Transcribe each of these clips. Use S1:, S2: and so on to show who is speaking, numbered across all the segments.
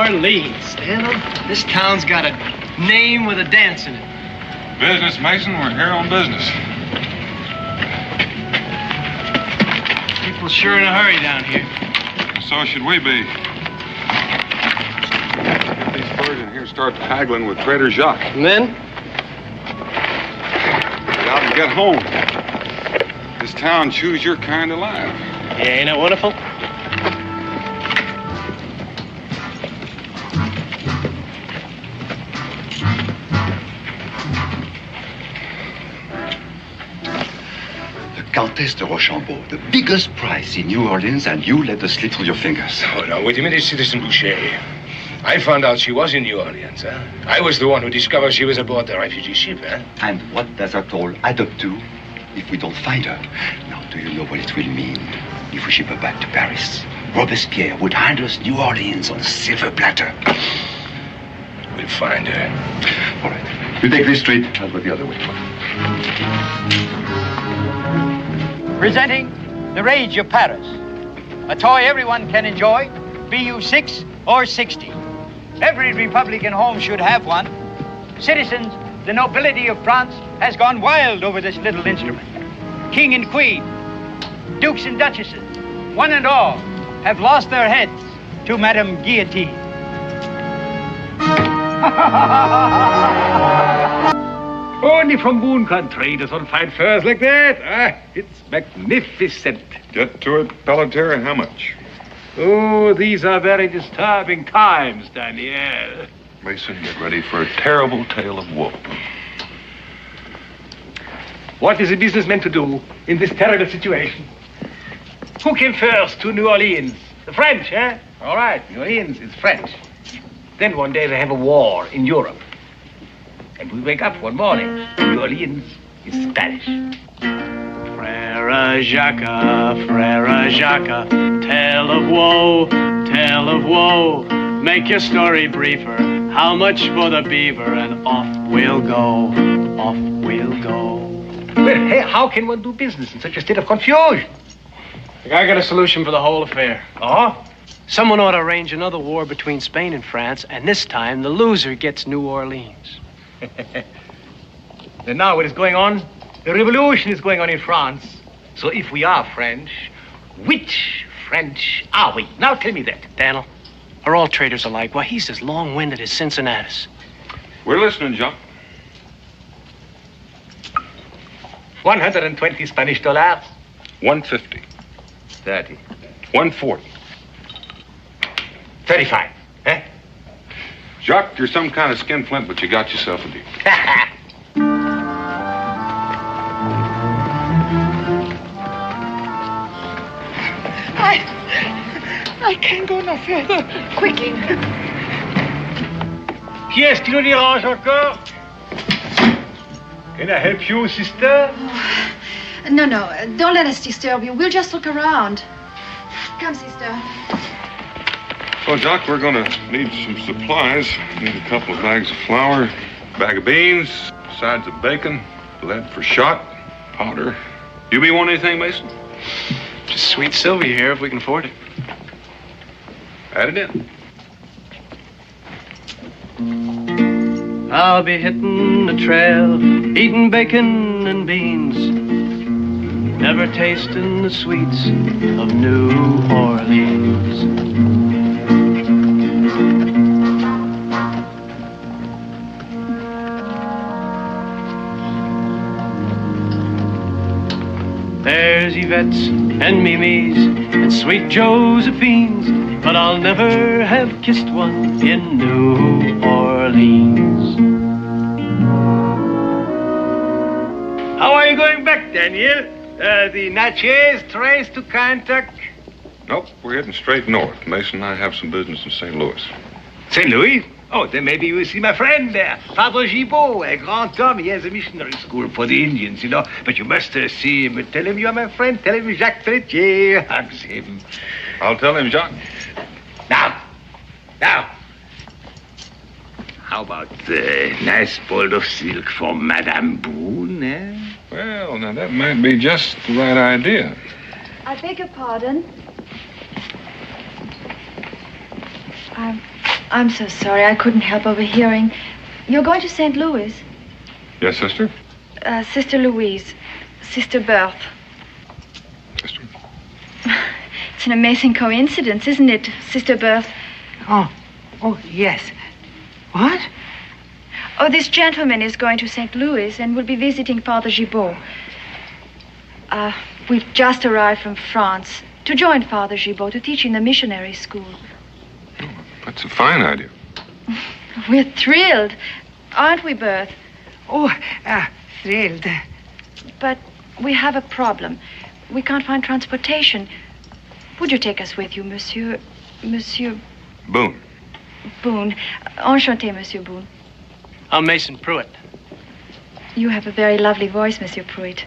S1: Orleans, Daniel. This town's got a name with a dance in it.
S2: Business, Mason. We're here on business.
S1: People sure in a hurry down here.
S2: So should we be. Get these furs in here and start haggling with Trader Jacques.
S1: And then?
S2: Get out and get home. This town chews your kind alive.
S1: Yeah, ain't that wonderful?
S3: Countess de Rochambeau, the biggest prize in New Orleans, and you let us slip through your fingers.
S4: Oh, no, wait a minute, Citizen Boucher. I found out she was in New Orleans, huh? I was the one who discovered she was aboard the refugee ship, huh?
S3: And what does that all add up to if we don't find her? Now, do you know what it will mean if we ship her back to Paris? Robespierre would hand us New Orleans on a silver platter.
S4: We'll find her.
S3: All right. You take this street, I'll go the other way.
S5: Presenting The Rage of Paris, a toy everyone can enjoy, be you 6 or 60. Every Republican home should have one. Citizens, the nobility of France has gone wild over this little instrument. King and queen, dukes and duchesses, one and all, have lost their heads to Madame Guillotine.
S6: Only from Boone country does one find furs like that. It's magnificent.
S2: Get to it, Pelletier. How much?
S6: Oh, these are very disturbing times, Daniel.
S2: Mason, get ready for a terrible tale of woe.
S6: What is a businessman to do in this terrible situation? Who came first to New Orleans? The French, eh? All right, New Orleans is French. Then one day they have a war in Europe. And we wake up one morning, New Orleans is Spanish.
S1: Frere Jacques, tale of woe, tale of woe. Make your story briefer. How much for the beaver? And off we'll go, off we'll go.
S6: Well, hey, how can one do business in such a state of confusion?
S1: I got a solution for the whole affair.
S6: Oh?
S1: Someone ought to arrange another war between Spain and France, and this time the loser gets New Orleans.
S6: And now what is going on? The revolution is going on in France. So if we are French, which French are we? Now tell me that.
S1: Daniel, are all traitors alike? Why, he's as long-winded as Cincinnatus.
S2: We're listening, Jacques.
S6: 120 Spanish dollars.
S2: 150.
S6: 30.
S2: 140.
S6: 35. Eh?
S2: Jacques, you're some kind of skinflint, but you got yourself a deal.
S7: I can't go no further. Quickly.
S6: Qui est-ce qui nous dérange encore? Can I help you, sister?
S7: No, don't let us disturb you. We'll just look around. Come, sister.
S2: Well, Jacques, we're gonna need some supplies. Need a couple of bags of flour, bag of beans, sides of bacon, lead for shot, powder. You be want anything, Mason?
S1: Just sweet Sylvia here, if we can afford it.
S2: Add it in.
S1: I'll be hitting the trail, eating bacon and beans, never tasting the sweets of New Orleans. There's Yvette's and Mimi's and sweet Josephine's, but I'll never have kissed one in New Orleans.
S6: How are you going back, Daniel? The Natchez trace to Kentucky?
S2: Nope, we're heading straight north. Mason and I have some business in St. Louis.
S6: St. Louis? Oh, then maybe you will see my friend there, Father Gibault, a grand homme. He has a missionary school for the Indians, you know. But you must see him. Tell him you are my friend. Tell him Jacques Pelletier hugs him.
S2: I'll tell him, Jacques.
S6: Now. How about the nice ball of silk for Madame Boone, eh?
S2: Well, now that might be just the right idea.
S7: I beg your pardon. I'm so sorry. I couldn't help overhearing. You're going to St. Louis?
S2: Yes, sister?
S7: Sister Louise. Sister Berthe.
S2: Sister?
S7: It's an amazing coincidence, isn't it, Sister Berthe?
S8: Oh, yes. What?
S7: Oh, this gentleman is going to St. Louis and will be visiting Father Gibault. We've just arrived from France to join Father Gibault to teach in the missionary school.
S2: Oh, that's a fine idea.
S7: We're thrilled, aren't we, Berthe?
S8: Oh, thrilled.
S7: But we have a problem. We can't find transportation. Would you take us with you, Monsieur
S2: Boone.
S7: Boone? Enchanté, Monsieur Boone.
S1: I'm Mason Pruitt.
S7: You have a very lovely voice, Monsieur Pruitt.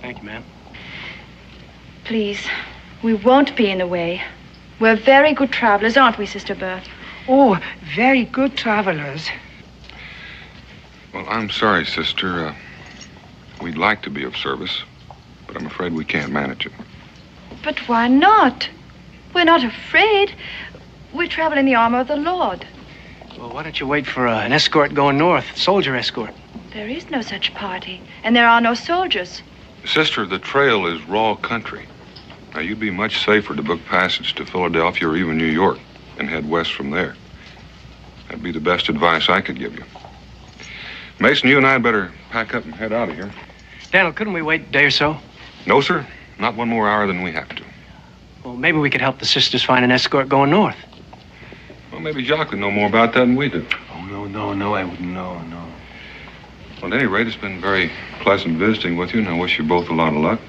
S1: Thank you, ma'am.
S7: Please, we won't be in the way. We're very good travelers, aren't we, Sister Berthe?
S8: Oh, very good travelers.
S2: Well, I'm sorry, sister. We'd like to be of service, but I'm afraid we can't manage it.
S7: But why not? We're not afraid. We travel in the armor of the Lord.
S1: Well, why don't you wait for an escort going north, soldier escort?
S7: There is no such party, and there are no soldiers.
S2: Sister, the trail is raw country. Now, you'd be much safer to book passage to Philadelphia or even New York and head west from there. That'd be the best advice I could give you. Mason, you and I'd better pack up and head out of here.
S1: Daniel, couldn't we wait a day or so?
S2: No, sir. Not one more hour than we have to.
S1: Well, maybe we could help the sisters find an escort going north.
S2: Well, maybe Jacques would know more about that than we do.
S6: Oh, no, I wouldn't know, no.
S2: Well, at any rate, it's been very pleasant visiting with you, and I wish you both a lot of luck.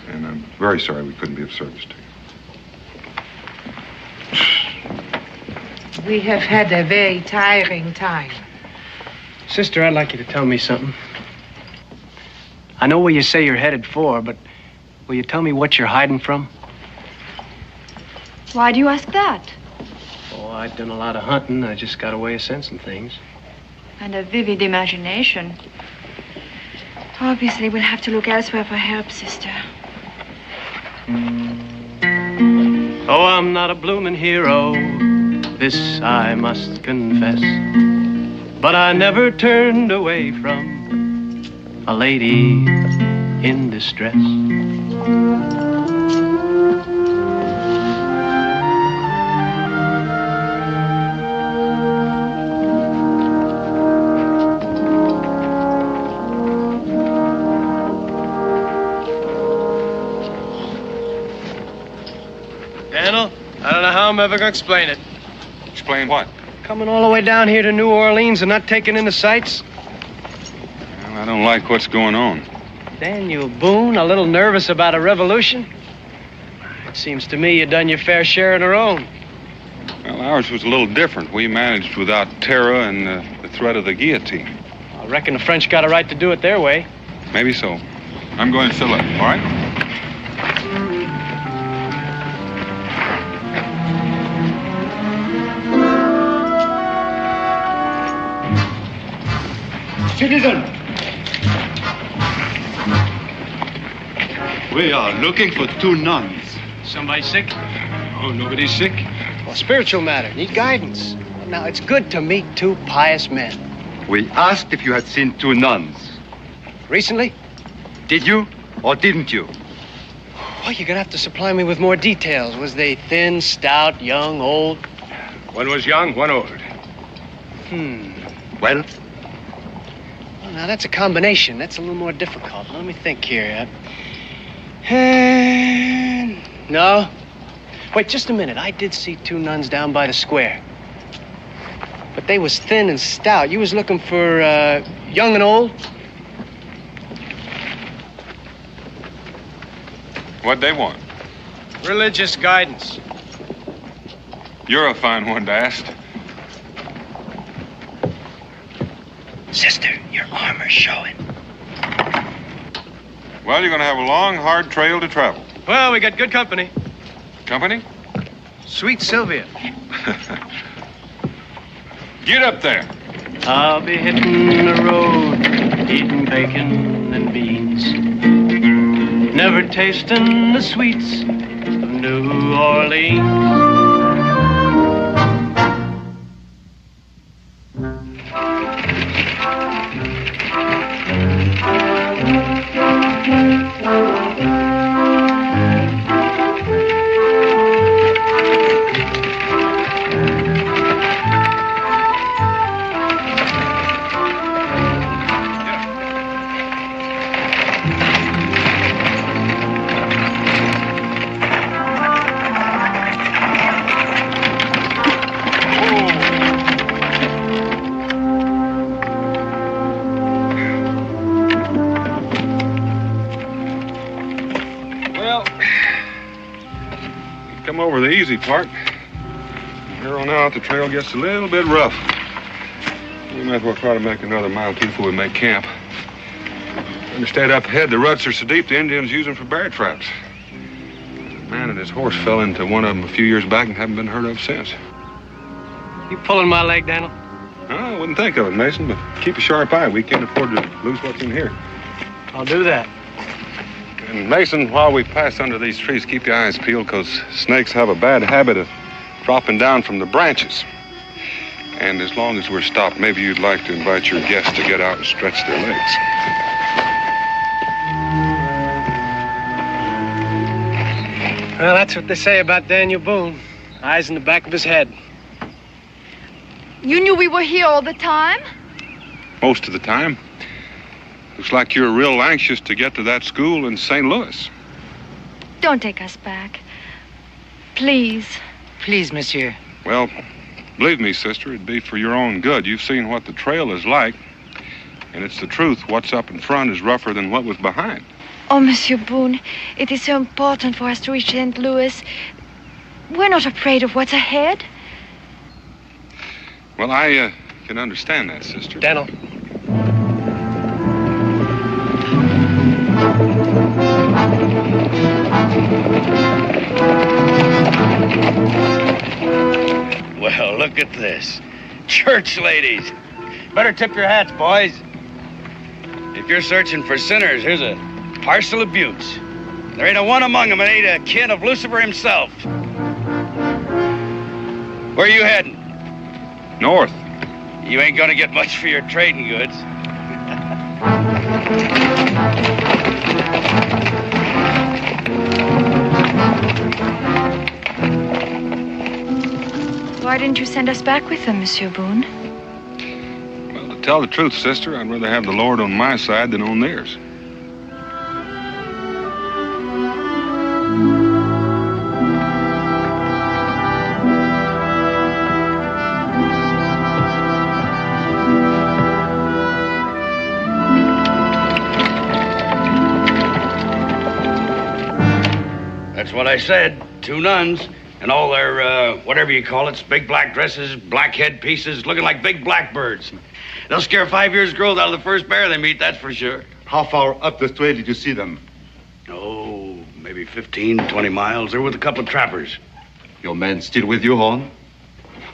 S2: And I'm very sorry we couldn't be of service to you.
S8: We have had a very tiring time.
S1: Sister, I'd like you to tell me something. I know where you say you're headed for, but will you tell me what you're hiding from?
S7: Why do you ask that?
S1: Oh, I've done a lot of hunting. I just got a way of sensing things.
S7: And a vivid imagination. Obviously, we'll have to look elsewhere for help, sister.
S1: Oh, I'm not a bloomin' hero, this I must confess. But I never turned away from a lady in distress. Daniel, I don't know how I'm ever gonna explain it.
S2: Explain what?
S1: Coming all the way down here to New Orleans and not taking in the sights?
S2: Well, I don't like what's going on.
S1: Daniel Boone, a little nervous about a revolution? It seems to me you done your fair share on our own.
S2: Well, ours was a little different. We managed without terror and the threat of the guillotine.
S1: I reckon the French got a right to do it their way.
S2: Maybe so. I'm going to fill up, all right?
S3: Citizen! We are looking for 2 nuns.
S1: Somebody sick?
S2: Oh, nobody's sick?
S1: Well, spiritual matter. Need guidance. Now, it's good to meet 2 pious men.
S3: We asked if you had seen 2 nuns.
S1: Recently?
S3: Did you or didn't you?
S1: Well, you're gonna have to supply me with more details. Was they thin, stout, young, old?
S4: One was young, one old.
S3: Well,
S1: Well, now, that's a combination. That's a little more difficult. Let me think here. No. Wait, just a minute. I did see 2 nuns down by the square. But they was thin and stout. You was looking for young and old?
S2: What'd they want?
S1: Religious guidance.
S2: You're a fine one to ask.
S3: sister, your armor's showing.
S2: Well, you're going to have a long, hard trail to travel.
S1: Well, we got good company.
S2: Company?
S1: Sweet Sylvia.
S2: Get up there.
S1: I'll be hitting the road, eating bacon and beans, never tasting the sweets of New Orleans.
S2: come over the easy part. From here on out, the trail gets a little bit rough. We might as well try to make another mile or two before we make camp. Understand up ahead, the ruts are so deep the Indians use them for bear traps. A man and his horse fell into one of them a few years back and haven't been heard of since.
S1: You pulling my leg, Daniel?
S2: No, I wouldn't think of it, Mason, but keep a sharp eye. We can't afford to lose what's in here.
S1: I'll do that.
S2: And Mason, while we pass under these trees, keep your eyes peeled, because snakes have a bad habit of dropping down from the branches. And as long as we're stopped, maybe you'd like to invite your guests to get out and stretch their legs.
S1: Well, that's what they say about Daniel Boone. Eyes in the back of his head.
S7: You knew we were here all the time?
S2: Most of the time. Looks like you're real anxious to get to that school in St. Louis.
S7: Don't take us back. Please.
S8: Please, monsieur.
S2: Well, believe me, sister, it'd be for your own good. You've seen what the trail is like, and it's the truth. What's up in front is rougher than what was behind.
S7: Oh, Monsieur Boone, it is so important for us to reach St. Louis. We're not afraid of what's ahead.
S2: Well, I can understand that, sister.
S1: Daniel.
S9: Well, look at this. Church ladies. Better tip your hats, boys. If you're searching for sinners, here's a parcel of buttes. There ain't a one among them that ain't a kin of Lucifer himself. Where are you heading?
S2: North.
S9: You ain't gonna get much for your trading goods.
S7: Why didn't you send us back with them, Monsieur Boone?
S2: Well, to tell the truth, sister, I'd rather have the Lord on my side than on theirs.
S9: That's what I said. 2 nuns. And all their, whatever you call it, big black dresses, black head pieces, looking like big blackbirds. They'll scare 5 years' growth out of the first bear they meet, that's for sure.
S3: How far up the trail did you see them?
S9: Oh, maybe 15, 20 miles. They're with a couple of trappers.
S3: Your men still with you, Horn?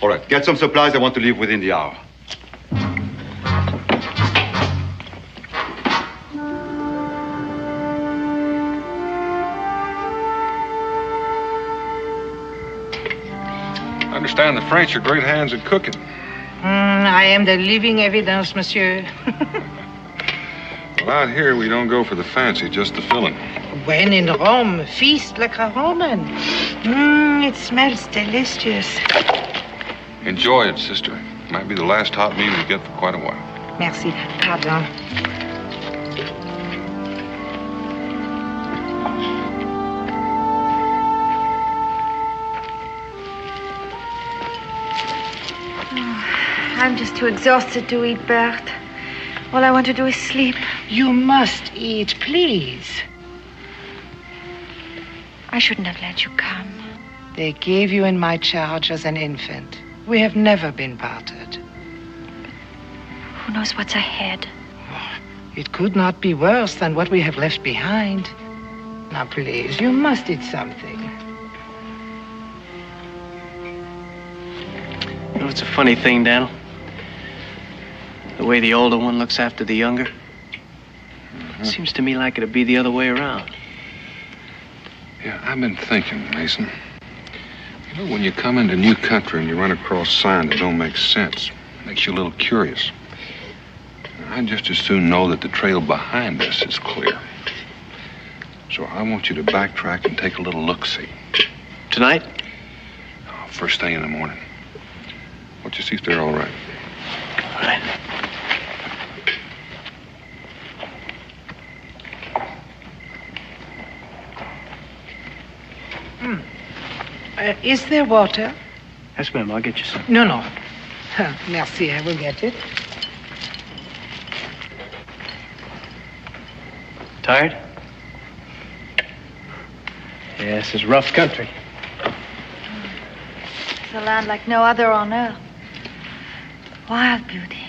S3: All right, get some supplies. I want to leave within the hour.
S2: I understand the French are great hands at cooking.
S8: I am the living evidence, monsieur.
S2: Well, out here, we don't go for the fancy, just the filling.
S8: When in Rome, feast like a Roman. It smells delicious.
S2: Enjoy it, sister. Might be the last hot meal you get for quite a while.
S8: Merci. Pardon.
S7: I'm just too exhausted to eat, Bert. All I want to do is sleep.
S8: You must eat, please.
S7: I shouldn't have let you come.
S8: They gave you in my charge as an infant. We have never been parted.
S7: Who knows what's ahead?
S8: It could not be worse than what we have left behind. Now, please, you must eat something.
S1: You know, it's a funny thing, Daniel. The way the older one looks after the younger. It seems to me like it'd be the other way around.
S2: Yeah, I've been thinking, Mason. You know, when you come into new country and you run across signs that don't make sense, it makes you a little curious. I'd just as soon know that the trail behind us is clear. So I want you to backtrack and take a little look-see.
S1: Tonight?
S2: Oh, first thing in the morning. Why don't you see if they're all right?
S1: All right.
S8: Is there water?
S1: Yes, ma'am. I'll get you some.
S8: No. Merci, I will get it.
S1: Tired? Yeah, this is rough country.
S7: a land like no other on earth. Wild beauty.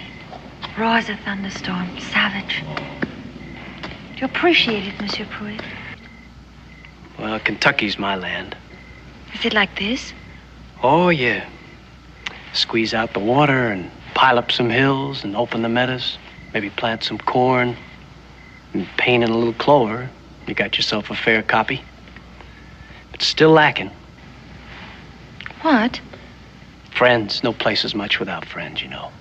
S7: Raw as a thunderstorm. Savage. Do you appreciate it, Monsieur Pruitt?
S1: Well, Kentucky's my land.
S7: Is it like this?
S1: Oh, yeah. Squeeze out the water and pile up some hills and open the meadows. Maybe plant some corn and paint in a little clover. You got yourself a fair copy. But still lacking.
S7: What?
S1: Friends. No place is much without friends, you know.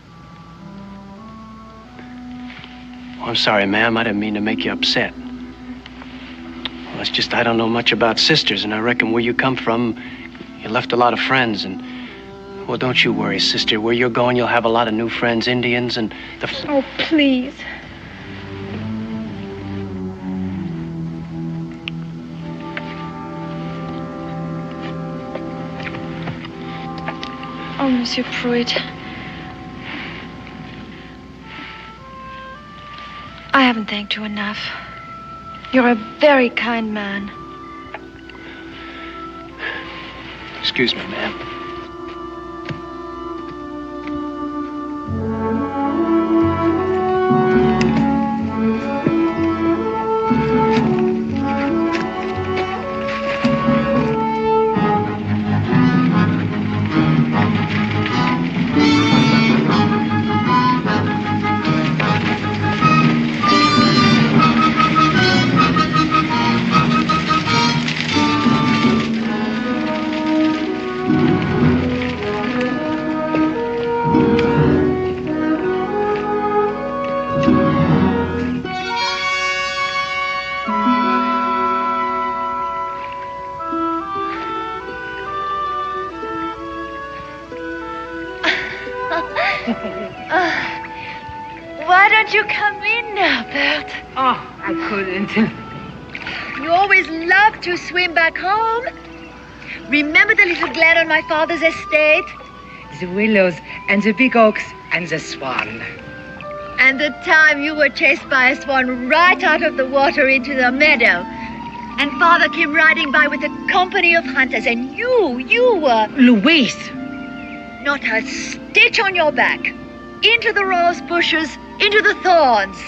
S1: Oh, I'm sorry, ma'am. I didn't mean to make you upset. Well, it's just I don't know much about sisters, and I reckon where you come from, you left a lot of friends, and... Well, don't you worry, sister. Where you're going, you'll have a lot of new friends, Indians, and the...
S7: Oh, please. Oh, Monsieur Pruitt. I haven't thanked you enough. You're a very kind man.
S1: Excuse me, ma'am.
S7: Why don't you come in now, Bert?
S8: Oh, I couldn't.
S7: You always loved to swim back home. Remember the little glen on my father's estate?
S8: The willows and the big oaks and the swan.
S7: And the time you were chased by a swan right out of the water into the meadow. And father came riding by with a company of hunters, and you were...
S8: Louise!
S7: Not a stitch on your back. Into the rose bushes, into the thorns.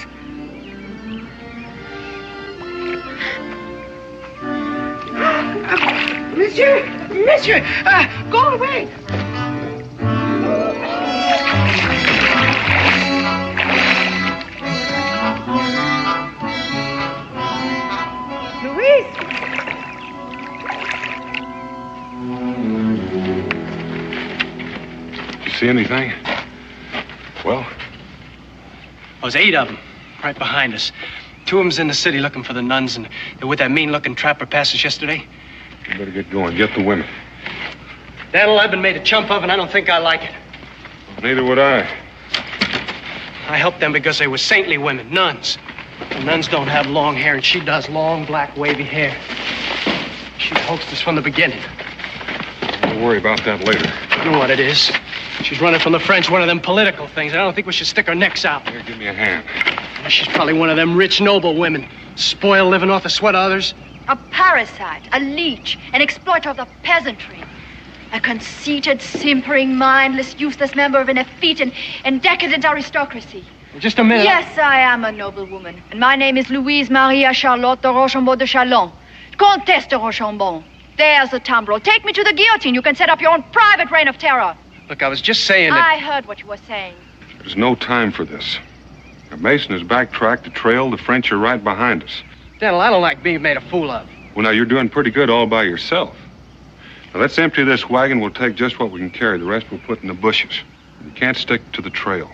S8: Monsieur, go away. Louise!
S2: Did you see anything? Well?
S1: There's 8 of them right behind us. 2 of them's in the city looking for the nuns, and they're with that mean-looking trapper past us yesterday.
S2: You better get going. Get the women.
S1: Daniel, I've been made a chump of, and I don't think I like it.
S2: Neither would I.
S1: I helped them because they were saintly women, nuns. The nuns don't have long hair, and she does long, black, wavy hair. She hoaxed us from the beginning.
S2: We'll worry about that later.
S1: You know what it is. She's running from the French, one of them political things. I don't think we should stick our necks out.
S2: Here, give me a hand.
S1: She's probably one of them rich, noble women. Spoiled, living off the sweat of others.
S7: A parasite, a leech, an exploiter of the peasantry. A conceited, simpering, mindless, useless member of an effete and decadent aristocracy.
S1: Just a minute.
S7: Yes, I am a noble woman. And my name is Louise Maria Charlotte de Rochambeau de Chalon. Comtesse de Rochambeau. There's the tumbrel. Take me to the guillotine. You can set up your own private reign of terror.
S1: Look, I was just saying that...
S7: I heard what you were saying.
S2: There's no time for this. The Mason has backtracked the trail. The French are right behind us.
S1: Daniel, I don't like being made a fool of.
S2: Well, now, you're doing pretty good all by yourself. Now, let's empty this wagon. We'll take just what we can carry. The rest we'll put in the bushes. We can't stick to the trail.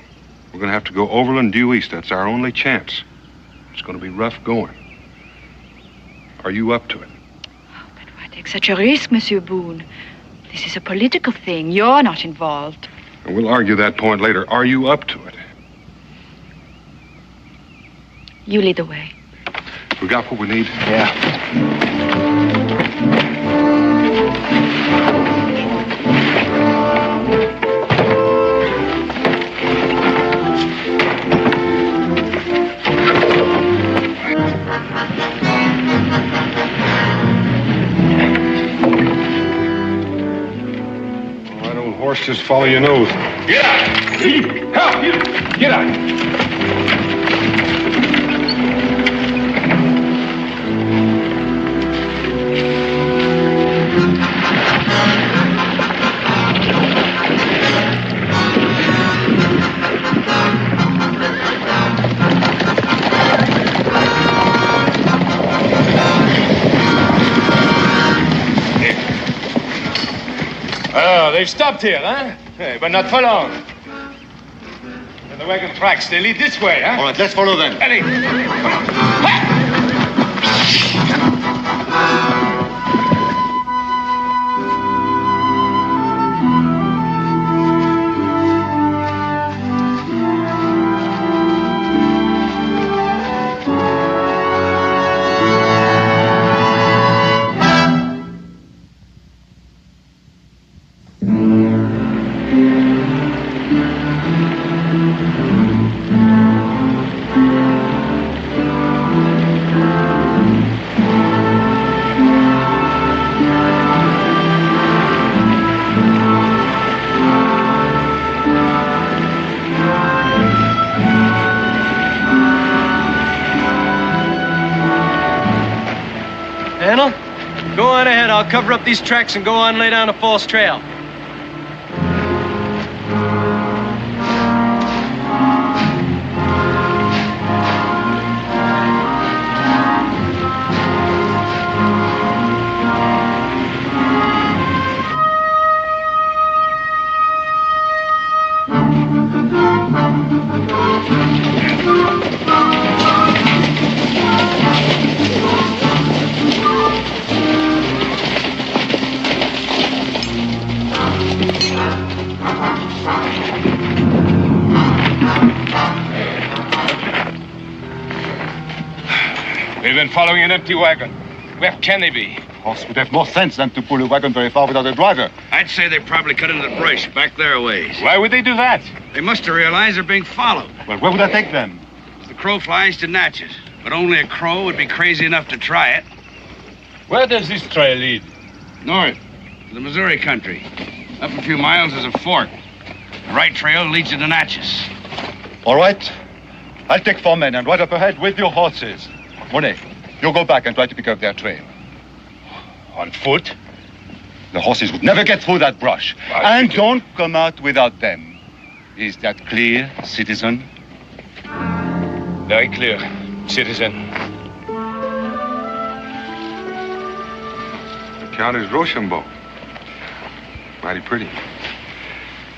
S2: We're going to have to go overland due east. That's our only chance. It's going to be rough going. Are you up to it?
S7: Oh, but why take such a risk, Monsieur Boone? This is a political thing. You're not involved.
S2: And we'll argue that point later. Are you up to it?
S7: You lead the way.
S2: We got what we need?
S1: Yeah.
S2: Horse, just follow your nose.
S4: Get out! Help! Get out! Oh, they've stopped here, huh? Hey, but not for long. And the wagon tracks, they lead this way, huh?
S3: All right, let's follow them.
S4: Eddie, come on. Ha!
S1: Go on ahead. I'll cover up these tracks and go on lay down a false trail.
S4: We've been following an empty wagon. Where can they be?
S3: Horse would have more sense than to pull a wagon very far without a driver.
S9: I'd say they probably cut into the brush back there a ways.
S4: Why would they do that?
S9: They must have realized they're being followed.
S3: Well, where would I take them?
S9: As the crow flies to Natchez. But only a crow would be crazy enough to try it.
S4: Where does this trail lead?
S9: North, to the Missouri country. Up a few miles is a fork. The right trail leads you to Natchez.
S3: All right. I'll take 4 men and ride up ahead with your horses. Monet, you go back and try to pick up their trail.
S4: On foot?
S3: The horses would never get through that brush. And don't come out without them. Is that clear, citizen?
S4: Very clear, citizen.
S2: The Count is Rochambeau. Mighty pretty.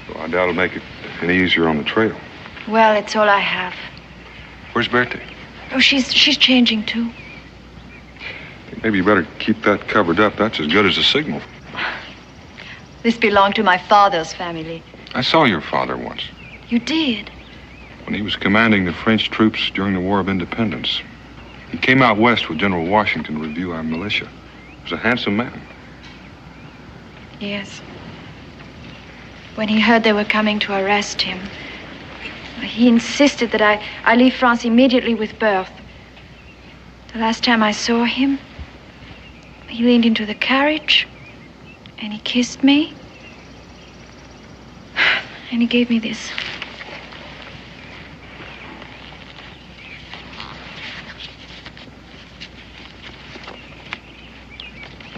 S2: So I doubt it'll make it any easier on the trail.
S7: Well, it's all I have.
S2: Where's Bertie?
S7: Oh, she's changing, too.
S2: Maybe you better keep that covered up. That's as good as a signal.
S7: This belonged to my father's family.
S2: I saw your father once.
S7: You did?
S2: When he was commanding the French troops during the War of Independence. He came out west with General Washington to review our militia. He was a handsome man.
S7: Yes. When he heard they were coming to arrest him, he insisted that I leave France immediately with Berthe. The last time I saw him, he leaned into the carriage and he kissed me. And he gave me this.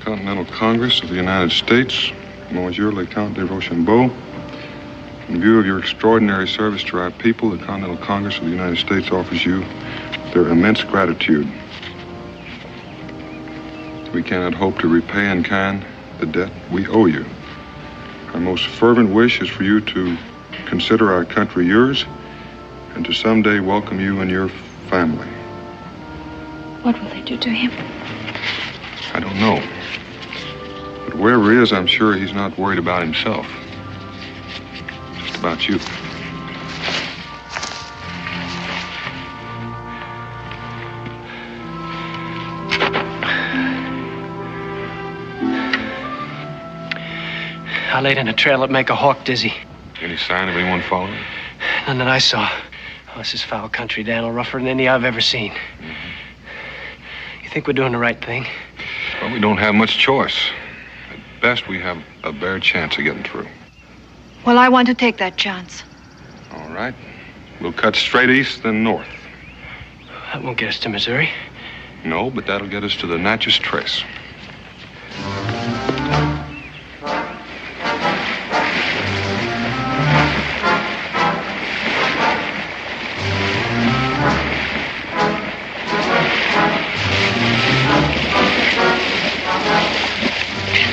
S2: Continental Congress of the United States, Monsieur le Count de Rochambeau. In view of your extraordinary service to our people, the Continental Congress of the United States offers you their immense gratitude. We cannot hope to repay in kind the debt we owe you. Our most fervent wish is for you to consider our country yours and to someday welcome you and your family.
S7: What will they do to him?
S2: I don't know. But wherever he is, I'm sure he's not worried about himself. Just about you.
S1: I laid in a trail that'd make a hawk dizzy.
S2: Any sign of anyone following?
S1: None that I saw. Oh, this is foul country, Daniel. Rougher than any I've ever seen. You think we're doing the right thing?
S2: Well, we don't have much choice. At best, we have a bare chance of getting through.
S7: Well, I want to take that chance.
S2: All right. We'll cut straight east, then north.
S1: That won't get us to Missouri.
S2: No, but that'll get us to the Natchez Trace.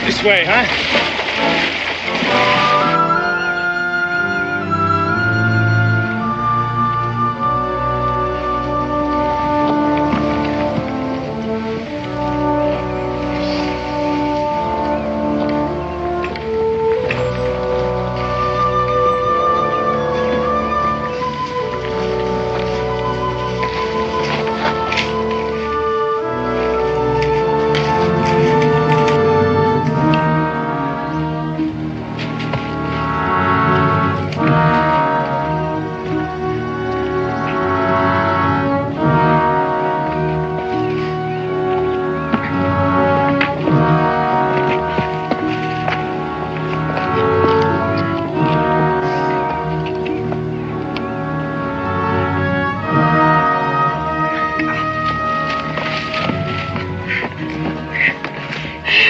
S6: This way, huh?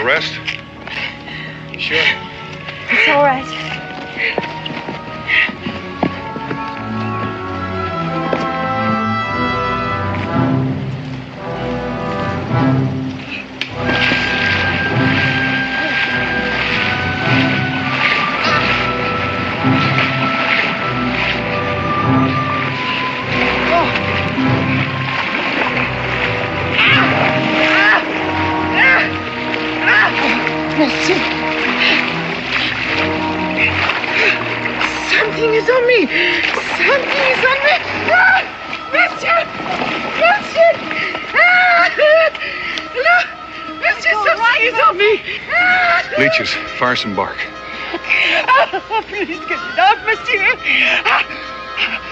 S2: Rest?
S6: Sure.
S7: It's all right.
S8: Something is on me. Something is on me. Monsieur! Monsieur! Look! Monsieur, something is on me.
S2: Leeches, fire some bark.
S8: Oh, please get it off, monsieur.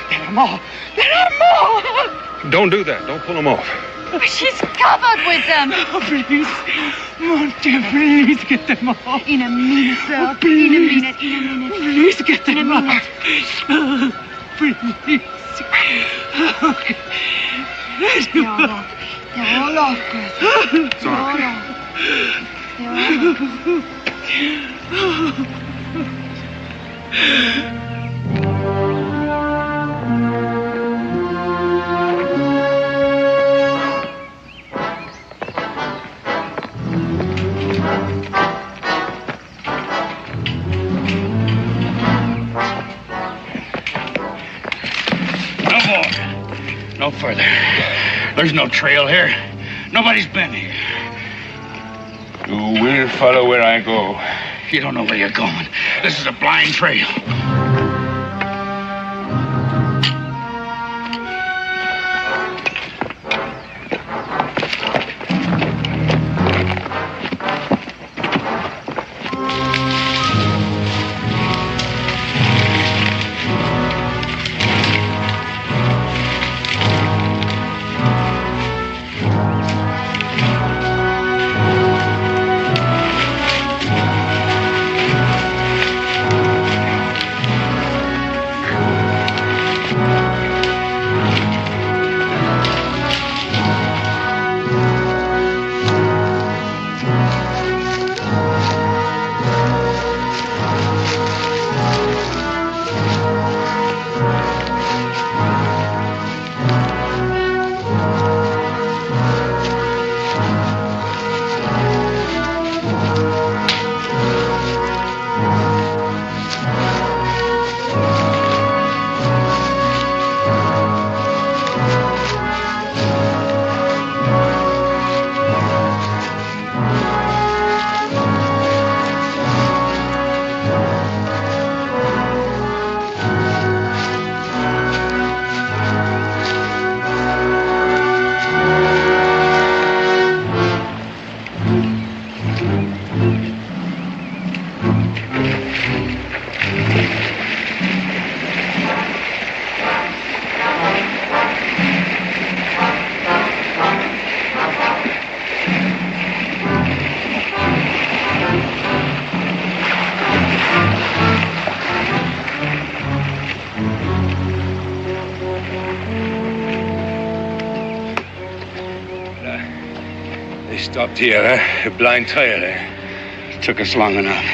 S8: There are more. There are more.
S2: Don't do that. Don't pull them off.
S7: She's covered with them.
S8: Oh, please. Mon Dieu, please get them off.
S7: In a minute, sir.
S8: Please.
S7: In a minute. In a minute.
S8: Please get them
S7: In a minute.
S8: off. Please. Okay.
S7: They're all off. They're all off, Bertha.
S2: It's all right.
S7: They're all off.
S9: No further. There's no trail here. Nobody's been here.
S4: You will follow where I go.
S9: You don't know where you're going. This is a blind trail.
S4: They stopped here, huh? A blind trail, eh?
S9: It took us long enough.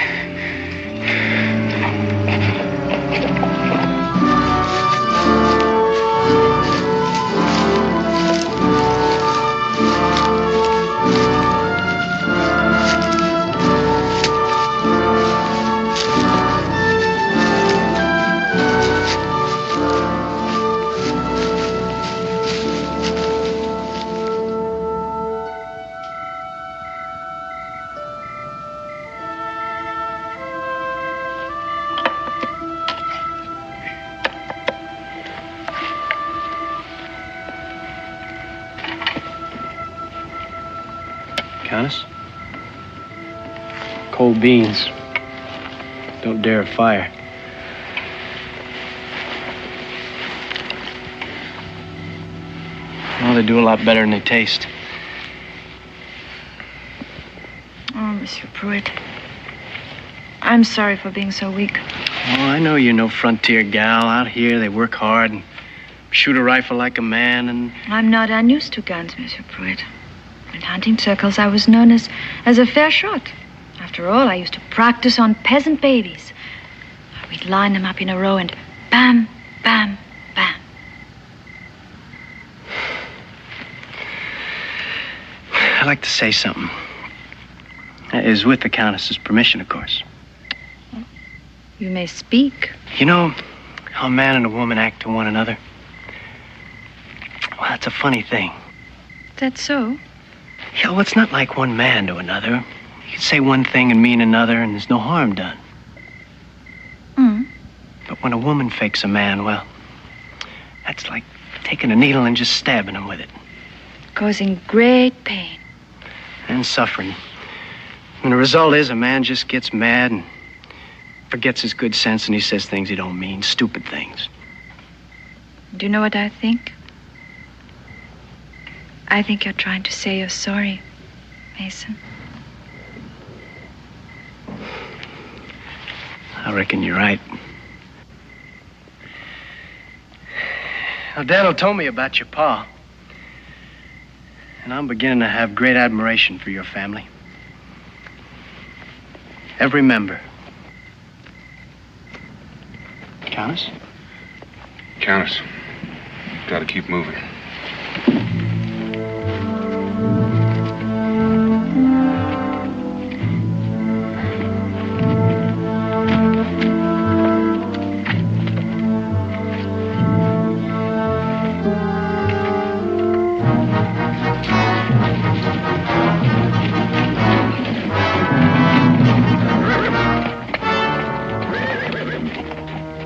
S1: Countess? Cold beans. Don't dare a fire. Well, they do a lot better than they taste.
S7: Oh, Monsieur Pruitt. I'm sorry for being so weak.
S1: Oh, I know you're no frontier gal. Out here, they work hard and shoot a rifle like a man and...
S7: I'm not unused to guns, Monsieur Pruitt. In hunting circles, I was known as a fair shot. After all, I used to practice on peasant babies. We'd line them up in a row and bam, bam, bam.
S1: I'd like to say something. That is with the Countess's permission, of course.
S7: You may speak.
S1: You know how a man and a woman act to one another? Well, that's a funny thing.
S7: That's so?
S1: Yeah, well, it's not like one man to another. You can say one thing and mean another, and there's no harm done. But when a woman fakes a man, well, that's like taking a needle and just stabbing him with it.
S7: Causing great pain.
S1: And suffering. And the result is a man just gets mad and forgets his good sense, and he says things he don't mean, stupid things.
S7: Do you know what I think? I think you're trying to say you're sorry, Mason.
S1: I reckon you're right. Now, Daniel told me about your pa. And I'm beginning to have great admiration for your family. Every member. Countess?
S2: Countess, gotta keep moving.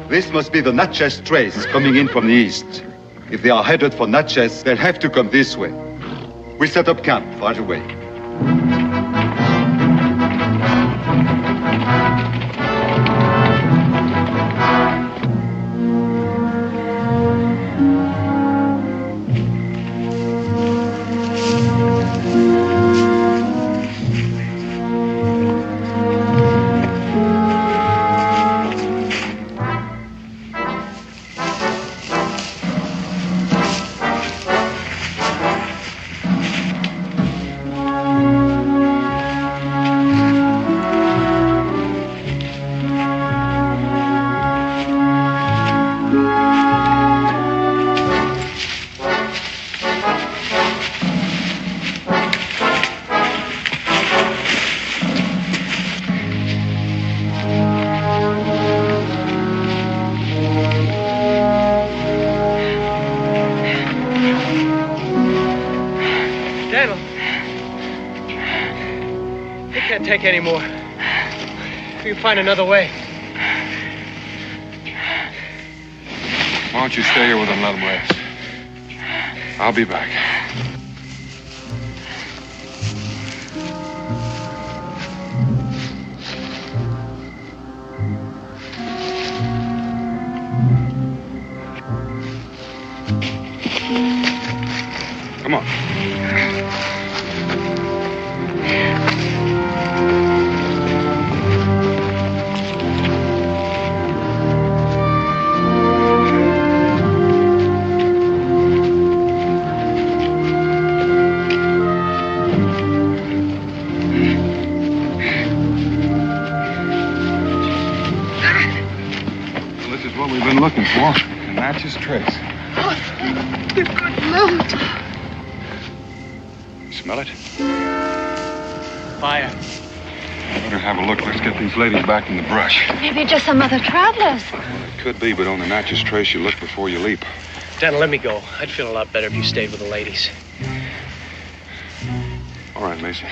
S3: This must be the Natchez trace coming in from the east. If they are headed for Natchez, they'll have to come this way. We set up camp right away.
S6: Take any more. We can find another way.
S2: Why don't you stay here with them and let them rest? I'll be back. Come on. looking for. And that's his trace.
S8: Oh, the good Lord.
S2: You smell it?
S1: Fire.
S2: Better have a look. Let's get these ladies back in the brush.
S7: Maybe just some other travelers.
S2: It could be, but on the Natchez trace, you look before you leap.
S1: Daniel, let me go. I'd feel a lot better if you stayed with the ladies.
S2: All right, Mason.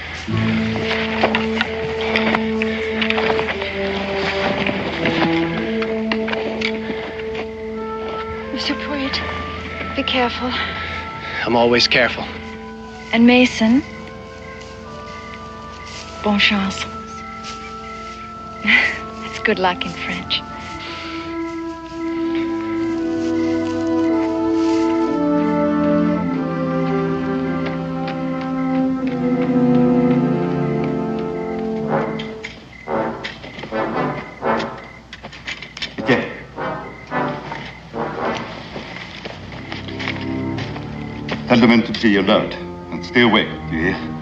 S7: Monsieur Pruitt, be careful.
S1: I'm always careful.
S7: And Mason, bonne chance. That's good luck in French.
S3: Tell the men to be alert and stay awake, do you hear?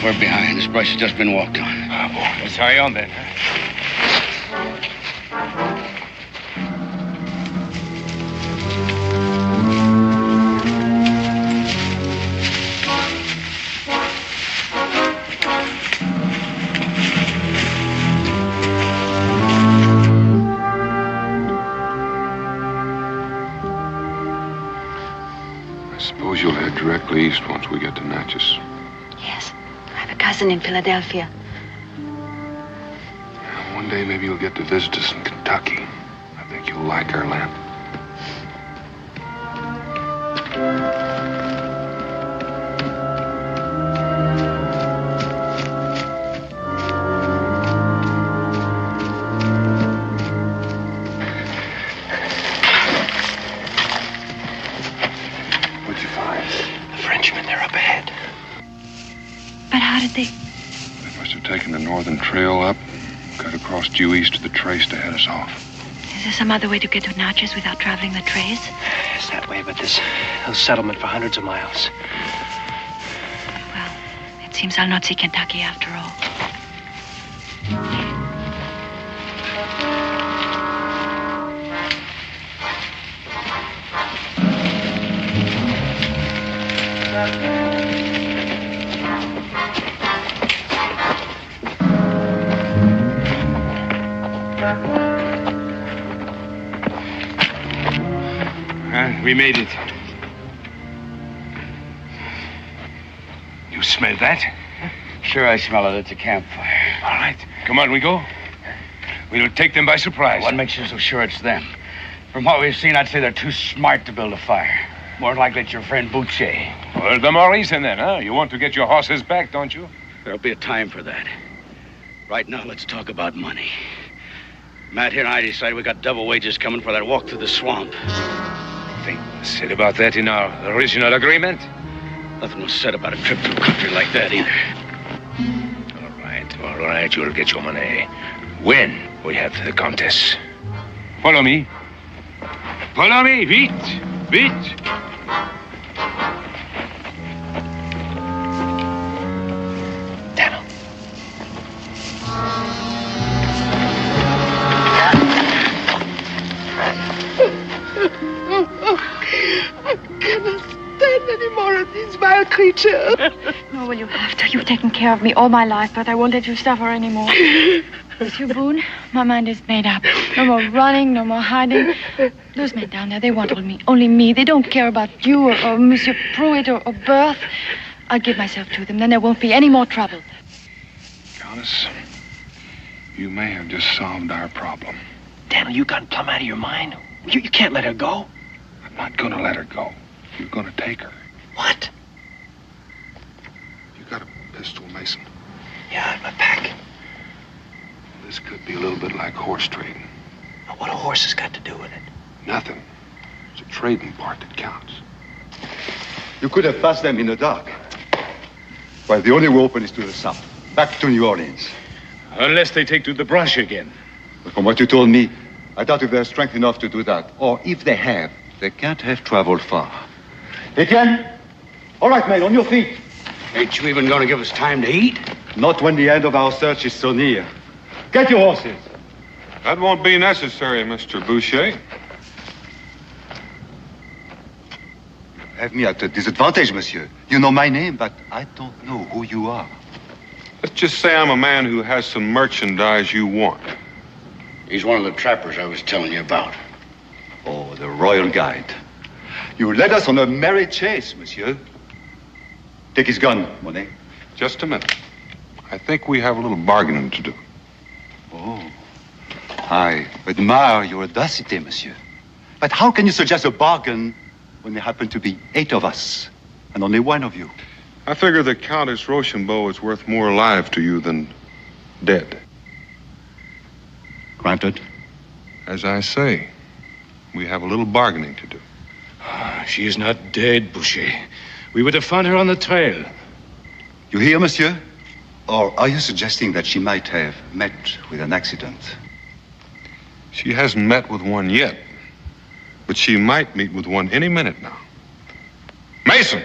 S9: We're behind. This brush has just been walked on.
S4: Ah, boy. Let's hurry on then.
S2: I suppose you'll head directly east once we get to Natchez.
S10: Cousin in Philadelphia.
S2: One day maybe you'll get to visit us in Kentucky. I think you'll like our land. What'd you find?
S1: The Frenchmen, they're up ahead.
S7: But how did they...
S2: They must have taken the northern trail up, cut across due east of the trace to head us off.
S7: Is there some other way to get to Natchez without traveling the trace?
S1: It's that way, but there's no settlement for hundreds of miles.
S7: Well, it seems I'll not see Kentucky after all.
S4: We made it. You smell that?
S9: Sure, I smell it. It's a campfire.
S4: All right. Come on, we go. We'll take them by surprise.
S9: What makes you so sure it's them? From what we've seen, I'd say they're too smart to build a fire. More likely it's your friend Boucher.
S4: Well, the more reason then, huh? You want to get your horses back, don't you?
S9: There'll be a time for that. Right now, let's talk about money. Matt here and I decided we got double wages coming for that walk through the swamp.
S4: Think said about that in our original agreement?
S9: Nothing was said about a trip through country like that either.
S4: All right, you'll get your money. When we have the contest. Follow me. Follow me, vite, vite.
S1: Daniel.
S8: I cannot stand any more of these vile creatures.
S7: Nor will you have to. You've taken care of me all my life, but I won't let you suffer anymore. Monsieur Boone, my mind is made up. No more running, no more hiding. Those men down there, they want only me. They don't care about you or Monsieur Pruitt or Berth. I'll give myself to them, then there won't be any more trouble.
S2: Countess, you may have just solved our problem.
S1: Daniel, you gone plumb out of your mind? You can't let her go.
S2: I'm not gonna let her go. You're gonna take her.
S1: What?
S2: You got a pistol, Mason?
S1: Yeah, in my pack.
S2: This could be a little bit like horse trading.
S3: What a horse has got to do with it?
S2: Nothing. It's the trading part that counts.
S3: You could have passed them in the dark. Well, the only way open is to the south. Back to New Orleans.
S4: Unless they take to the brush again.
S3: But from what you told me, I doubt if they have strength enough to do that. Or if they have, they can't have traveled far. Etienne? All right, men, on your feet.
S9: Ain't you even gonna give us time to eat?
S3: Not when the end of our search is so near. Get your horses.
S2: That won't be necessary, Mr. Boucher.
S3: Have me at a disadvantage, monsieur. You know my name, but I don't know who you are.
S2: Let's just say I'm a man who has some merchandise you want.
S9: He's one of the trappers I was telling you about.
S3: Oh, the royal guide. You led us on a merry chase, monsieur. Take his gun, Monet.
S2: Just a minute. I think we have a little bargaining to do.
S3: Oh, I admire your audacity, monsieur. But how can you suggest a bargain when there happen to be 8 of us and only 1 of you?
S2: I figure that Countess Rochambeau is worth more alive to you than dead.
S3: Granted.
S2: As I say, we have a little bargaining to do.
S4: She is not dead, Boucher. We would have found her on the trail.
S3: You hear, monsieur? Or are you suggesting that she might have met with an accident?
S2: She hasn't met with one yet, but she might meet with one any minute now. Mason!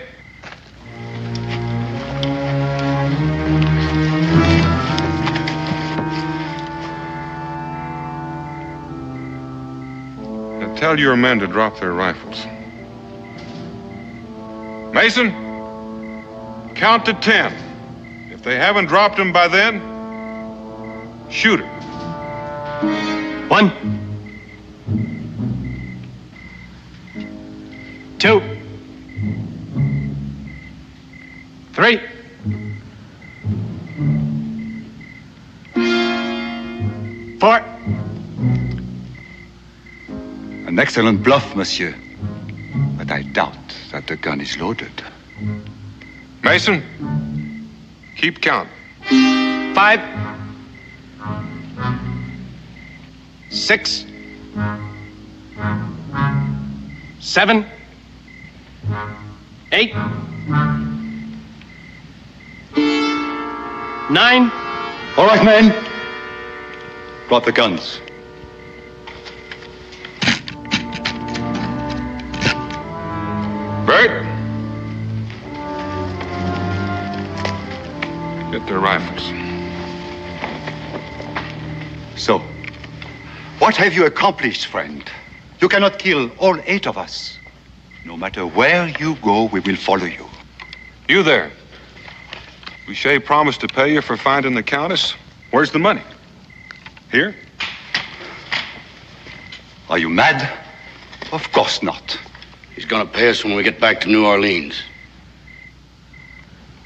S2: Now tell your men to drop their rifles. Mason, count to 10. If they haven't dropped them by then, shoot her.
S1: 1, 2, 3, 4.
S3: An excellent bluff, monsieur. But I doubt that the gun is loaded.
S2: Mason, keep count.
S1: 5, 6, 7, 8, 9.
S3: All right, men. Drop the guns.
S2: Bert. Get their rifles.
S3: So, what have you accomplished, friend? You cannot kill all 8 of us. No matter where you go, we will follow you.
S2: You there. Boucher promised to pay you for finding the Countess. Where's the money? Here?
S3: Are you mad? Of course not.
S9: He's gonna pay us when we get back to New Orleans.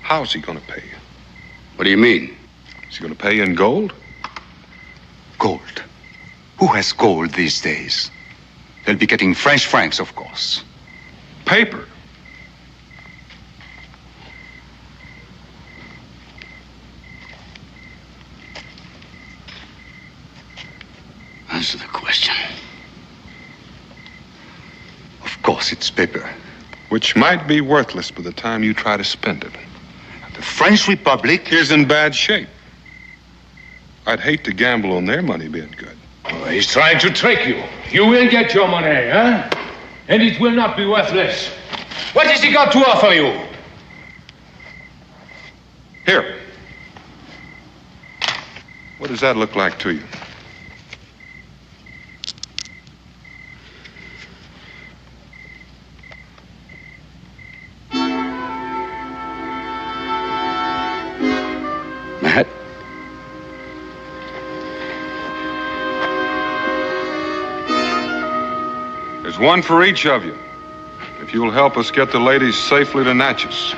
S2: How's he gonna pay you?
S9: What do you mean?
S2: Is he gonna pay you in gold?
S3: Gold? Who has gold these days? They'll be getting French francs, of course.
S2: Paper.
S9: Answer the question.
S3: Of course it's paper.
S2: Which might be worthless by the time you try to spend it.
S3: The French Republic
S2: is in bad shape. I'd hate to gamble on their money being good.
S4: Oh, he's trying to trick you. You will get your money, huh? And it will not be worthless. What has he got to offer you?
S2: Here. What does that look like to you?
S9: Matt?
S2: There's one for each of you. If you'll help us get the ladies safely to Natchez.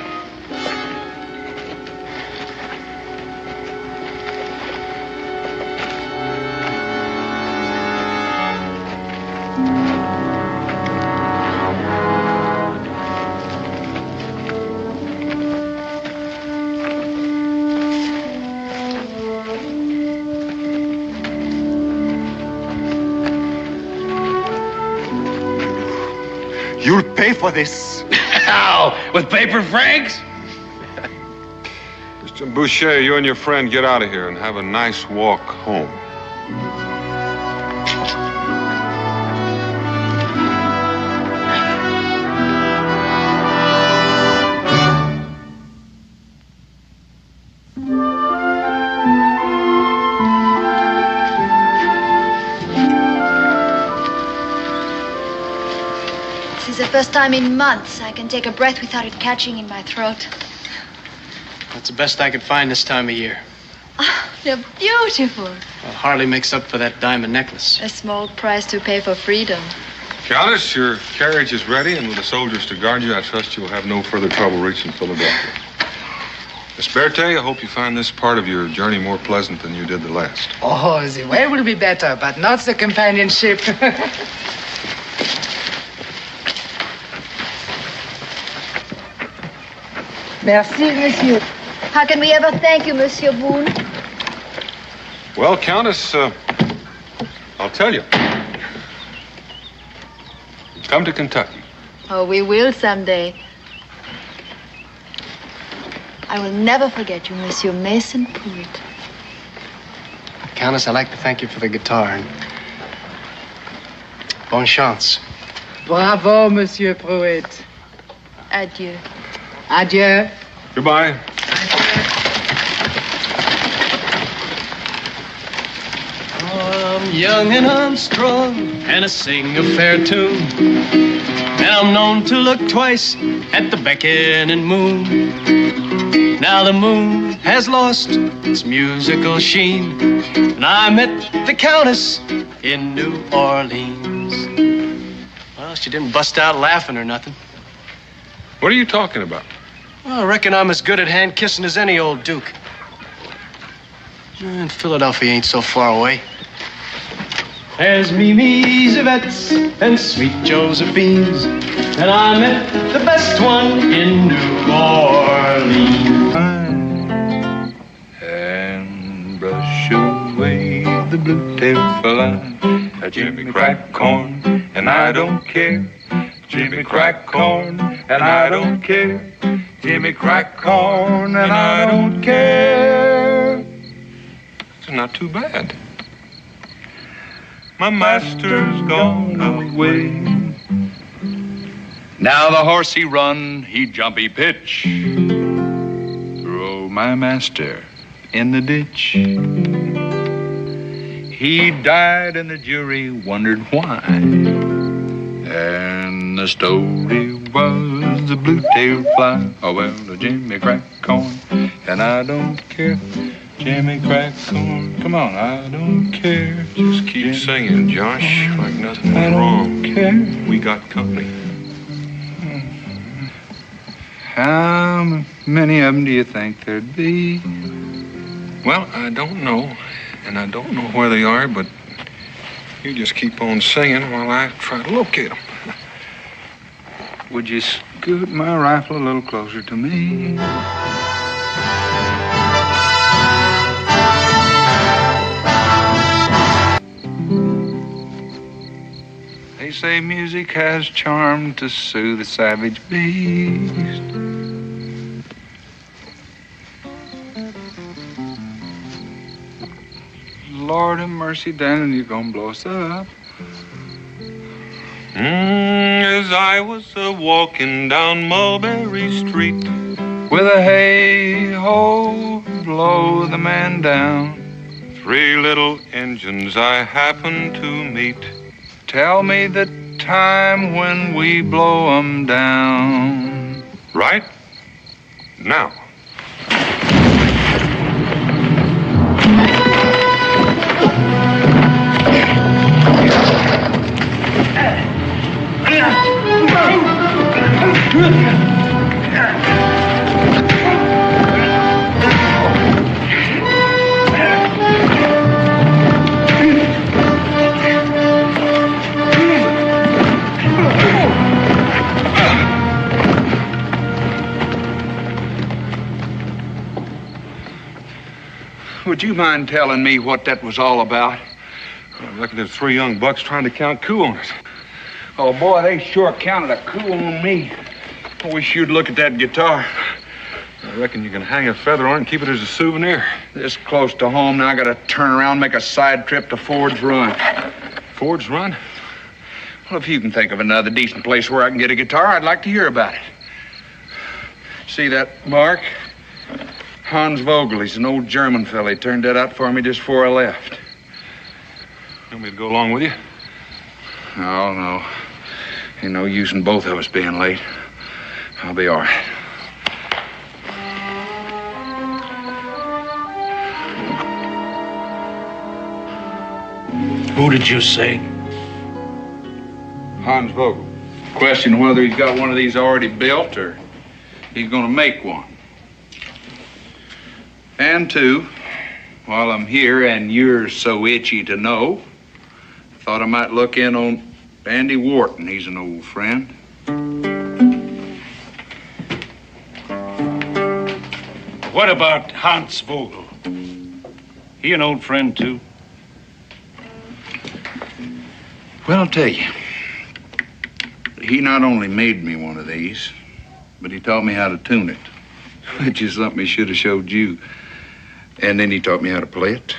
S3: You'll pay for this.
S9: How? With paper francs?
S2: Mr. Boucher, you and your friend get out of here and have a nice walk home.
S7: This is the first time in months I can take a breath without it catching in my throat.
S1: That's the best I could find this time of year.
S7: Oh, they're beautiful.
S1: Well, hardly makes up for that diamond necklace.
S7: A small price to pay for freedom.
S2: Countess, your carriage is ready, and with the soldiers to guard you, I trust you'll have no further trouble reaching Philadelphia. Miss Berthe, I hope you find this part of your journey more pleasant than you did the last.
S8: Oh, the way will be better, but not the companionship. Merci, monsieur.
S7: How can we ever thank you, Monsieur Boone?
S2: Well, Countess, I'll tell you. Come to Kentucky.
S7: Oh, we will someday. I will never forget you, Monsieur Mason Pruitt.
S1: Countess, I'd like to thank you for the guitar. And bonne chance.
S8: Bravo, Monsieur Pruitt.
S7: Adieu.
S8: Adieu.
S2: Goodbye.
S1: I'm young and I'm strong, and I sing a fair tune. And I'm known to look twice at the beckoning moon. Now the moon has lost its musical sheen, and I met the Countess in New Orleans. Well, she didn't bust out laughing or nothing.
S2: What are you talking about?
S1: Well, I reckon I'm as good at hand kissing as any old duke. And Philadelphia ain't so far away. There's Mimi's, Yvette's, and sweet Josephine's, and I met the best one in New Orleans.
S4: And brush away the blue-tailed fly. Jimmy crack corn, and I don't care. Jimmy crack corn, and I don't care. Jimmy crack corn, and I don't care.
S2: It's not too bad.
S4: My master's gone away. Now the horse he run, he jump, he pitch. Throw my master in the ditch. He died and the jury wondered why. And the story was the blue-tailed fly. Oh, well, the Jimmy crack corn, and I don't care. Jimmy crack corn, come on, I don't care.
S2: Just keep singing, Josh, like nothing was wrong.
S4: Care.
S2: We got company.
S4: How many of them do you think there'd be?
S2: Well, I don't know, and I don't know where they are, but you just keep on singing while I try to locate them.
S4: Would you scoot my rifle a little closer to me? They say music has charm to soothe the savage beast. Lord have mercy, Daniel, you're gonna blow us up.
S2: As I was walking down Mulberry Street,
S4: with a hey-ho, blow the man down.
S2: 3 little engines I happened to meet.
S4: Tell me the time when we blow 'em down.
S2: Right now.
S4: Would you mind telling me what that was all about?
S2: I reckon there's 3 young bucks trying to count coup on us.
S4: Oh, boy, they sure counted a coup on me.
S2: I wish you'd look at that guitar. I reckon you can hang a feather on it and keep it as a souvenir.
S4: This close to home, now I gotta turn around and make a side trip to Ford's Run.
S2: Ford's Run?
S4: Well, if you can think of another decent place where I can get a guitar, I'd like to hear about it. See that mark? Hans Vogel, he's an old German fella. He turned that out for me just before I left.
S2: You want me to go along with you?
S4: Oh, no. Ain't no use in both of us being late. I'll be all right.
S11: Who did you say?
S4: Hans Vogel. Question whether he's got one of these already built or he's gonna make one. And two, while I'm here and you're so itchy to know, I thought I might look in on Andy Wharton. He's an old friend.
S11: What about Hans Vogel? He an old friend, too?
S4: Well, I'll tell you. He not only made me one of these, but he taught me how to tune it, which is something he should have showed you. And then he taught me how to play it.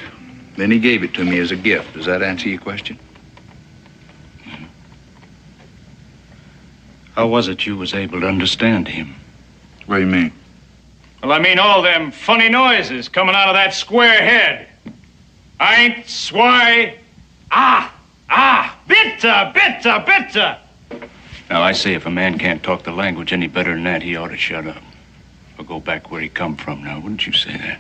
S4: Then he gave it to me as a gift. Does that answer your question?
S11: How was it you was able to understand him?
S4: What do you mean?
S11: Well, I mean all them funny noises coming out of that square head. Eins, zwei, bitte, bitte, bitte. Now, I say if a man can't talk the language any better than that, he ought to shut up. Or go back where he come from now, wouldn't you say that?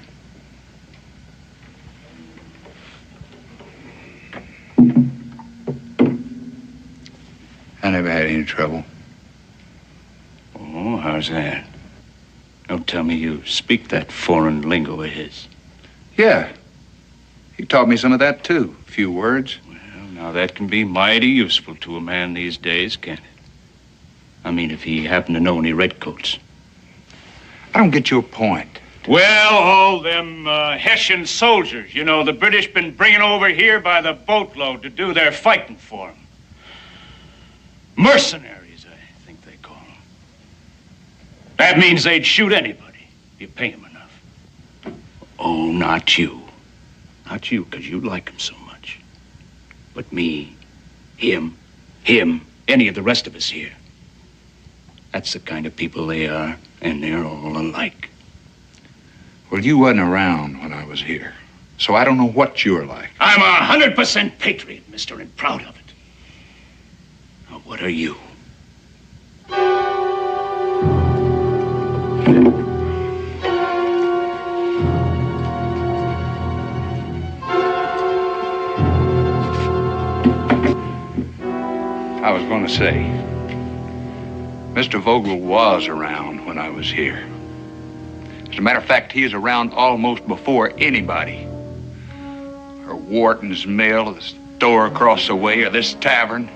S4: I never had any trouble.
S11: Oh, how's that? Don't tell me you speak that foreign lingo of his.
S4: Yeah. He taught me some of that, too. A few words.
S11: Well, now that can be mighty useful to a man these days, can't it? I mean, if he happened to know any redcoats.
S4: I don't get your point.
S11: Well, all them Hessian soldiers, you know, the British been bringing over here by the boatload to do their fighting for them. Mercenaries, I think they call them. That means they'd shoot anybody if you pay them enough. Oh, not you. Not you, because you like him so much. But me, him, any of the rest of us here. That's the kind of people they are, and they're all alike.
S4: Well, you wasn't around when I was here, so I don't know what you're like.
S11: I'm 100% patriot, mister, and proud of it. Now, what are you?
S4: I was going to say, Mr. Vogel was around when I was here. As a matter of fact, he is around almost before anybody. Or Wharton's mill, or the store across the way, or this tavern.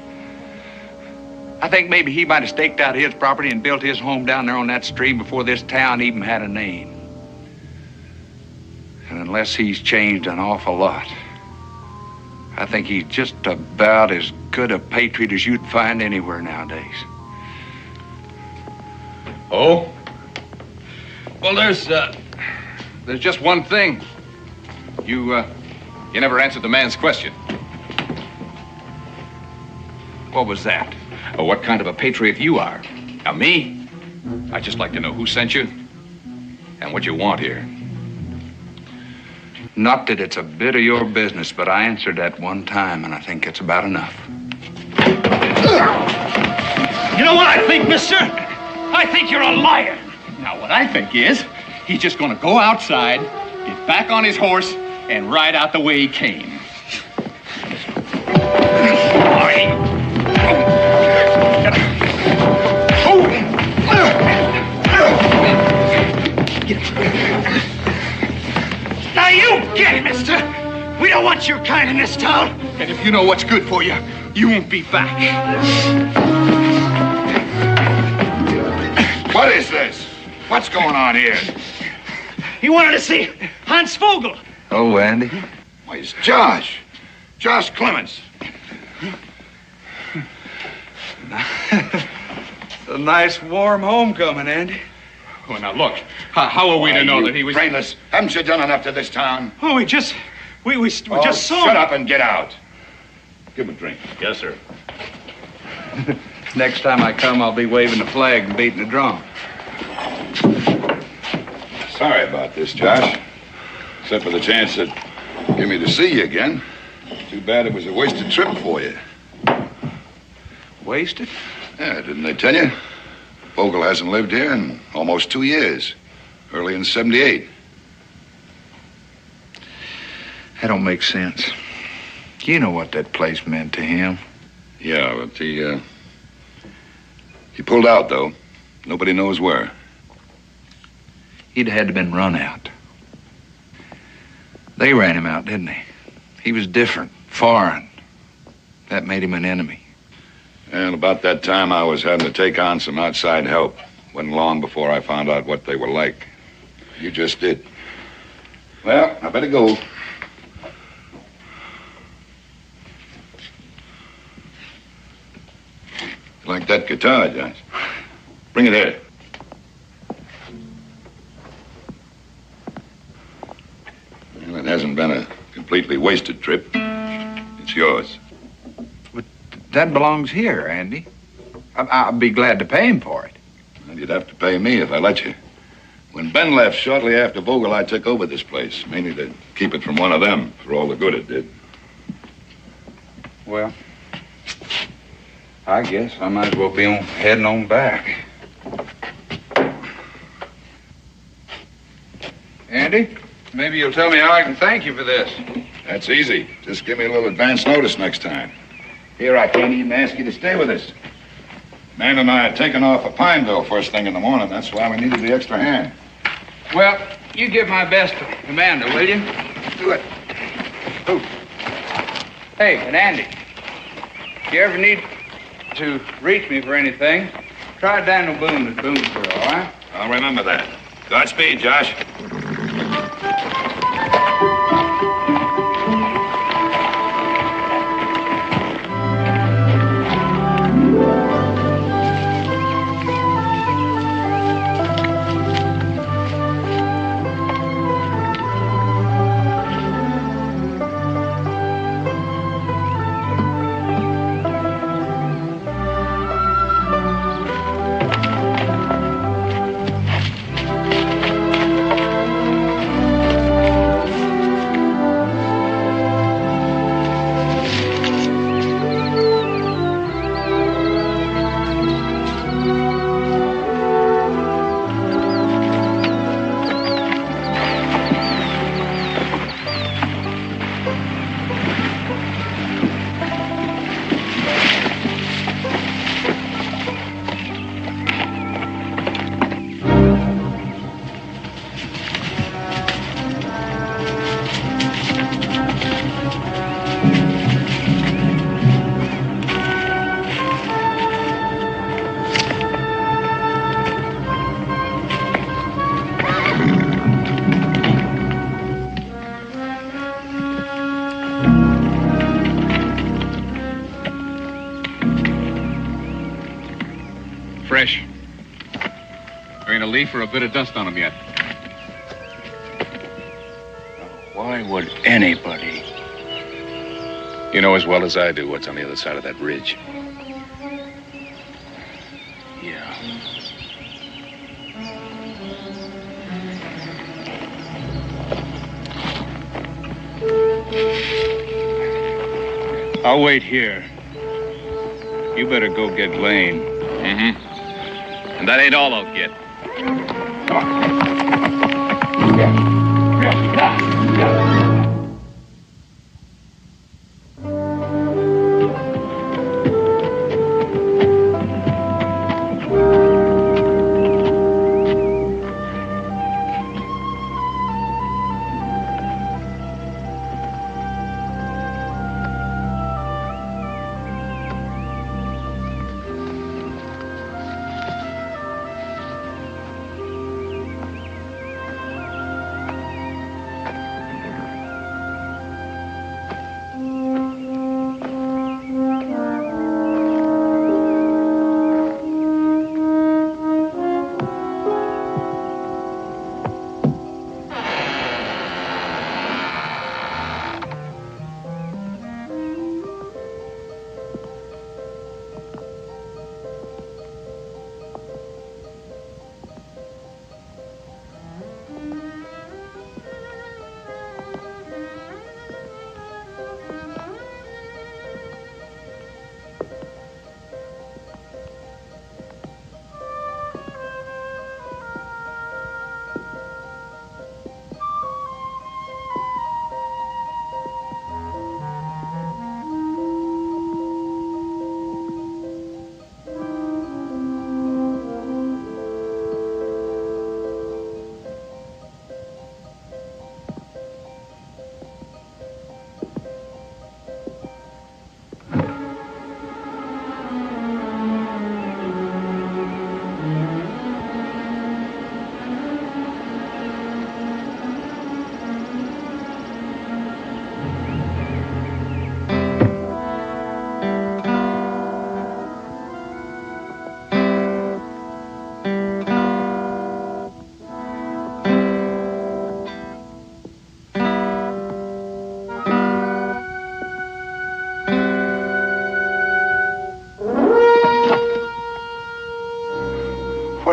S4: I think maybe he might have staked out his property and built his home down there on that stream before this town even had a name. And unless he's changed an awful lot, I think he's just about as good a patriot as you'd find anywhere nowadays.
S12: Oh? Well, there's just one thing. You never answered the man's question.
S4: What was that?
S12: Oh, what kind of a patriot you are? Now, me? I'd just like to know who sent you and what you want here.
S4: Not that it's a bit of your business, but I answered that one time, and I think it's about enough.
S11: You know what I think, mister? I think you're a liar.
S12: Now, what I think is, he's just gonna go outside, get back on his horse, and ride out the way he came.
S11: Now you get it, mister. We don't want your kind in this town.
S12: And if you know what's good for you, you won't be back.
S4: What is this? What's going on here?
S11: He wanted to see Hans Vogel.
S4: Oh, Andy.
S3: Why, it's Josh. Josh Clements.
S13: It's a nice, warm homecoming, Andy.
S12: Well, now, look. How are we to know that he was...
S14: Brainless. Haven't you done enough to this town?
S13: Oh, we just saw
S14: Shut
S13: him.
S14: up and get out. Give him a drink.
S12: Yes, sir.
S13: Next time I come, I'll be waving the flag and beating the drum.
S14: Sorry about this, Josh. Except for the chance that give me to see you again. Too bad it was a wasted trip for you.
S13: Wasted?
S14: Yeah, didn't they tell you? Vogel hasn't lived here in almost 2 years. Early in '78.
S13: That don't make sense. You know what that place meant to him.
S14: Yeah, but he pulled out, though. Nobody knows where.
S13: He'd had to been run out. They ran him out, didn't they? He was different, foreign. That made him an enemy.
S14: And about that time, I was having to take on some outside help. Wasn't long before I found out what they were like. You just did. Well, I better go. You like that guitar, Josh? Bring it here. Well, it hasn't been a completely wasted trip. It's yours.
S13: But that belongs here, Andy. I'll be glad to pay him for it.
S14: Well, you'd have to pay me if I let you. When Ben left shortly after Vogel, I took over this place, mainly to keep it from one of them, for all the good it did.
S13: Well, I guess I might as well be heading on back. Andy, maybe you'll tell me how I can thank you for this.
S14: That's easy. Just give me a little advance notice next time. Here, I can't even ask you to stay with us. Man and I are taking off for Pineville first thing in the morning. That's why we needed the extra hand.
S13: Well, you give my best to Amanda, will you?
S14: Do it.
S13: Who? Hey, and Andy, if you ever need to reach me for anything, try Daniel Boone at Boonesboro, all right?
S14: I'll remember that. Godspeed, Josh.
S12: Fresh. There ain't a leaf or a bit of dust on them yet.
S11: Why would anybody?
S12: You know as well as I do what's on the other side of that ridge.
S11: Yeah.
S13: I'll wait here. You better go get Lane.
S12: Mm-hmm. And that ain't all I'll get.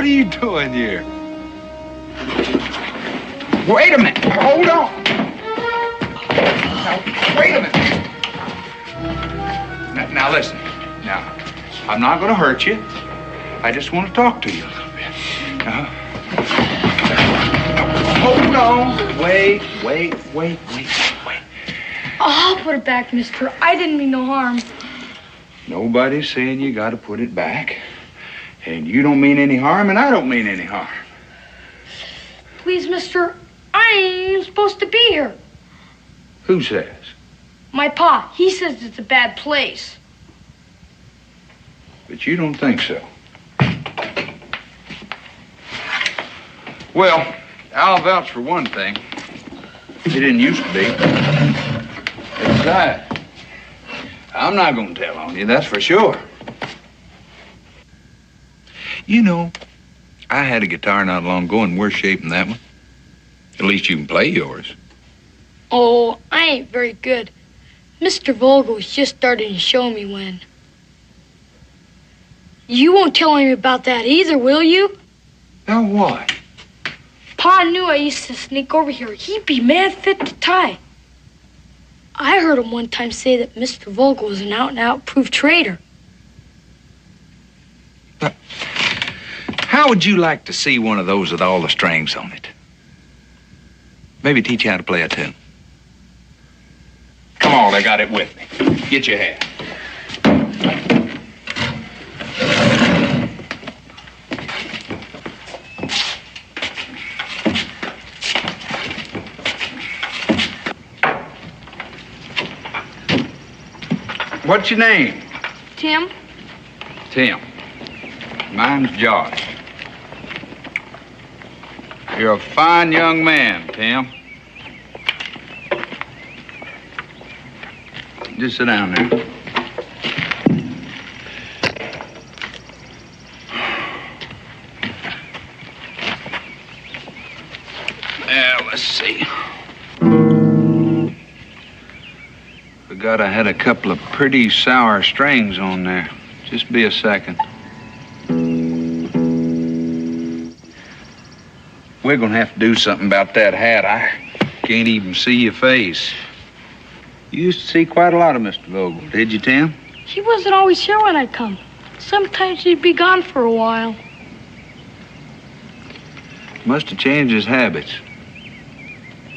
S13: are you doing here? Wait a minute. Hold on. Now, wait a minute. Now listen. Now, I'm not going to hurt you. I just want to talk to you a little bit. Hold on. Wait.
S15: I'll put it back, mister. I didn't mean no harm.
S13: Nobody's saying you got to put it back. And you don't mean any harm, and I don't mean any harm.
S15: Please, mister, I ain't even supposed to be here.
S13: Who says?
S15: My pa, he says it's a bad place.
S13: But you don't think so. Well, I'll vouch for one thing. It didn't used to be. Besides, I'm not going to tell on you, that's for sure. You know, I had a guitar not long ago in worse shape than that one. At least you can play yours.
S15: Oh, I ain't very good. Mr. Vogel was just starting to show me when. You won't tell him about that either, will you?
S13: Now what?
S15: Pa knew I used to sneak over here. He'd be mad fit to tie. I heard him one time say that Mr. Vogel was an out-and-out proof traitor.
S13: How would you like to see one of those with all the strings on it? Maybe teach you how to play a tune. Come on, I got it with me. Get your hat. What's your name?
S15: Tim?
S13: Tim. Mine's Josh. You're a fine young man, Tim. Just sit down there. Now, let's see. Forgot I had a couple of pretty sour strings on there. Just be a second. We're gonna have to do something about that hat. I can't even see your face. You used to see quite a lot of Mr. Vogel, did you, Tim?
S15: He wasn't always here when I'd come. Sometimes he'd be gone for a while.
S13: Must have changed his habits.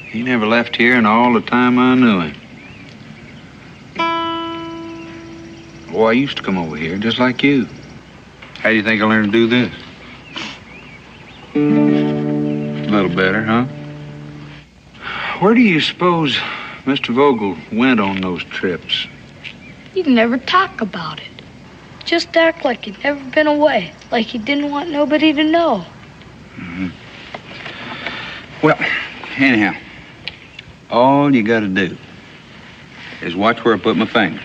S13: He never left here in all the time I knew him. Oh, I used to come over here just like you. How do you think I learned to do this? A little better, huh? Where do you suppose Mr. Vogel went on those trips?
S15: He'd never talk about it. Just act like he'd never been away, like he didn't want nobody to know.
S13: Mm-hmm. Well, anyhow, all you gotta do is watch where I put my fingers.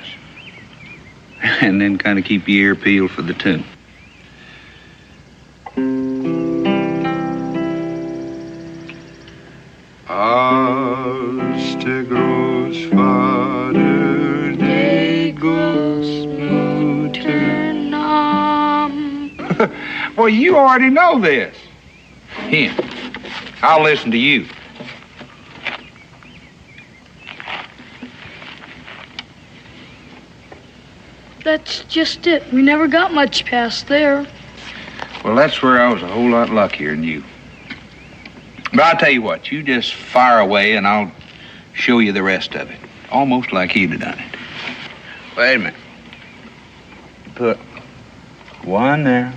S13: And then kind of keep your ear peeled for the tune. Austegros Vater Degus Muternam. Well, you already know this. Him. I'll listen to you.
S15: That's just it. We never got much past there.
S13: Well, that's where I was a whole lot luckier than you. But I'll tell you what, you just fire away and I'll show you the rest of it. Almost like he'd have done it. Wait a minute. Put one there,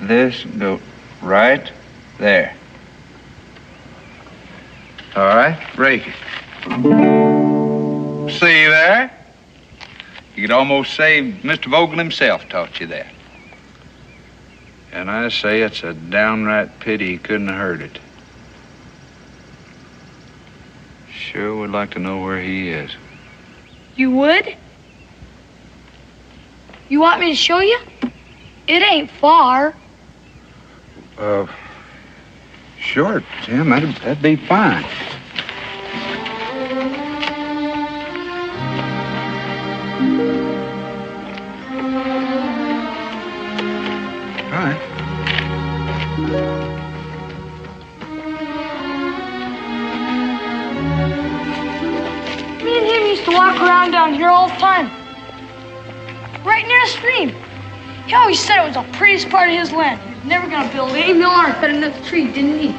S13: this, go right there. All right, break it. See there? You could almost say Mr. Vogel himself taught you that. And I say it's a downright pity he couldn't have heard it. Sure would like to know where he is.
S15: You would? You want me to show you? It ain't far.
S13: Sure, Tim, that'd be fine. All right.
S15: walk around down here all the time. Right near the stream. He always said it was the prettiest part of his land. He was never gonna build any mill or cut another tree, didn't he?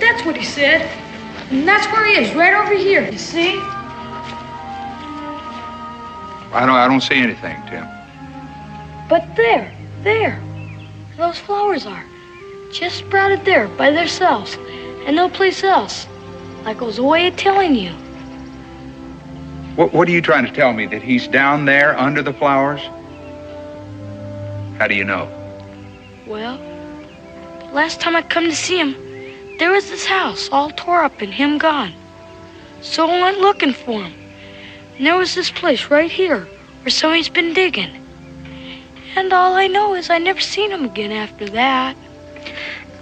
S15: That's what he said. And that's where he is, right over here, you see?
S13: I don't see anything, Tim.
S15: But there, those flowers are. Just sprouted there by themselves, and no place else. Like I was a way of telling you.
S13: What are you trying to tell me? That he's down there under the flowers? How do you know?
S15: Well, last time I come to see him, there was this house all tore up and him gone. So I went looking for him. And there was this place right here where somebody's been digging. And all I know is I never seen him again after that.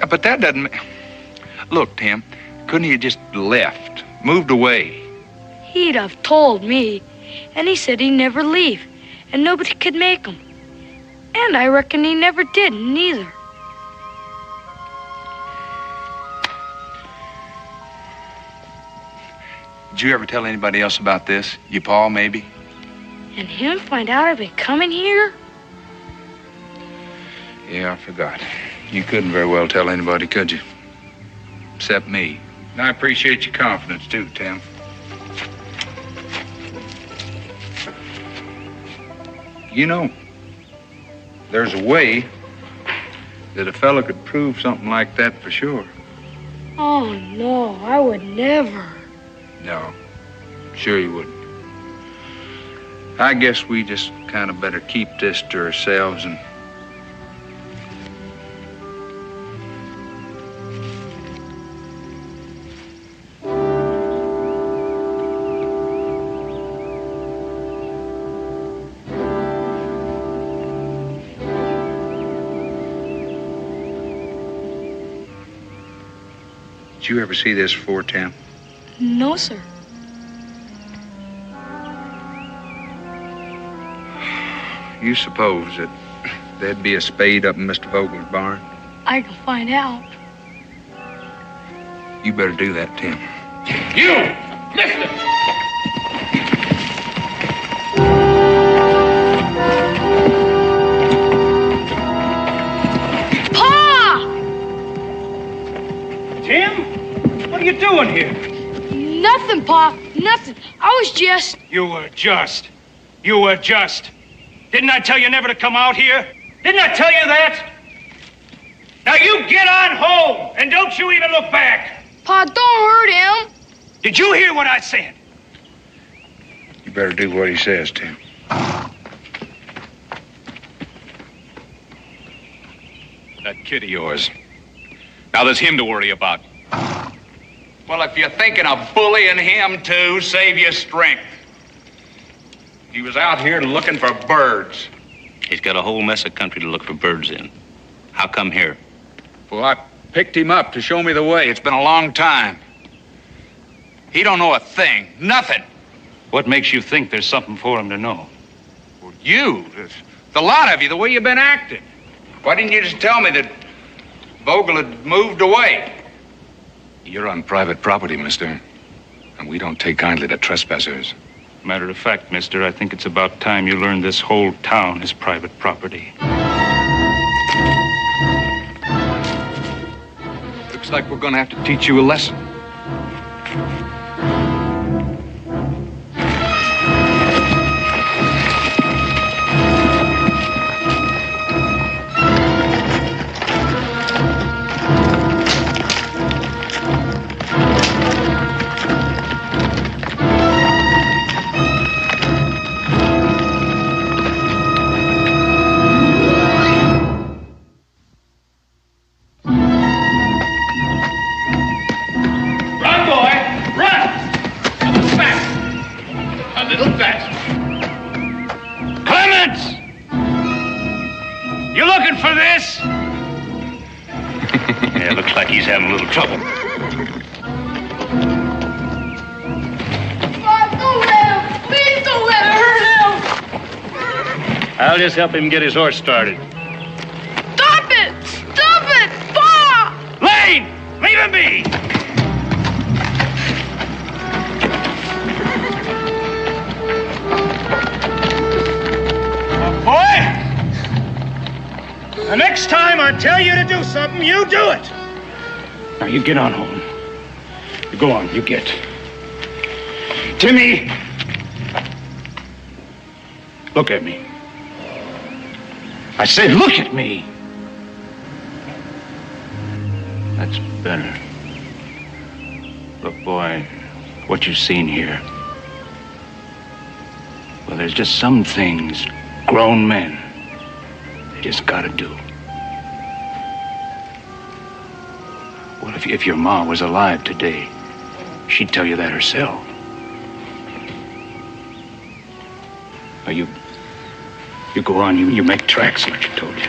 S13: But that doesn't... Look, Tim, couldn't he have just left, moved away?
S15: He'd have told me. And he said he'd never leave. And nobody could make him. And I reckon he never did, neither.
S13: Did you ever tell anybody else about this? Your pa, maybe?
S15: And him find out I've been coming here?
S13: Yeah, I forgot. You couldn't very well tell anybody, could you? Except me. And I appreciate your confidence, too, Tim. You know, there's a way that a fella could prove something like that for sure.
S15: Oh, no, I would never.
S13: No, sure you wouldn't. I guess we just kind of better keep this to ourselves and... Did you ever see this before, Tim?
S15: No, sir.
S13: You suppose that there'd be a spade up in Mr. Vogel's barn?
S15: I can find out.
S13: You better do that, Tim.
S11: You! Listen!
S15: Pa!
S6: Tim? What are you doing here?
S15: Nothing, Pa. Nothing. I was just...
S11: You were just. Didn't I tell you never to come out here? Didn't I tell you that? Now you get on home, and don't you even look back.
S15: Pa, don't hurt him.
S11: Did you hear what I said?
S13: You better do what he says, Tim.
S12: That kid of yours. Now there's him to worry about.
S11: Well, if you're thinking of bullying him too, save your strength. He was out here looking for birds.
S9: He's got a whole mess of country to look for birds in. How come here?
S13: Well, I picked him up to show me the way. It's been a long time. He don't know a thing. Nothing.
S11: What makes you think there's something for him to know?
S13: Well, you, the lot of you, the way you've been acting. Why didn't you just tell me that Vogel had moved away?
S12: You're on private property, mister. And we don't take kindly to trespassers.
S11: Matter of fact, mister, I think it's about time you learned this whole town is private property.
S12: Looks like we're gonna have to teach you a lesson.
S9: Having a little trouble.
S15: Don't let him. Please don't let it hurt him.
S11: I'll just help him get his horse started.
S15: Stop it! Stop it! Pa!
S11: Lane! Leave him be!
S6: The next time I tell you to do something, you do it.
S11: Now, you get on home. You go on, you get. Timmy! Look at me. I said, look at me. That's better. Look, boy, what you've seen here. Well, there's just some things grown men, they just gotta do. Well, if your ma was alive today, she'd tell you that herself. Now, you go on, you make tracks like I told you.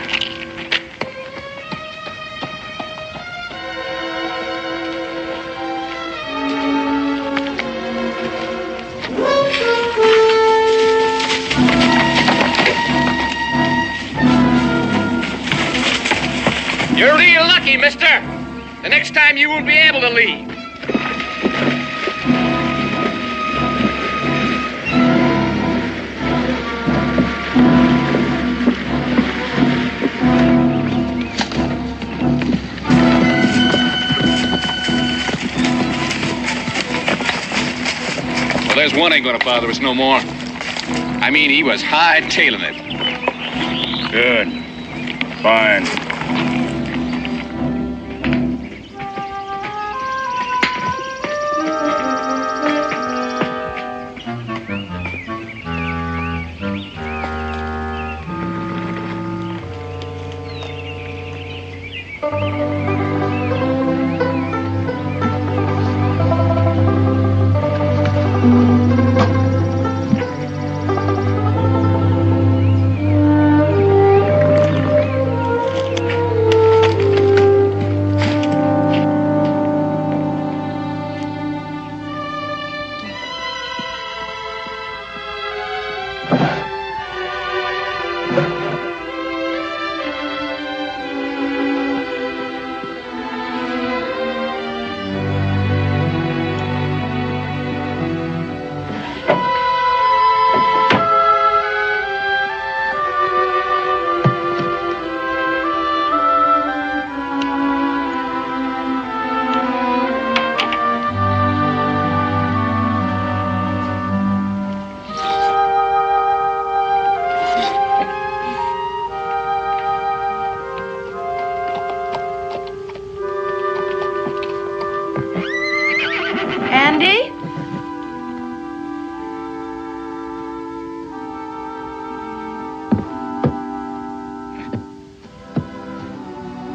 S16: You're real lucky, mister. The next time you won't be able to leave.
S12: Well, there's one ain't gonna bother us no more. I mean, he was high-tailing it.
S11: Good. Fine.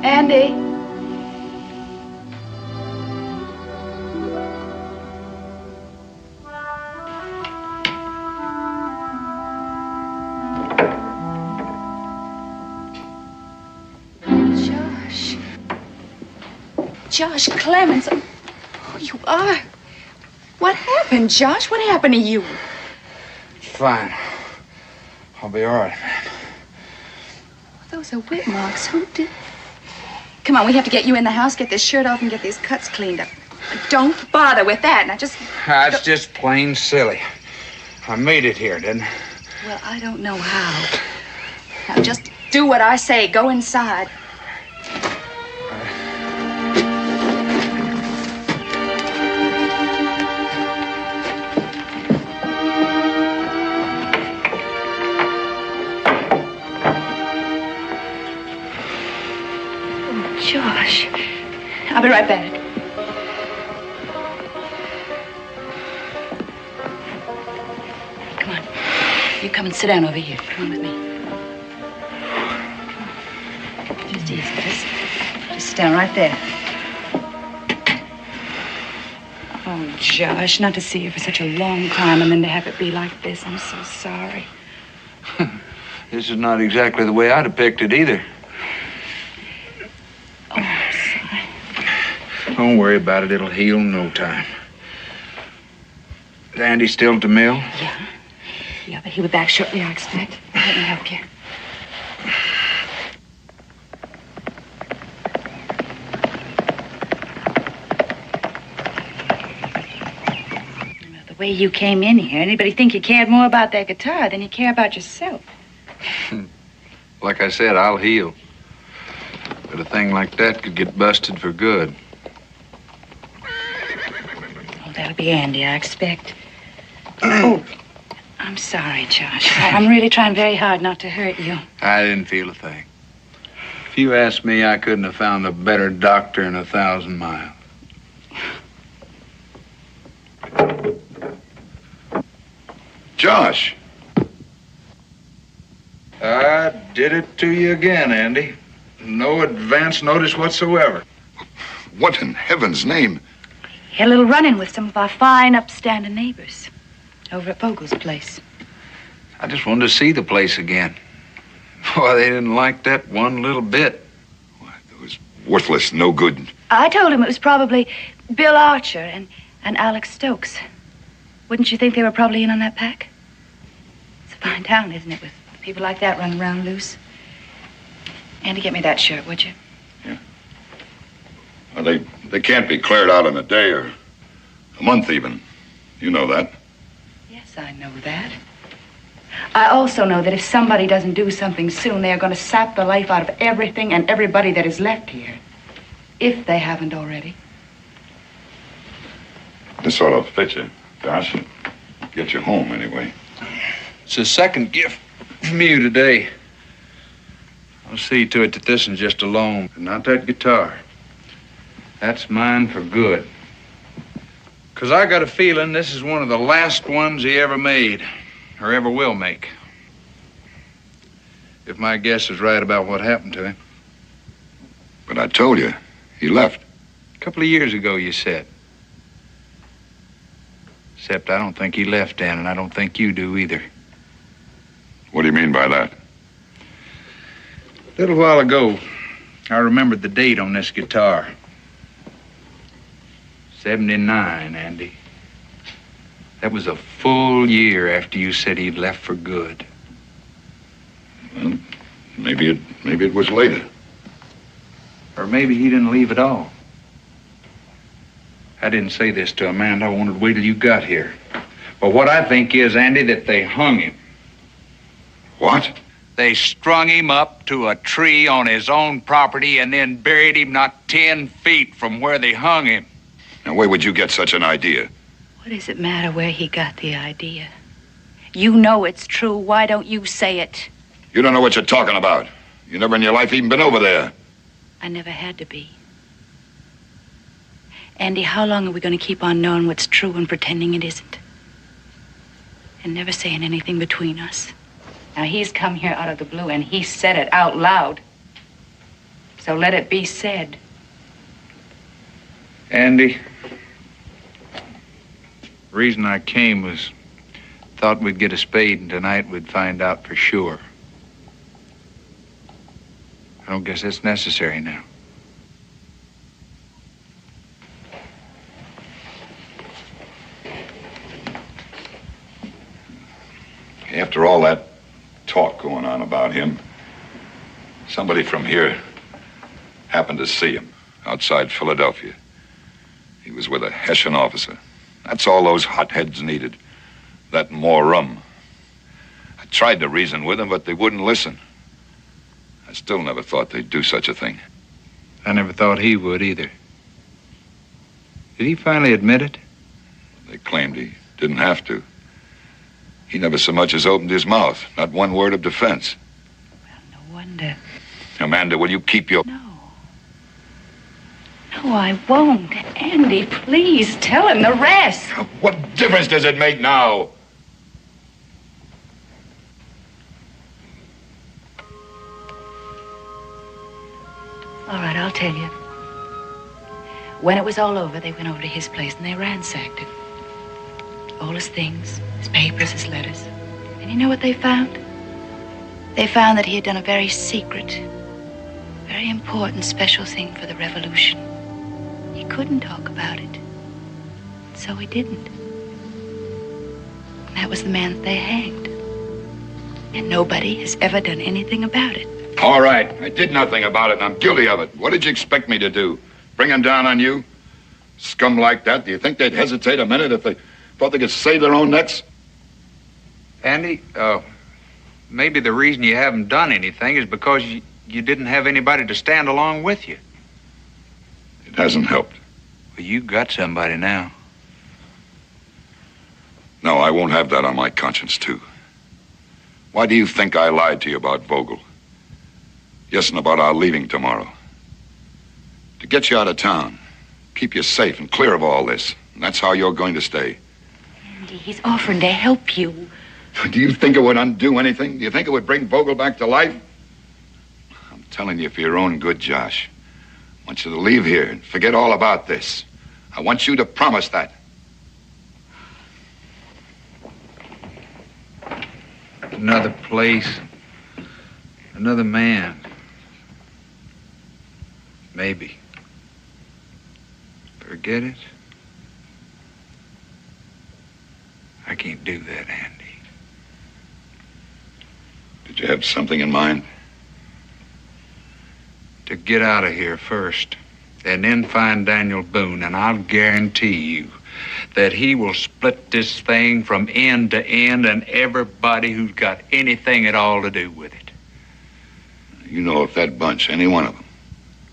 S7: Andy.
S17: Josh Clements. Oh, you are? What happened, Josh? What happened to you?
S13: Fine. I'll be all right, man.
S17: Those are whip marks. Who did? Come on, we have to get you in the house, get this shirt off, and get these cuts cleaned up. Don't bother with that. Now just...
S13: That's just plain silly. I made it here, didn't I?
S17: Well, I don't know how. Now just do what I say. Go inside.
S7: Josh.
S17: I'll be right back. Come on. You come and sit down over here. Come on with me. Just easy, guys. Just sit down right there. Oh, Josh, not to see you for such a long time and then to have it be like this. I'm so sorry.
S13: This is not exactly the way I'd have picked it either.
S17: Oh, I'm sorry.
S13: Don't worry about it. It'll heal in no time. Is Andy still at the mill?
S17: Yeah. Yeah, but he'll be back shortly, I expect. Let me help you. Well, the way you came in here, anybody think you cared more about that guitar than you care about yourself?
S13: Like I said, I'll heal. But a thing like that could get busted for good.
S17: Oh, that'll be Andy, I expect. Oh, I'm sorry, Josh. I'm really trying very hard not to hurt you.
S13: I didn't feel a thing. If you asked me, I couldn't have found a better doctor in 1,000 miles.
S14: Josh.
S13: I did it to you again, Andy. No advance notice whatsoever.
S14: What in heaven's name?
S17: Had a little run-in with some of our fine, upstanding neighbors over at Vogel's place.
S13: I just wanted to see the place again. Boy, they didn't like that one little bit.
S14: Worthless, no good.
S17: I told him it was probably Bill Archer and Alex Stokes. Wouldn't you think they were probably in on that pack? It's a fine town, isn't it, with people like that running around loose? Andy, get me that shirt, would you?
S14: Well, they can't be cleared out in a day or a month even. You know that.
S17: Yes, I know that. I also know that if somebody doesn't do something soon, they are going to sap the life out of everything and everybody that is left here. If they haven't already.
S14: This ought to fit you, Josh. Get you home, anyway.
S13: It's a second gift from you today. I'll see to it that this one's just a loan, but not that guitar. That's mine for good. 'Cause I got a feeling this is one of the last ones he ever made, or ever will make. If my guess is right about what happened to him.
S14: But I told you, he left.
S13: A couple of years ago, you said. Except I don't think he left, Dan, and I don't think you do either.
S14: What do you mean by that?
S13: A little while ago, I remembered the date on this guitar. 79, Andy. That was a full year after you said he'd left for good.
S14: Well, maybe it was later.
S13: Or maybe he didn't leave at all. I didn't say this to Amanda. I wanted to wait till you got here. But what I think is, Andy, that they hung him.
S14: What?
S11: They strung him up to a tree on his own property and then buried him not 10 feet from where they hung him.
S14: Now, where would you get such an idea?
S17: What does it matter where he got the idea? You know it's true. Why don't you say it?
S14: You don't know what you're talking about. You never in your life even been over there.
S17: I never had to be. Andy, how long are we going to keep on knowing what's true and pretending it isn't? And never saying anything between us. Now, he's come here out of the blue, and he said it out loud. So let it be said.
S13: Andy, the reason I came was thought we'd get a spade, and tonight we'd find out for sure. I don't guess it's necessary now.
S14: After all that talk going on about him, somebody from here happened to see him outside Philadelphia. He was with a Hessian officer. That's all those hotheads needed. That and more rum. I tried to reason with them, but they wouldn't listen. I still never thought they'd do such a thing.
S13: I never thought he would either. Did he finally admit it?
S14: They claimed he didn't have to. He never so much as opened his mouth. Not one word of defense.
S17: Well, no wonder.
S14: Amanda, will you keep your...
S17: No, I won't. Andy, please tell him the rest.
S14: What difference does it make now?
S17: All right, I'll tell you. When it was all over, they went over to his place and they ransacked it. All his things, his papers, his letters. And you know what they found? They found that he had done a very secret, very important, special thing for the revolution. He couldn't talk about it. So he didn't. And that was the man that they hanged. And nobody has ever done anything about it.
S14: All right, I did nothing about it, and I'm guilty of it. What did you expect me to do? Bring him down on you? Scum like that, do you think they'd hesitate a minute if they thought they could save their own necks?
S13: Andy, maybe the reason you haven't done anything is because you didn't have anybody to stand along with you.
S14: It hasn't helped.
S13: Well, you got somebody now.
S14: No, I won't have that on my conscience, too. Why do you think I lied to you about Vogel? Yes, and about our leaving tomorrow. To get you out of town, keep you safe and clear of all this. And that's how you're going to stay.
S17: Andy, he's offering to help you.
S14: Do you think it would undo anything? Do you think it would bring Vogel back to life? I'm telling you for your own good, Josh. I want you to leave here and forget all about this. I want you to promise that.
S13: Another place, another man. Maybe. Forget it? I can't do that, Andy.
S14: Did you have something in mind?
S13: To get out of here first, and then find Daniel Boone, and I'll guarantee you that he will split this thing from end to end and everybody who's got anything at all to do with it.
S14: You know, if that bunch, any one of them,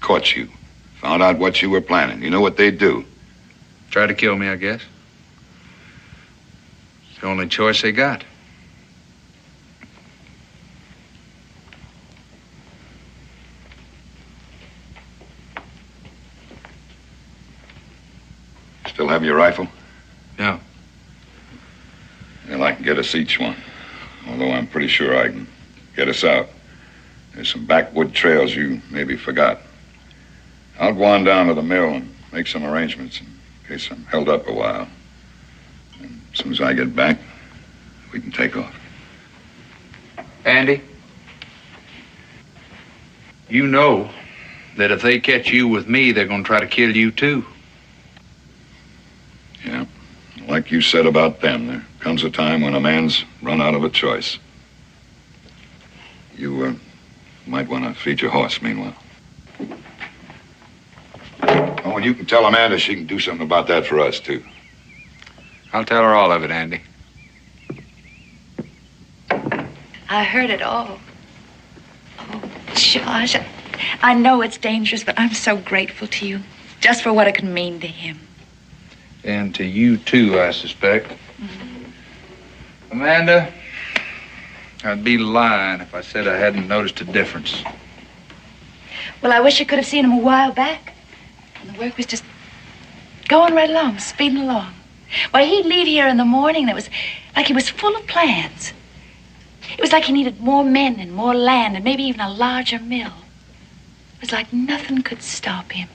S14: caught you, found out what you were planning, you know what they'd do?
S13: Try to kill me, I guess. It's the only choice they got.
S14: Still have your rifle?
S13: No.
S14: Well, I can get us each one. Although I'm pretty sure I can get us out. There's some backwood trails you maybe forgot. I'll go on down to the mill and make some arrangements in case I'm held up a while. And as soon as I get back, we can take off.
S13: Andy, you know that if they catch you with me, they're going to try to kill you too.
S14: Yeah. Like you said about them, there comes a time when a man's run out of a choice. You might want to feed your horse meanwhile. Oh, and you can tell Amanda she can do something about that for us, too.
S13: I'll tell her all of it, Andy.
S17: I heard it all. Oh, Josh, I know it's dangerous, but I'm so grateful to you, just for what it can mean to him.
S13: And to you, too, I suspect.
S17: Mm-hmm.
S13: Amanda, I'd be lying if I said I hadn't noticed a difference.
S17: Well, I wish I could have seen him a while back. And the work was just going right along, speeding along. Why, he'd leave here in the morning, and it was like he was full of plans. It was like he needed more men and more land and maybe even a larger mill. It was like nothing could stop him.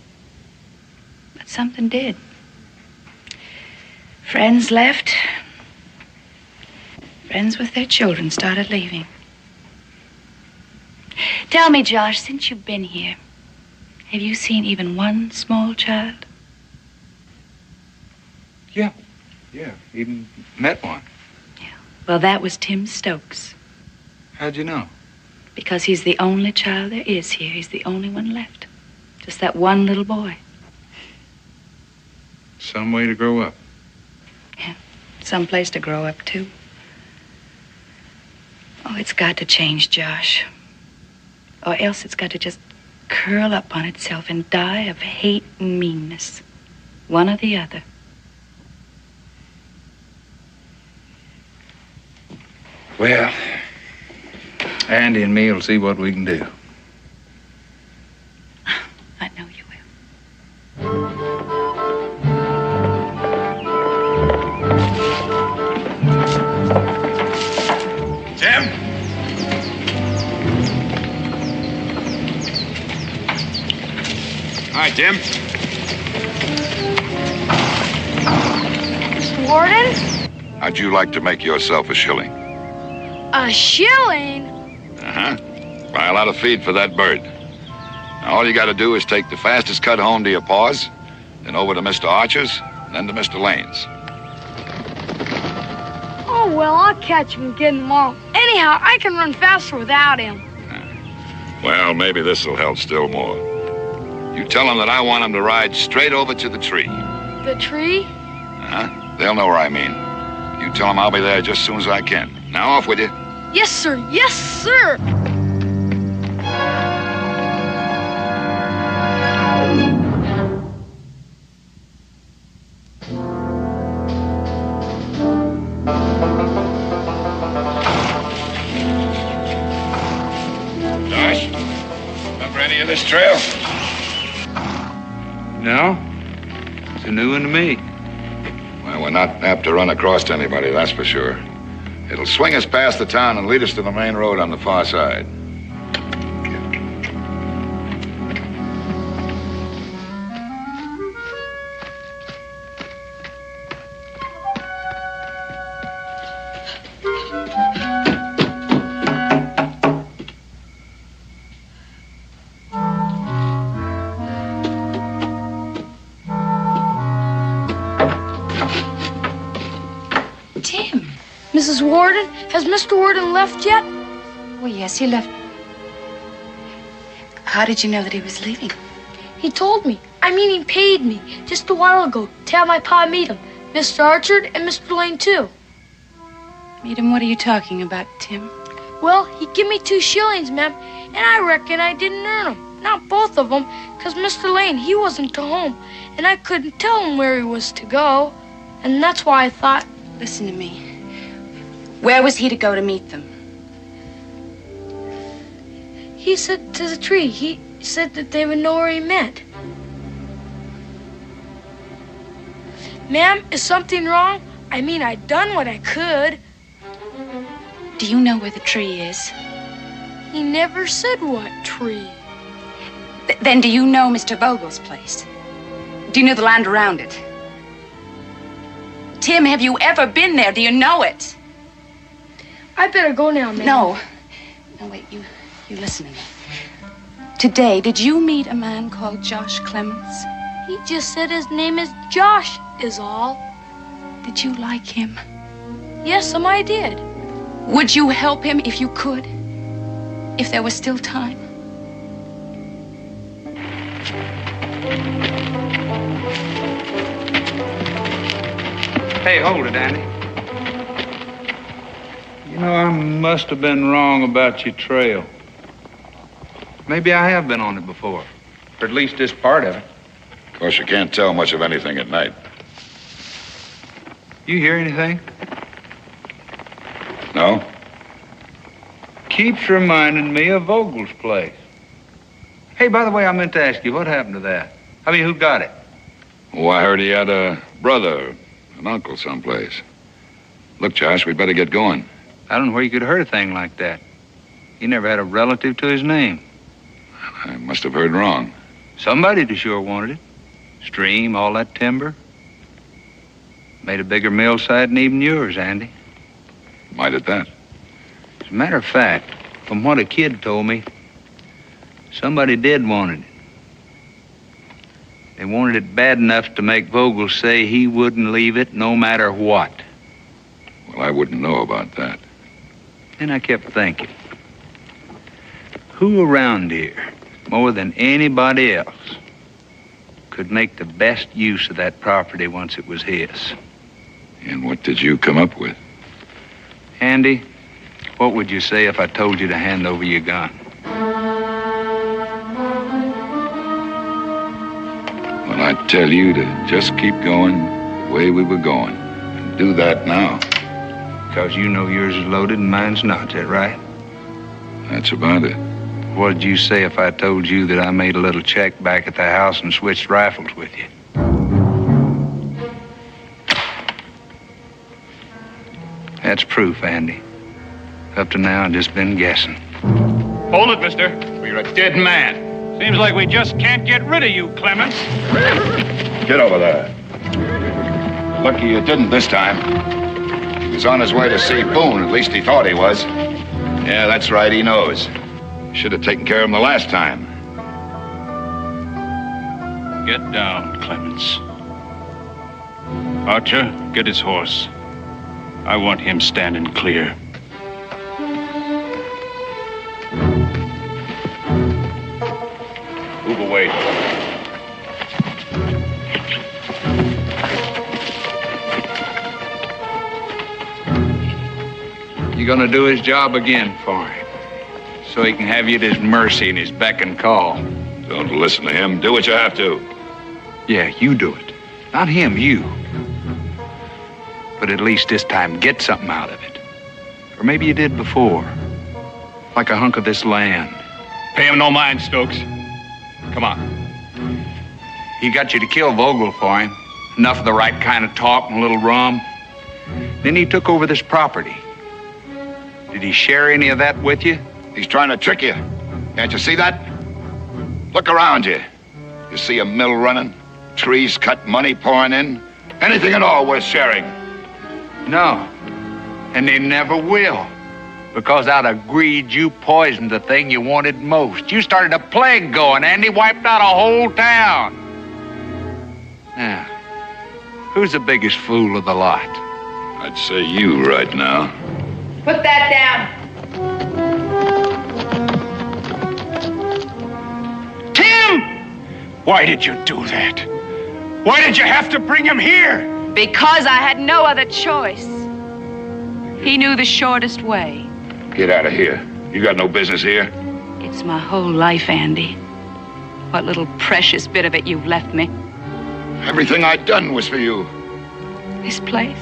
S17: But something did. Friends left. Friends with their children started leaving. Tell me, Josh, since you've been here, have you seen even one small child?
S13: Yeah, even met one.
S17: Well, that was Tim Stokes.
S13: How'd you know?
S17: Because he's the only child there is here. He's the only one left. Just that one little boy.
S13: Some way to grow up.
S17: Some place to grow up, too. Oh, it's got to change, Josh. Or else it's got to just curl up on itself and die of hate and meanness. One or the other.
S13: Well, Andy and me will see what we can do.
S17: I know you
S14: Jim? Hi, Jim.
S15: Mr. Warden?
S14: How'd you like to make yourself a shilling?
S15: A shilling?
S14: Uh-huh. Buy a lot of feed for that bird. Now, all you got to do is take the fastest cut home to your paws, then over to Mr. Archer's, then to Mr. Lane's.
S15: Oh, well, I'll catch him and get him off. Anyhow, I can run faster without him.
S14: Well, maybe this'll help still more. You tell him that I want him to ride straight over to the tree.
S15: The tree?
S14: Uh-huh. They'll know where I mean. You tell him I'll be there just as soon as I can. Now, off with you.
S15: Yes, sir. Yes, sir.
S14: trail?
S13: No. It's a new one to me.
S14: Well, we're not apt to run across anybody, that's for sure. It'll swing us past the town and lead us to the main road on the far side.
S15: Mrs. Warden? Has Mr. Warden left yet?
S17: Oh, yes, he left. How did you know that he was leaving?
S15: He told me. I mean, he paid me just a while ago to have my pa meet him. Mr. Archard and Mr. Lane, too.
S17: Meet him? What are you talking about, Tim?
S15: Well, he give me 2 shillings, ma'am, and I reckon I didn't earn them. Not both of them, because Mr. Lane, he wasn't to home, and I couldn't tell him where he was to go. And that's why I thought...
S17: Listen to me. Where was he to go to meet them?
S15: He said to the tree. He said that they would know where he meant. Ma'am, is something wrong? I mean, I done what I could.
S17: Do you know where the tree is?
S15: He never said what tree.
S17: Then do you know Mr. Vogel's place? Do you know the land around it? Tim, have you ever been there? Do you know it?
S15: I better go now, ma'am.
S17: No. No, wait, you listen to me. Today, did you meet a man called Josh Clements?
S15: He just said his name is Josh, is all.
S17: Did you like him?
S15: Yes, I did.
S17: Would you help him if you could? If there was still time?
S13: Hey, hold it, Andy. You know, I must have been wrong about your trail. Maybe I have been on it before, or at least this part of it.
S14: Of course, you can't tell much of anything at night.
S13: You hear anything?
S14: No?
S13: Keeps reminding me of Vogel's place. Hey, by the way, I meant to ask you, what happened to that? I mean, who got it?
S14: Oh, I heard he had a brother, an uncle someplace. Look, Josh, we'd better get going.
S13: I don't know where you could have heard a thing like that. He never had a relative to his name.
S14: I must have heard wrong.
S13: Somebody to sure wanted it. Stream, all that timber. Made a bigger mill site than even yours, Andy.
S14: Might at that.
S13: As a matter of fact, from what a kid told me, somebody did want it. They wanted it bad enough to make Vogel say he wouldn't leave it no matter what.
S14: Well, I wouldn't know about that.
S13: And I kept thinking, who around here, more than anybody else, could make the best use of that property once it was his?
S14: And what did you come up with?
S13: Andy, what would you say if I told you to hand over your gun?
S14: Well, I'd tell you to just keep going the way we were going. And do that now.
S13: Because you know yours is loaded and mine's not, is that right?
S14: That's about it.
S13: What'd you say if I told you that I made a little check back at the house and switched rifles with you? That's proof, Andy. Up to now, I've just been guessing.
S11: Hold it, mister. Or you're a dead man. Seems like we just can't get rid of you, Clements.
S14: Get over there. Lucky you didn't this time. He was on his way to see Boone. At least he thought he was. Yeah, that's right. He knows. Should have taken care of him the last time.
S11: Get down, Clements. Archer, get his horse. I want him standing clear. Move away.
S13: You're gonna do his job again for him, so he can have you at his mercy and his beck and call.
S14: Don't listen to him. Do what you have to.
S13: Yeah, you do it. Not him, you. But at least this time, get something out of it. Or maybe you did before. Like a hunk of this land.
S11: Pay him no mind, Stokes.
S13: Come on. He got you to kill Vogel for him. Enough of the right kind of talk and a little rum. Then he took over this property. Did he share any of that with you?
S14: He's trying to trick you. Can't you see that? Look around you. You see a mill running, trees cut, money pouring in? Anything at all worth sharing?
S13: No. And they never will. Because out of greed, you poisoned the thing you wanted most. You started a plague going, Andy. Wiped out a whole town. Now, who's the biggest fool of the lot?
S14: I'd say you right now.
S17: Put that down.
S11: Tim! Why did you do that? Why did you have to bring him here?
S7: Because I had no other choice. He knew the shortest way.
S14: Get out of here. You got no business here.
S17: It's my whole life, Andy. What little precious bit of it you've left me.
S14: Everything I'd done was for you.
S17: This place?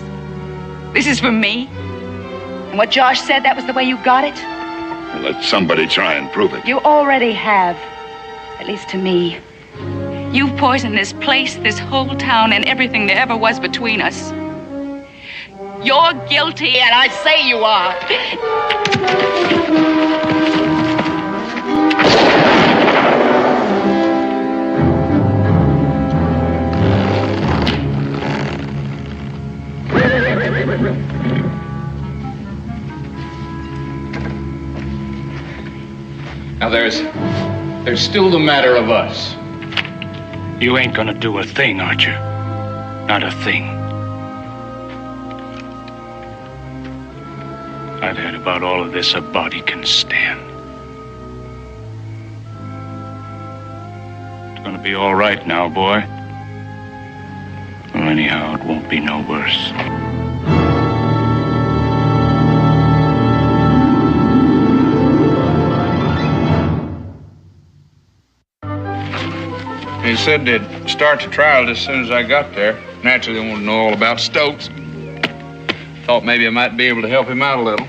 S17: This is for me? And what Josh said, that was the way you got it?
S14: Let somebody try and prove it.
S17: You already have. At least to me. You've poisoned this place, this whole town, and everything there ever was between us. You're guilty, and I say you are.
S12: Now there's still the matter of us.
S11: You ain't gonna do a thing, aren't you? Not a thing. I've had about all of this a body can stand. It's gonna be all right now, boy. Well, anyhow, it won't be no worse.
S13: They said they'd start the trial as soon as I got there. Naturally, they wanted to know all about Stokes. Thought maybe I might be able to help him out a little.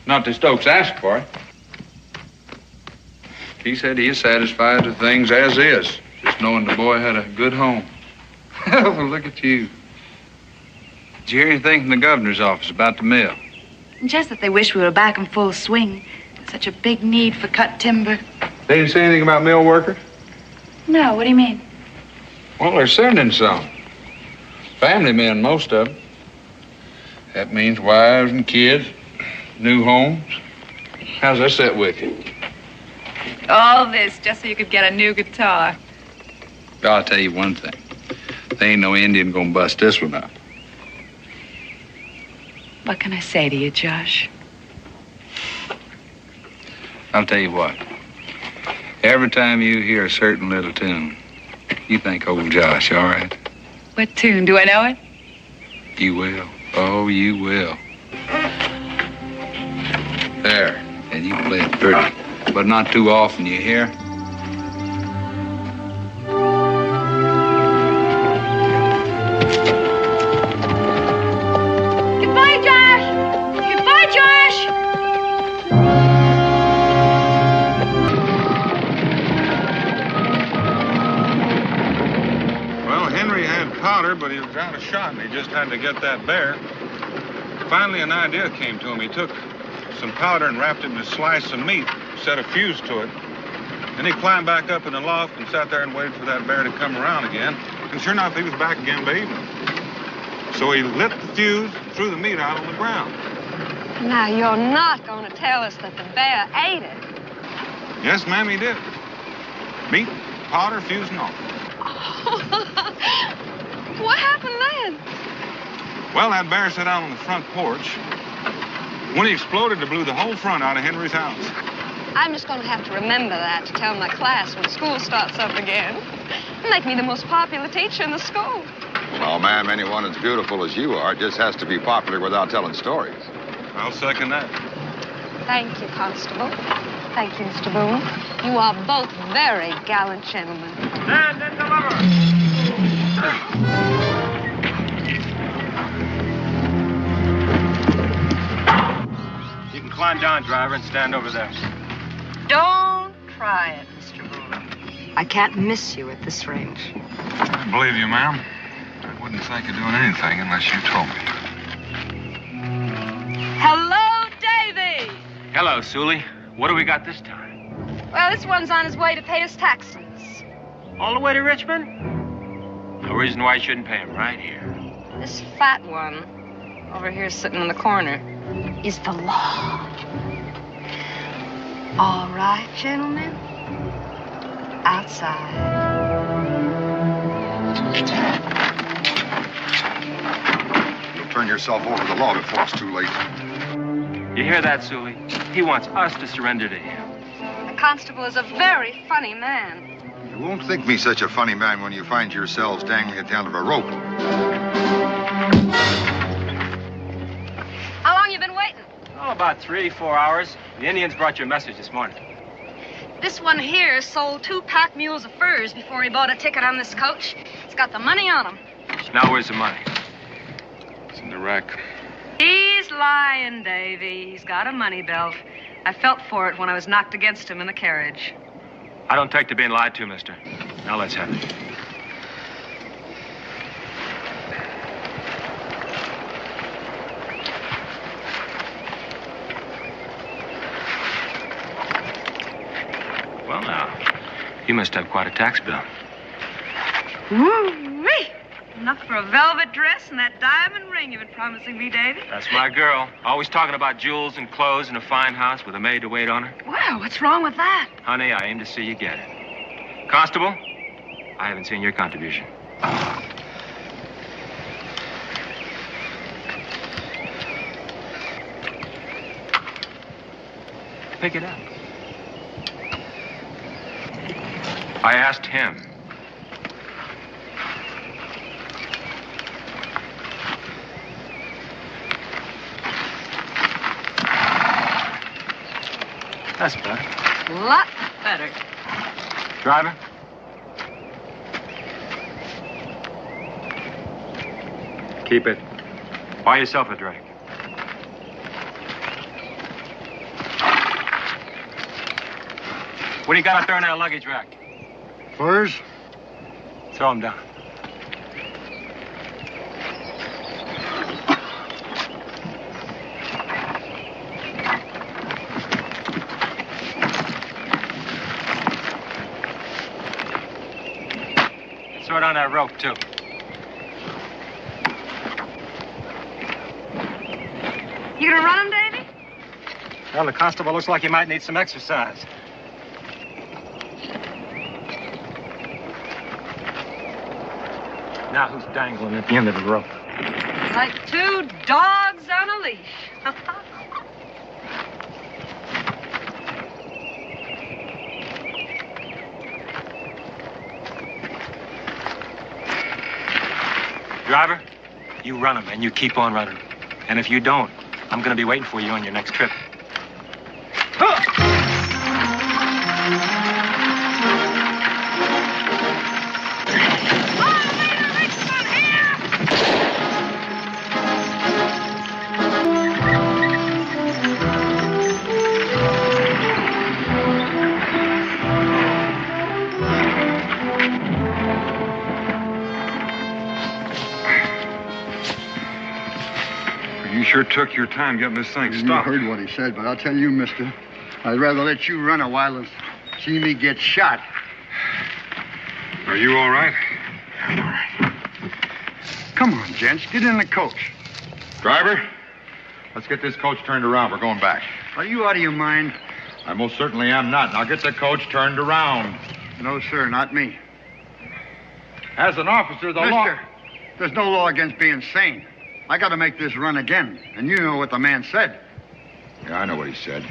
S13: Not that Stokes asked for it. He said he is satisfied with things as is, just knowing the boy had a good home. Well, look at you. Did you hear anything from the governor's office about the mill?
S17: Just that they wish we were back in full swing. Such a big need for cut timber.
S13: They didn't say anything about mill workers?
S17: No, what do you mean?
S13: Well, they're sending some. Family men, most of them. That means wives and kids, new homes. How's that set with you?
S17: All this just so you could get a new guitar.
S13: I'll tell you one thing. There ain't no Indian gonna bust this one up.
S17: What can I say to you, Josh?
S13: I'll tell you what. Every time you hear a certain little tune, you think old Josh, all right?
S17: What tune? Do I know it?
S13: You will. Oh, you will. There. And you play it pretty. But not too often, you hear?
S7: Goodbye, Josh! Goodbye, Josh!
S2: Henry had powder, but he was out of shot, and he just had to get that bear. Finally, an idea came to him. He took some powder and wrapped it in a slice of meat, set a fuse to it. Then he climbed back up in the loft and sat there and waited for that bear to come around again. And sure enough, he was back again by evening. So he lit the fuse and threw the meat out on the ground.
S18: Now, you're not going to tell us that the bear ate it.
S2: Yes, ma'am, he did. Meat, powder, fuse, and all.
S18: What happened then?
S2: Well, that bear sat out on the front porch. When he exploded, it blew the whole front out of Henry's house.
S18: I'm just going to have to remember that to tell my class when school starts up again. Make me the most popular teacher in the school.
S14: Well, ma'am, anyone as beautiful as you are just has to be popular without telling stories.
S2: I'll second that.
S18: Thank you, Constable. Thank you, Mr. Boone. You are both very gallant gentlemen.
S16: Stand and deliver. You can climb down, driver, and stand over there.
S17: Don't try it, Mr. Boone.
S18: I can't miss you at this range.
S2: I believe you, ma'am. I wouldn't think of doing anything unless you told me to.
S18: Hello, Davy!
S16: Hello, Sully. What do we got this time?
S18: Well, this one's on his way to pay his taxes.
S16: All the way to Richmond? No reason why you shouldn't pay him right here.
S18: This fat one over here sitting in the corner is the law. All right, gentlemen. Outside.
S19: You'll turn yourself over to the law before it's too late.
S16: You hear that, Sully? He wants us to surrender to him.
S18: The constable is a very funny man.
S19: You won't think me such a funny man when you find yourselves dangling at the end of a rope.
S18: How long you been waiting?
S16: Oh, about 3-4 hours. The Indians brought you a message this morning.
S18: This one here sold 2 pack mules of furs before he bought a ticket on this coach. He's got the money on him.
S16: Now where's the money?
S2: It's in the rack.
S18: He's lying, Davy. He's got a money belt. I felt for it when I was knocked against him in the carriage.
S16: I don't take to being lied to, mister. Now let's have it. Well, now, you must have quite a tax bill.
S18: Woo-wee! Enough for a velvet dress and that diamond ring you've been promising me, Davy.
S16: That's my girl. Always talking about jewels and clothes and a fine house with a maid to wait on her.
S18: Wow, what's wrong with that?
S16: Honey, I aim to see you get it. Constable, I haven't seen your contribution. Pick it up. I asked him. That's better.
S18: Lot better.
S16: Driver? Keep it. Buy yourself a drink. What do you got up there in that luggage rack?
S19: Furs?
S16: Throw them down. Throw it on that rope, too.
S18: You gonna run him, Davy?
S16: Well, the constable looks like he might need some exercise. Now who's dangling at the end of the rope?
S18: Like 2 dogs on a leash.
S16: Driver, you run him and you keep on running. And if you don't, I'm going to be waiting for you on your next trip.
S2: You sure took your time getting this thing stopped.
S19: You heard what he said, but I'll tell you, mister, I'd rather let you run a while than see me get shot.
S2: Are you all right?
S19: I'm all right. Come on, gents, get in the coach.
S20: Driver, let's get this coach turned around. We're going back.
S19: Are you out of your mind?
S20: I most certainly am not. Now get the coach turned around.
S19: No, sir, not me.
S20: As an officer, the law...
S19: Mister, there's no law against being sane. I got to make this run again, and you know what the man said.
S20: Yeah, I know what he said.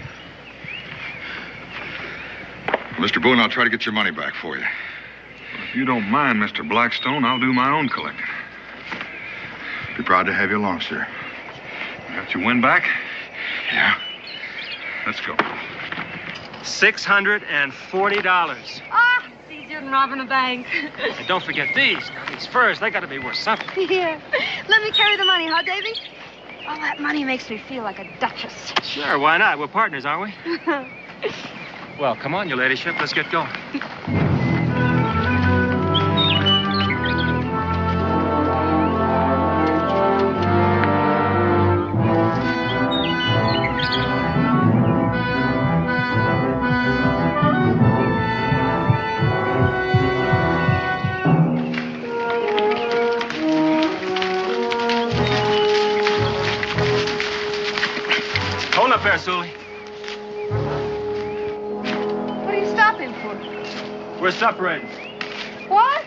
S20: Mr. Boone, I'll try to get your money back for you.
S2: If you don't mind, Mr. Blackstone, I'll do my own collecting.
S20: Be proud to have you along, sir.
S2: Got your win back?
S20: Yeah.
S2: Let's go.
S16: $640.
S18: Ah, it's easier than robbing a bank.
S16: And don't forget these. Now, these furs, they got to be worth something.
S18: Here, let me carry the money, huh, Davy? All that money makes me feel like a duchess.
S16: Sure, why not? We're partners, aren't we? Well, come on, your ladyship. Let's get going. up there, Sully.
S18: What are you stopping for?
S16: We're separating.
S18: What?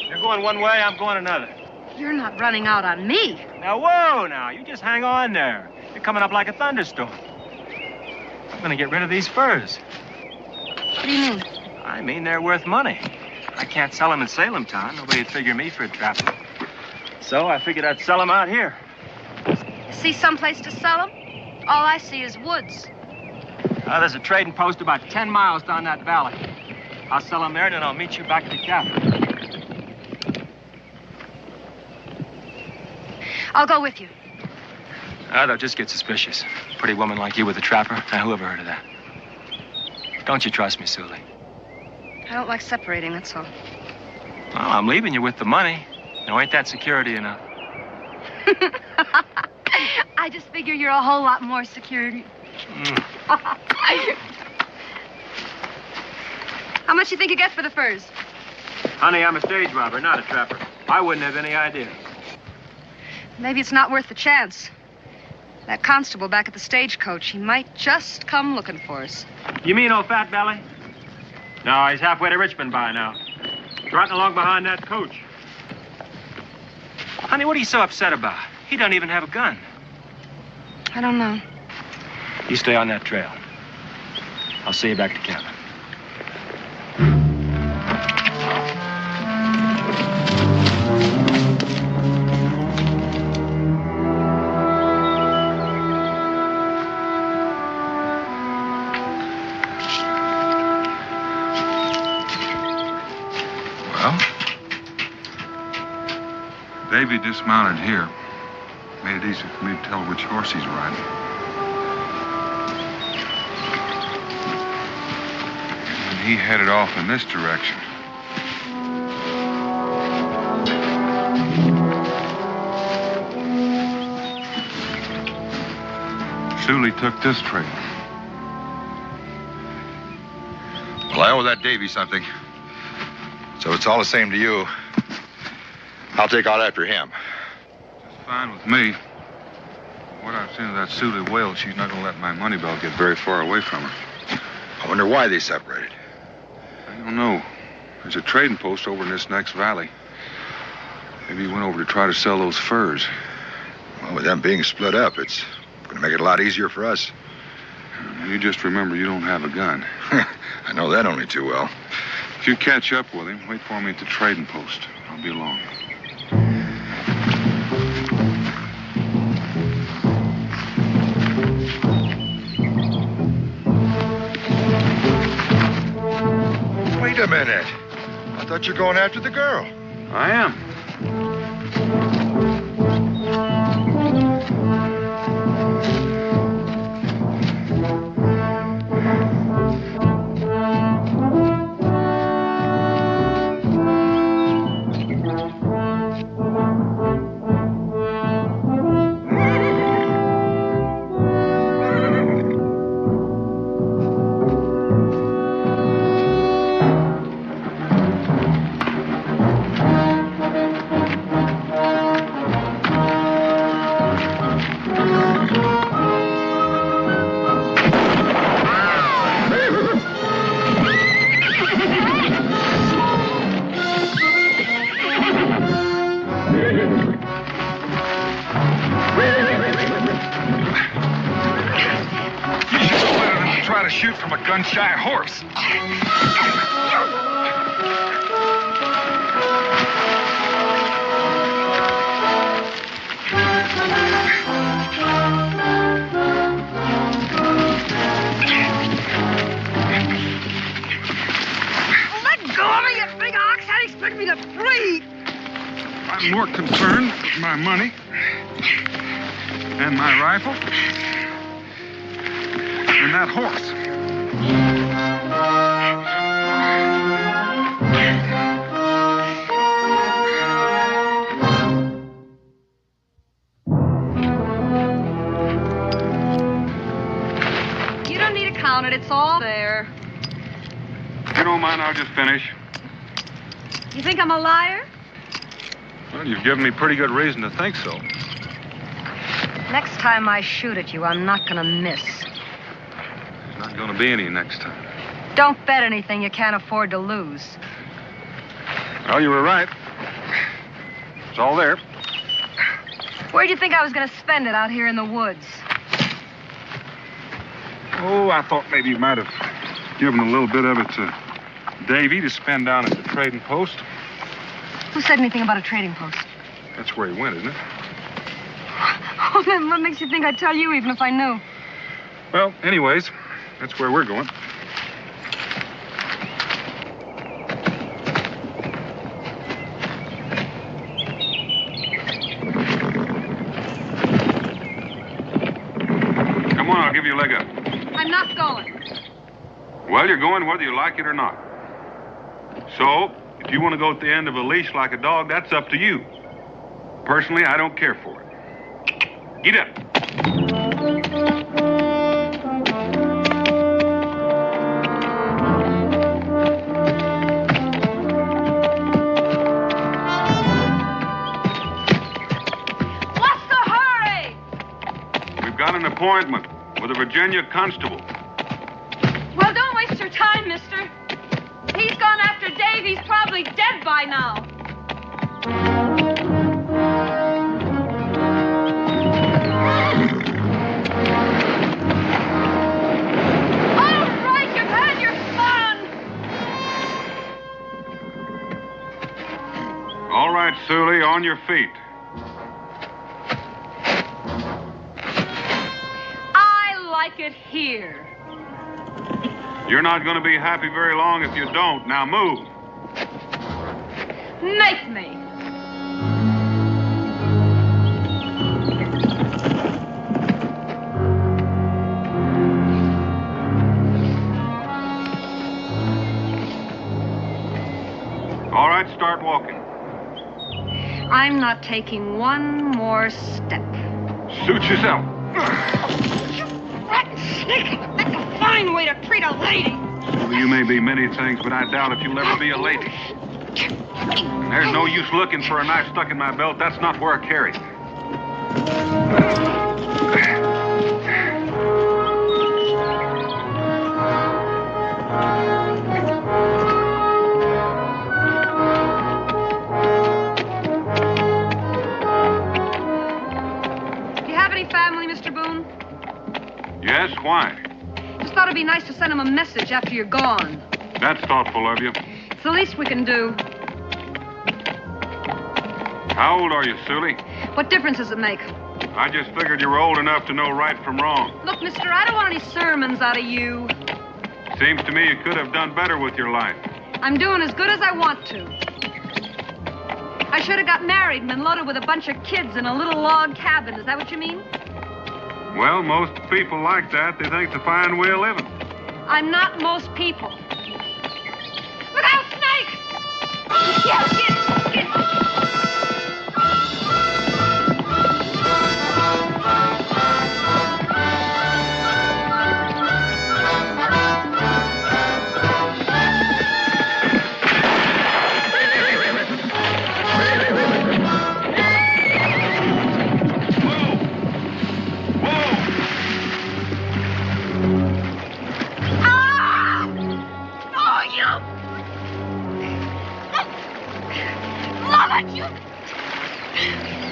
S16: You're going one way, I'm going another.
S18: You're not running out on me.
S16: Now, whoa, now. You just hang on there. You're coming up like a thunderstorm. I'm going to get rid of these furs.
S18: What do you mean?
S16: I mean, they're worth money. I can't sell them in Salem Town. Nobody'd figure me for a trapper. So I figured I'd sell them out here.
S18: You see someplace to sell them? All I see is woods.
S16: There's a trading post about 10 miles down that valley. I'll sell them there, and then I'll meet you back at the cabin.
S18: I'll go with you.
S16: They'll just get suspicious. Pretty woman like you with a trapper. Now, who ever heard of that? Don't you trust me, Sully?
S18: I don't like separating, that's all.
S16: Well, I'm leaving you with the money. Now, ain't that security enough?
S18: I just figure you're a whole lot more security. How much you think you get for the furs?
S16: Honey, I'm a stage robber, not a trapper. I wouldn't have any idea.
S18: Maybe it's not worth the chance. That constable back at the stagecoach, he might just come looking for us.
S16: You mean old Fat Belly? No, he's halfway to Richmond by now. Trotting along behind that coach. Honey, what are you so upset about? He don't even have a gun.
S18: I don't know.
S16: You stay on that trail. I'll see you back at the cabin.
S2: Davey dismounted here. Made it easy for me to tell which horse he's riding. And he headed off in this direction. Sully took this trail.
S20: Well, I owe that Davey something. So it's all the same to you. I'll take out after him.
S2: That's fine with me. What I've seen of that Sully whale, she's not going to let my money belt get very far away from her.
S20: I wonder why they separated.
S2: I don't know. There's a trading post over in this next valley. Maybe he went over to try to sell those furs.
S20: Well, with them being split up, it's going to make it a lot easier for us.
S2: You just remember you don't have a gun.
S20: I know that only too well.
S2: If you catch up with him, wait for me at the trading post. I'll be along.
S20: Wait a minute. I thought you were going after the girl.
S2: I am. Shoot from a gun-shy horse.
S8: Let go of me, you big ox. How do you expect me to breathe?
S2: I'm more concerned with my money and my rifle than that horse.
S18: You don't need to count it. It's all there.
S2: If you don't mind, I'll just finish.
S18: You think I'm a liar?
S2: Well, you've given me pretty good reason to think so.
S18: Next time I shoot at you, I'm not gonna miss.
S2: There's not gonna be any next time.
S18: Don't bet anything you can't afford to lose.
S2: Well, you were right. It's all there.
S18: Where do you think I was gonna spend it out here in the woods?
S2: Oh, I thought maybe you might have given a little bit of it to Davy to spend down at the trading post.
S18: Who said anything about a trading post?
S2: That's where he went, isn't it?
S18: Oh, then what makes you think I'd tell you even if I knew?
S2: Well, anyways, that's where we're going. Come on, I'll give you a leg up.
S18: I'm not going.
S2: Well, you're going whether you like it or not. So, if you want to go at the end of a leash like a dog, that's up to you. Personally, I don't care for it. Get up.
S18: What's the hurry?
S2: We've got an appointment with a Virginia constable.
S18: Well, don't waste your time, mister. He's gone after Dave. He's probably dead by now.
S2: All right, Sully, on your feet.
S18: I like it here.
S2: You're not going to be happy very long if you don't. Now move.
S18: Make me.
S2: All right, start walking.
S18: I'm not taking one more step.
S2: Suit yourself.
S18: You rotten snake! That's a fine way to treat a lady.
S2: Sully, you may be many things, but I doubt if you'll ever be a lady. And there's no use looking for a knife stuck in my belt. That's not where I carry it.
S18: Family, Mr. Boone?
S2: Yes, why?
S18: Just thought it'd be nice to send him a message after you're gone.
S2: That's thoughtful of you.
S18: It's the least we can do.
S2: How old are you, Sully?
S18: What difference does it make?
S2: I just figured you were old enough to know right from wrong.
S18: Look, mister, I don't want any sermons out of you.
S2: Seems to me you could have done better with your life.
S18: I'm doing as good as I want to. I should have got married and been loaded with a bunch of kids in a little log cabin. Is that what you mean?
S2: Well, most people like that. They think it's a fine way of living.
S18: I'm not most people. Look out, Snake! Yes, get.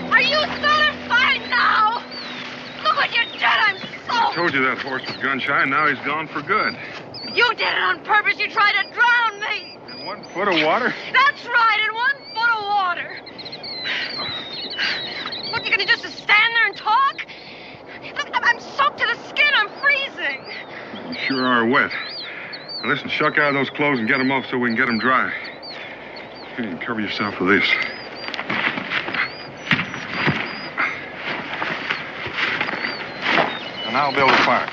S18: Are you satisfied now? Look what you did, I'm so...
S2: I told you that horse was gun shy, and now he's gone for good.
S18: You did it on purpose. You tried to drown me.
S2: In 1 foot of water?
S18: That's right, in 1 foot of water. What, you gonna just stand there and talk? Look, I'm soaked to the skin. I'm freezing.
S2: You sure are wet. Now listen, shuck out of those clothes and get them off so we can get them dry. You can cover yourself with this. And I'll build a fire.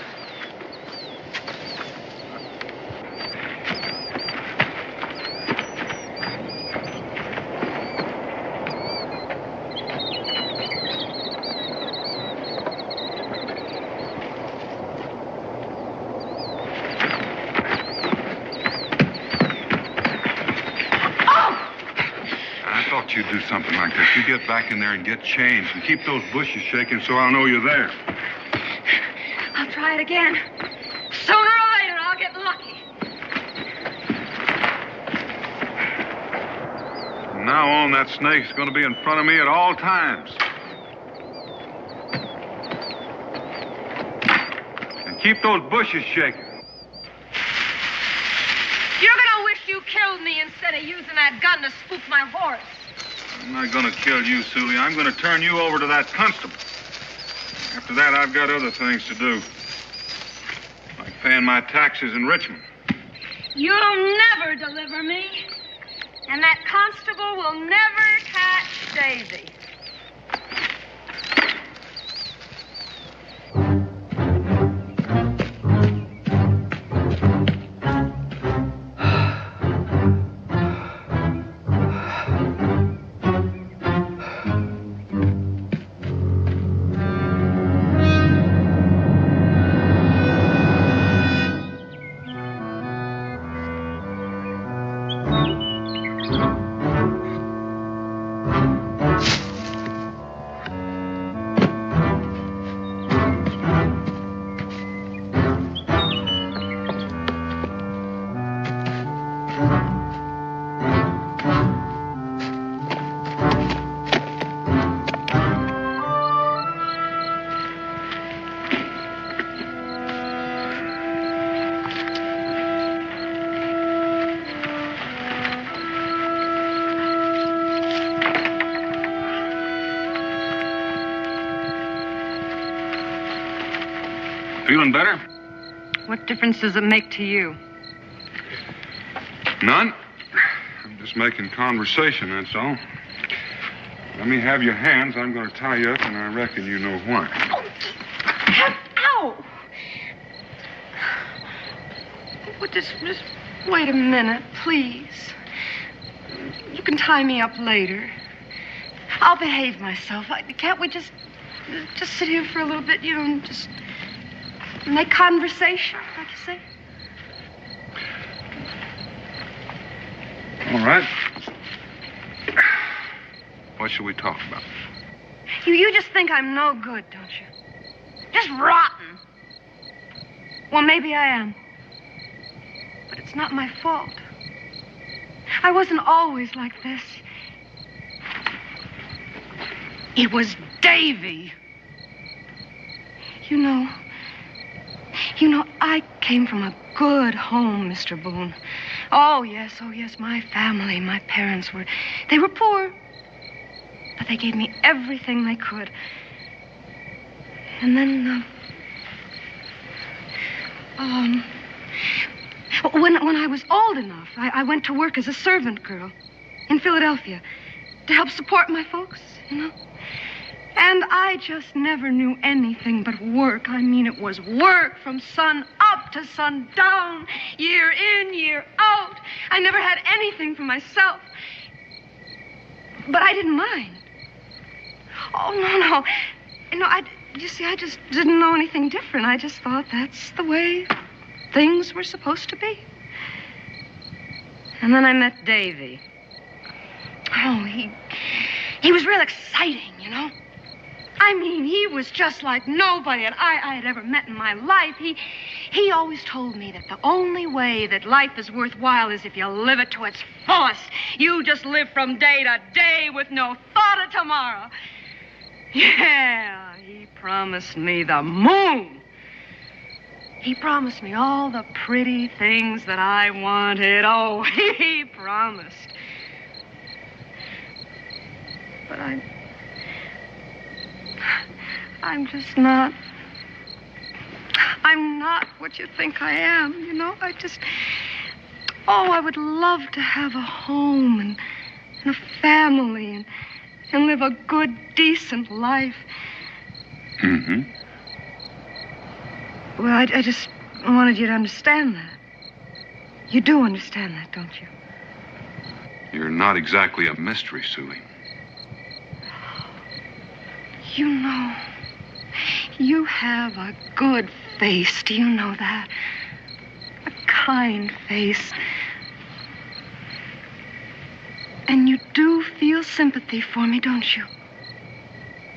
S2: you do something like this. You get back in there and get changed and keep those bushes shaking so I'll know you're there.
S18: I'll try it again. Sooner or later, I'll get lucky.
S2: From now on, that snake's going to be in front of me at all times. And keep those bushes shaking.
S18: You're gonna wish you killed me instead of using that gun to spook my horse.
S2: I'm not going to kill you, Sully. I'm going to turn you over to that constable. After that, I've got other things to do. Like paying my taxes in Richmond.
S18: You'll never deliver me. And that constable will never catch Daisy.
S2: Feeling better?
S18: What difference does it make to you?
S2: None. I'm just making conversation, that's all. Let me have your hands. I'm going to tie you up, and I reckon you know why.
S18: Ow! Well, just wait a minute, please. You can tie me up later. I'll behave myself. Can't we just sit here for a little bit, you know, and just make conversation, like you say?
S2: All right. What shall we talk about?
S18: You just think I'm no good, don't you? Just rotten. Well, maybe I am. But it's not my fault. I wasn't always like this. It was Davy. You know, I came from a good home, Mr. Boone. Oh, yes, my family, my parents they were poor. But they gave me everything they could. And then, when I was old enough, I went to work as a servant girl in Philadelphia to help support my folks, you know. And I just never knew anything but work. I mean, it was work from sun up to sun down, year in, year out. I never had anything for myself. But I didn't mind. Oh, no. You see, I just didn't know anything different. I just thought that's the way things were supposed to be. And then I met Davy. Oh, he was real exciting, you know. I mean, he was just like nobody that I had ever met in my life. He always told me that the only way that life is worthwhile is if you live it to its fullest. You just live from day to day with no thought of tomorrow. Yeah, he promised me the moon. He promised me all the pretty things that I wanted. Oh, he promised. But I'm just not. I'm not what you think I am, you know. I would love to have a home and a family and live a good, decent life.
S2: Mm-hmm.
S18: Well, I just wanted you to understand that. You do understand that, don't you?
S2: You're not exactly a mystery, Suey.
S18: You know, you have a good face. Do you know that? A kind face. And you do feel sympathy for me, don't you?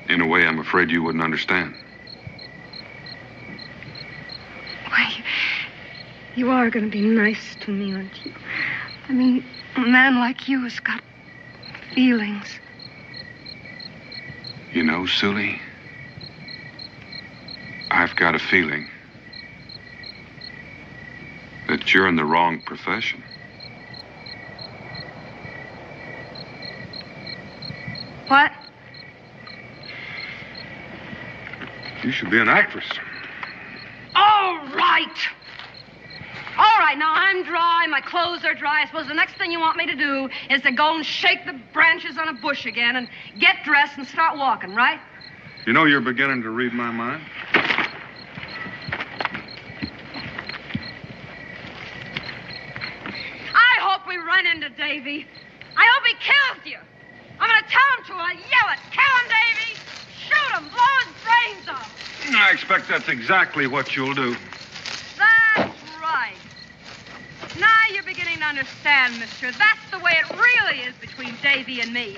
S2: In a way, I'm afraid you wouldn't understand.
S18: Why, you are going to be nice to me, aren't you? I mean, a man like you has got feelings.
S2: You know, Sully, I've got a feeling that you're in the wrong profession.
S18: What?
S2: You should be an actress.
S18: All right. All right, now I'm dry, my clothes are dry. I suppose the next thing you want me to do is to go and shake the branches on a bush again and get dressed and start walking, right?
S2: You know, you're beginning to read my mind.
S18: I hope we run into Davy. I hope he kills you. I'm going to tell him to. I'll yell it. Kill him, Davy. Shoot him. Blow his brains off.
S2: I expect that's exactly what you'll do.
S18: That's right. Now you're beginning to understand, mister. That's the way it really is between Davy and me.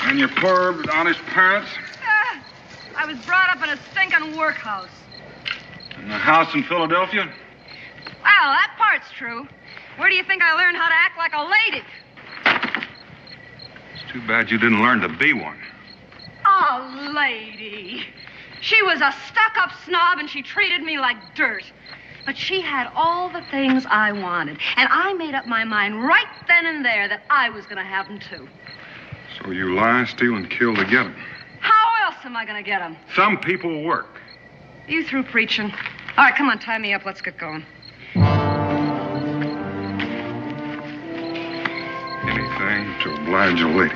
S2: And your poor, honest parents?
S18: I was brought up in a stinking workhouse.
S2: In a house in Philadelphia?
S18: Well, that part's true. Where do you think I learned how to act like a lady?
S2: It's too bad you didn't learn to be one.
S18: A lady. She was a stuck-up snob, and she treated me like dirt. But she had all the things I wanted, and I made up my mind right then and there that I was going to have them, too.
S2: So you lie, steal, and kill to get them.
S18: How else am I going to get them?
S2: Some people work.
S18: You through preaching? All right, come on, tie me up. Let's get going.
S2: Anything to oblige a lady.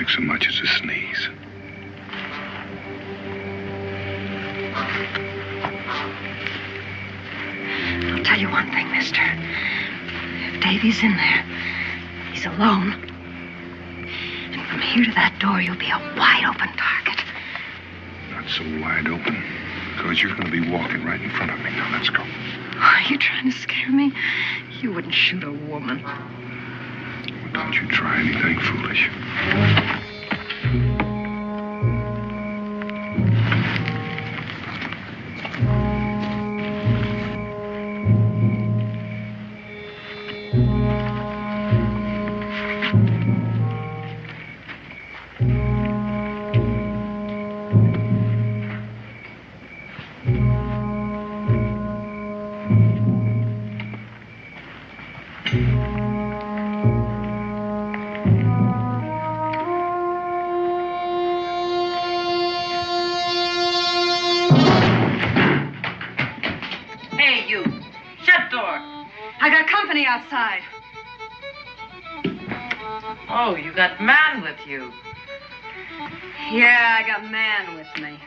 S2: So much as a sneeze.
S18: I'll tell you one thing, mister. If Davy's in there, he's alone. And from here to that door, you'll be a wide open target.
S2: Not so wide open, because you're going to be walking right in front of me. Now, let's go.
S18: Are you trying to scare me? You wouldn't shoot a woman.
S2: Well, don't you try anything foolish.
S18: Outside.
S21: Oh, you got man with you.
S18: Yeah, I got man with me.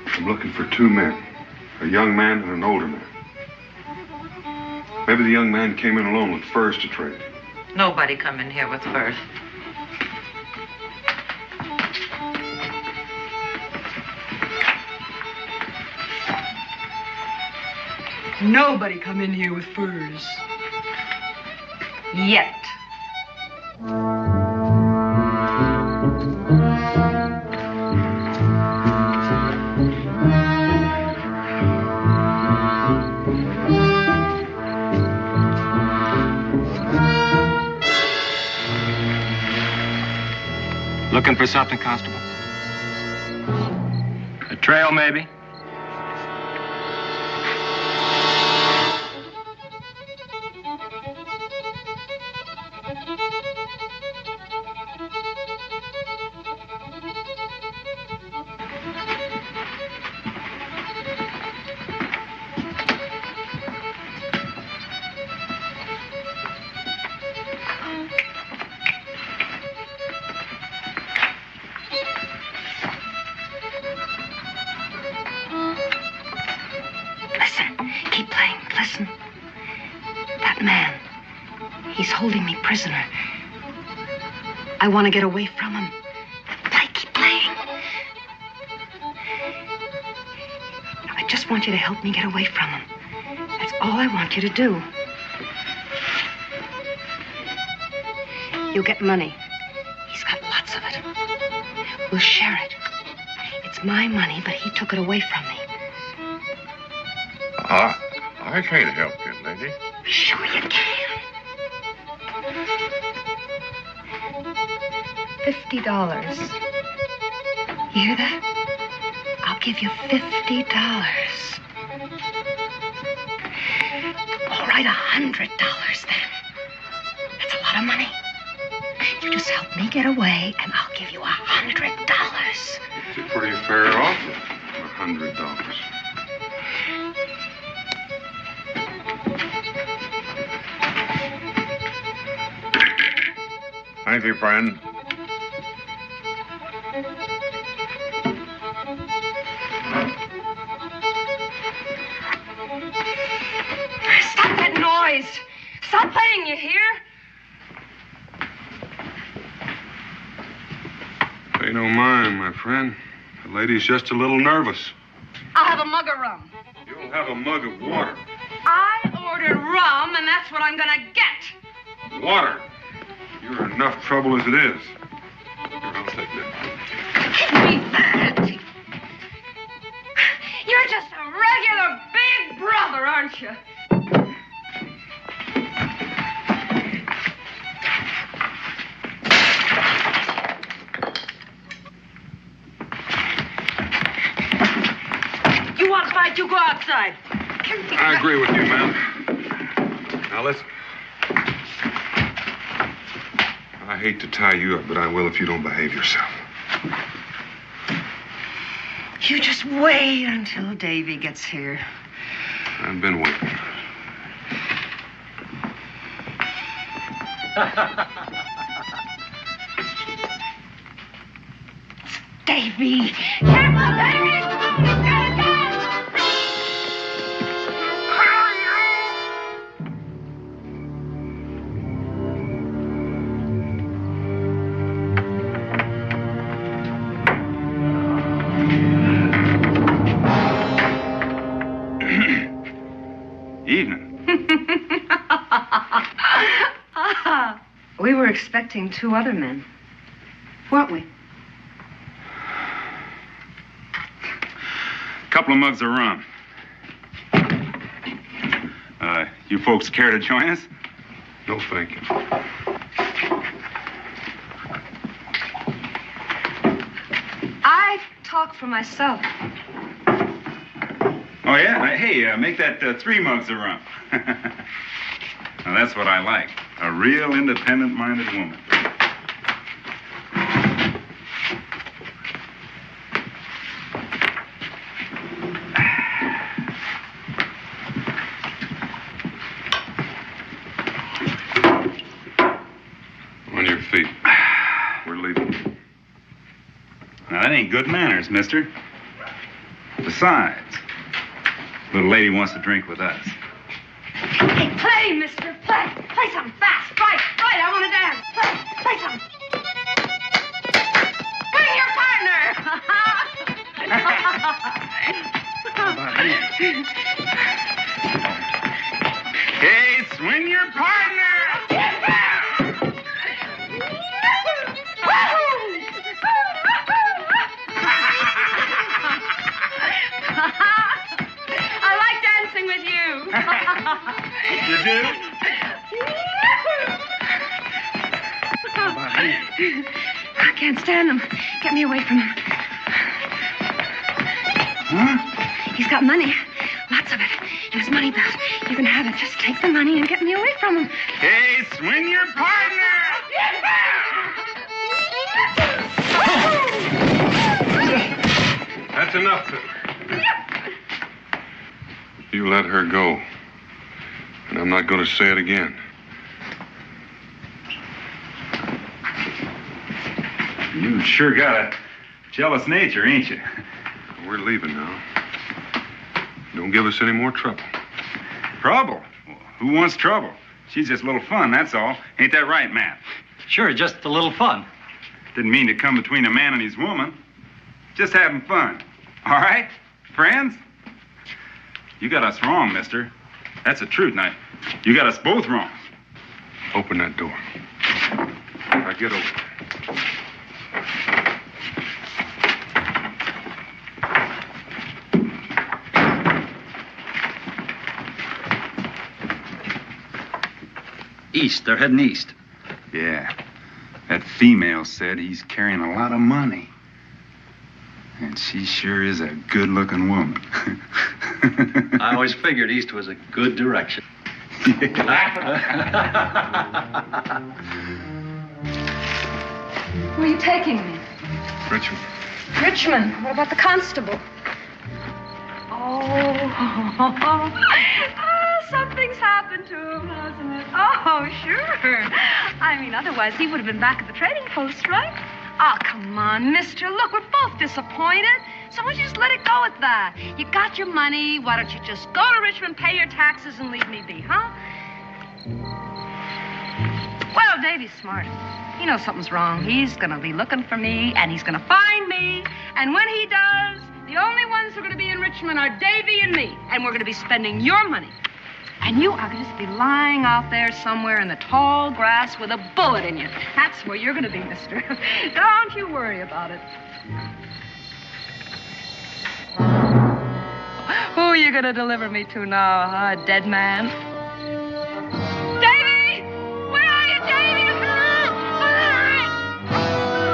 S2: I'm looking for two men, a young man and an older man. Maybe the young man came in alone with furs to trade.
S21: Nobody come in here with furs.
S18: Nobody come in here with furs. Yet.
S16: Looking for something, Constable? A trail, maybe?
S18: Prisoner. I want to get away from him. Keep playing. I just want you to help me get away from him. That's all I want you to do. You'll get money. He's got lots of it. We'll share it. It's my money, but he took it away from me.
S2: I can't help you, lady.
S18: Sure you can. $50. You hear that? I'll give you $50. All right, $100 then. That's a lot of money. You just help me get away, and I'll give you $100.
S2: It's a pretty fair offer, $100. Thank you, friend.
S18: Stop that noise! Stop playing, you hear?
S2: Pay no mind, my friend. The lady's just a little nervous.
S18: I'll have a mug of rum.
S2: You'll have a mug of water.
S18: I ordered rum, and that's what I'm gonna get.
S2: Water? You're enough trouble as it is. Here, I'll take that.
S18: Give me that. You're just a regular big brother, aren't you? You want to fight, you go outside.
S2: I agree with you, ma'am. Now, listen. I hate to tie you up, but I will if you don't behave yourself.
S18: You just wait until Davy gets here.
S2: I've been waiting.
S18: Davy! Careful, Davy! We were expecting 2 other men, weren't we?
S5: A couple of mugs of rum. You folks care to join us?
S2: No, thank you.
S18: I talk for myself.
S5: Oh, yeah? Hey, make that 3 mugs of rum. Now, that's what I like. A real independent-minded woman.
S2: On your feet. We're leaving.
S5: Now, that ain't good manners, mister. Besides, little lady wants to drink with us.
S18: Hey, play, mister, play. Play something fast. Right, I want to dance. Play something. Bring your partner.
S5: Hey, swing your partner.
S18: I like dancing with you.
S5: You do?
S18: I can't stand him. Get me away from him.
S13: Huh?
S18: He's got money. Lots of it. In his money belt. You can have it. Just take the money and get me away from him.
S5: Hey, swing your partner!
S2: That's enough. You let her go. And I'm not going to say it again.
S5: You sure got a jealous nature, ain't you?
S2: We're leaving now. Don't give us any more trouble.
S5: Trouble? Who wants trouble? She's just a little fun, that's all. Ain't that right, Matt?
S16: Sure, just a little fun.
S5: Didn't mean to come between a man and his woman. Just having fun. All right? Friends? You got us wrong, mister. That's the truth. Now, you got us both wrong.
S2: Open that door. Now get over.
S16: East. They're heading east.
S5: Yeah. That female said he's carrying a lot of money. And she sure is a good-looking woman.
S16: I always figured east was a good direction.
S18: Where are you taking me?
S2: Richmond.
S18: Richmond. What about the constable? Oh, something's happened to him, hasn't it? Oh, sure. I mean, otherwise he would have been back at the trading post, right? Oh, come on, mister. Look, we're both disappointed. So why don't you just let it go at that? You got your money. Why don't you just go to Richmond, pay your taxes, and leave me be, huh? Well, Davy's smart. He knows something's wrong. He's going to be looking for me, and he's going to find me. And when he does, the only ones who are going to be in Richmond are Davy and me. And we're going to be spending your money. And you are going to just be lying out there somewhere in the tall grass with a bullet in you. That's where you're going to be, mister. Don't you worry about it. Who are you going to deliver me to now, huh? A dead man? Davy! Where are you, Davy?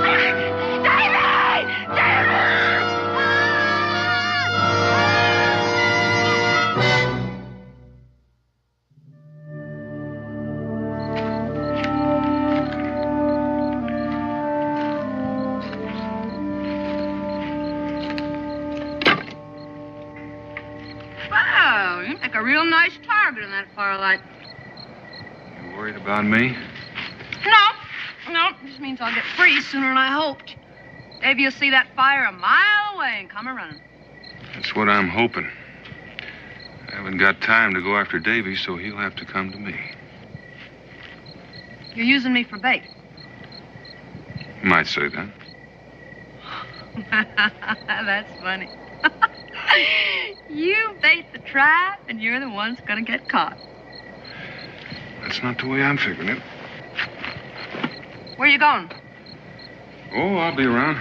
S18: Davy! Davy! Wow, you make a real nice target in that firelight.
S2: You worried about me?
S18: No, this means I'll get free sooner than I hoped. Davy will see that fire a mile away and come a-running.
S2: That's what I'm hoping. I haven't got time to go after Davy, so he'll have to come to me.
S18: You're using me for bait.
S2: You might say that.
S18: That's funny. You bait the trap, and you're the one that's gonna get caught.
S2: That's not the way I'm figuring it.
S18: Where you going?
S2: Oh, I'll be around.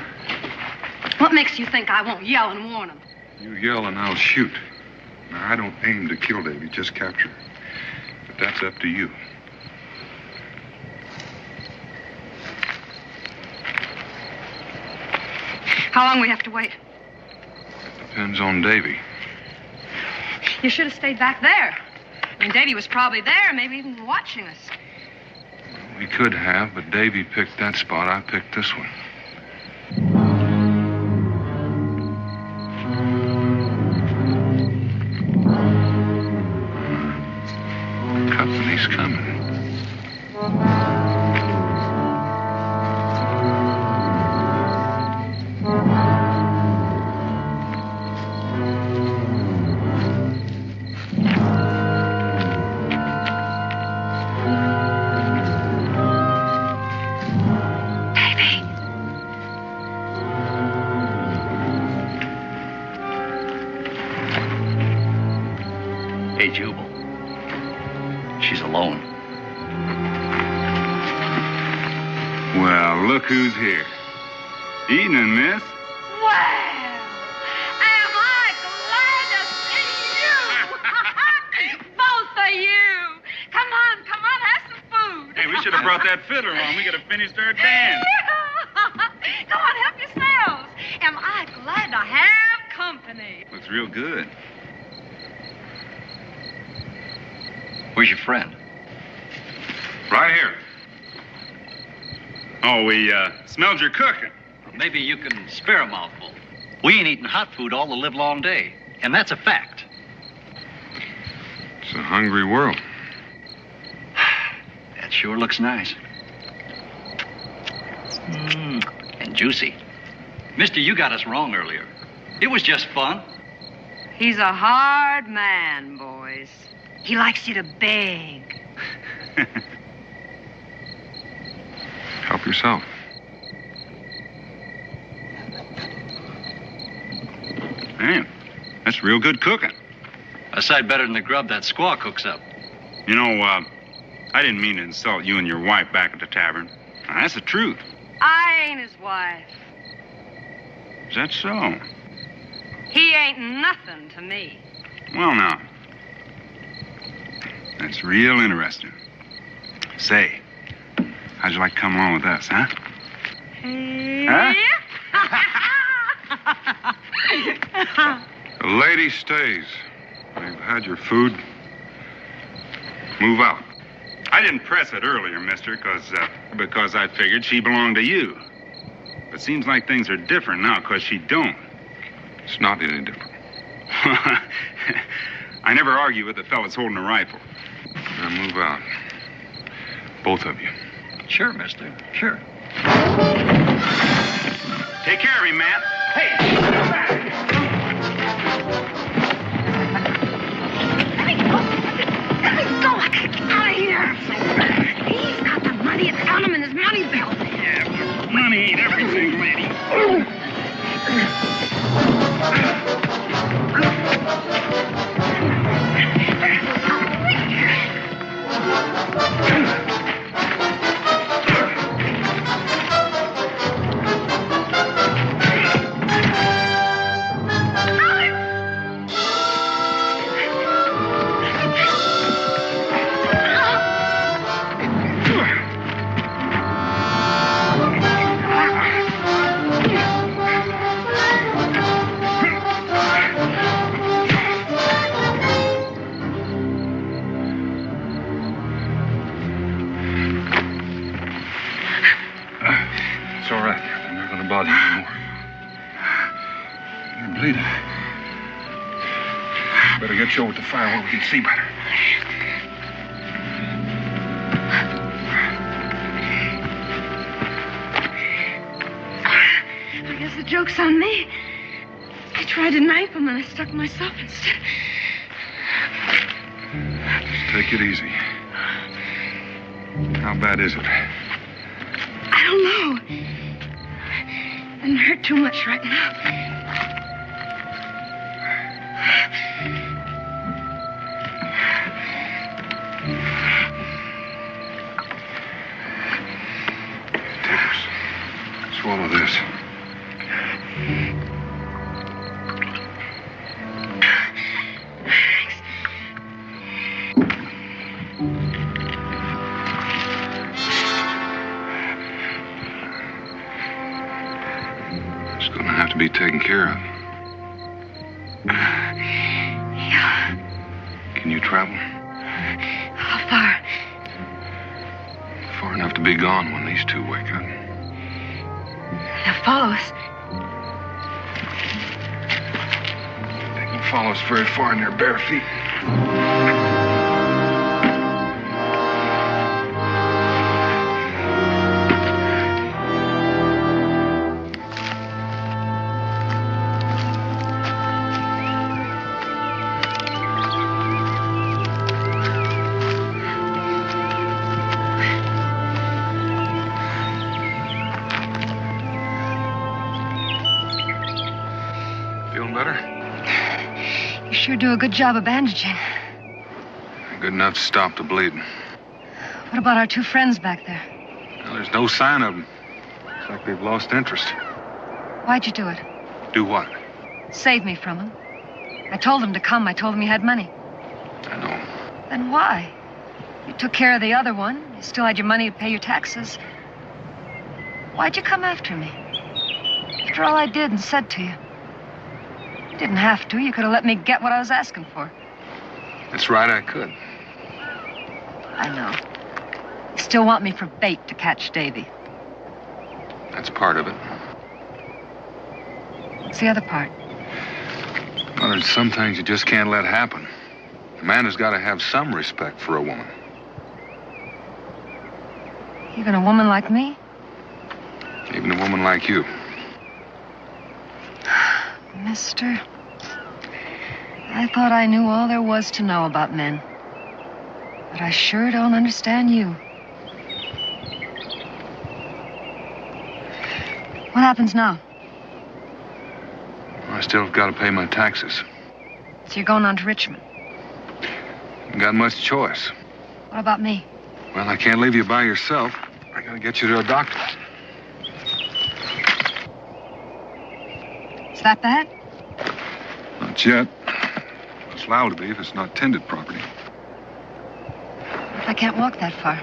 S18: What makes you think I won't yell and warn him?
S2: You yell and I'll shoot. Now, I don't aim to kill Davy, just capture him. But that's up to you.
S18: How long we have to wait?
S2: Depends on Davy.
S18: You should have stayed back there. I mean, Davy was probably there, maybe even watching us.
S2: We could have, but Davy picked that spot. I picked this one. Company's coming.
S16: Hey, Jubal. She's alone.
S5: Well, look who's here. Evening, miss.
S18: Well, am I glad to see you! Both of you! Come on, have some food.
S5: Hey, we should have brought that fiddler along. We could have finished our dance.
S18: am I glad to have company.
S5: Looks real good.
S12: Where's your friend?
S5: Right here. Oh, we smelled your cooking.
S10: Maybe you can spare a mouthful. We ain't eating hot food all the livelong day, and that's a fact.
S2: It's a hungry world.
S10: That sure looks nice. And juicy. Mister, you got us wrong earlier. It was just fun.
S18: He's a hard man, boys. He likes you to beg.
S2: Help yourself.
S5: Man, that's real good cooking.
S10: A sight better than the grub that squaw cooks up.
S5: You know, I didn't mean to insult you and your wife back at the tavern. Now, that's the truth.
S18: I ain't his wife.
S5: Is that so?
S18: He ain't nothing to me.
S5: Well, now. That's real interesting. Say, how'd you like to come along with us, huh? Huh?
S2: The lady stays. You've had your food. Move out.
S5: I didn't press it earlier, mister, because I figured she belonged to you. But seems like things are different now, because she don't.
S2: It's not any different.
S5: I never argue with the fellas holding a rifle.
S2: Now move out. Both of you.
S10: Sure, mister. Sure.
S5: Take care of me, Matt.
S18: Hey! Let me go! I gotta get out of here! He's got the money. It's on him in his money belt.
S5: Yeah, money ain't everything, lady.
S2: It's all right. I'm not going to bother you anymore. You're bleeding. Better get you over to the fire where we can see better.
S18: I guess the joke's on me. I tried to knife him and I stuck myself instead.
S2: Just take it easy. How bad is it?
S18: I don't know. Doesn't hurt too much right now.
S2: Swallow this. It's gonna have to be taken care of.
S18: Yeah.
S2: Can you travel?
S18: How far?
S2: Far enough to be gone when these two wake up.
S18: They'll follow us.
S2: They can follow us very far in their bare feet. Feeling better?
S18: You sure do a good job of bandaging.
S2: Good enough to stop the bleeding.
S18: What about our two friends back there?
S2: Well, there's no sign of them. Looks like they've lost interest.
S18: Why'd you do it?
S2: Do what?
S18: Save me from them. I told them to come. I told them you had money.
S2: I know.
S18: Then why? You took care of the other one. You still had your money to pay your taxes. Why'd you come after me? After all I did and said to you. You didn't have to. You could have let me get what I was asking for.
S2: That's right, I could.
S18: I know. You still want me for bait to catch Davy.
S2: That's part of it.
S18: What's the other part?
S2: Well, there's some things you just can't let happen. A man has got to have some respect for a woman.
S18: Even a woman like me?
S2: Even a woman like you.
S18: Mister, I thought I knew all there was to know about men. But I sure don't understand you. What happens now?
S2: I still got to pay my taxes.
S18: So you're going on to Richmond.
S2: Haven't got much choice.
S18: What about me?
S2: Well, I can't leave you by yourself. I got to get you to a doctor.
S18: Is that bad?
S2: Not yet. It's liable to be if it's not tended properly.
S18: If I can't walk that far.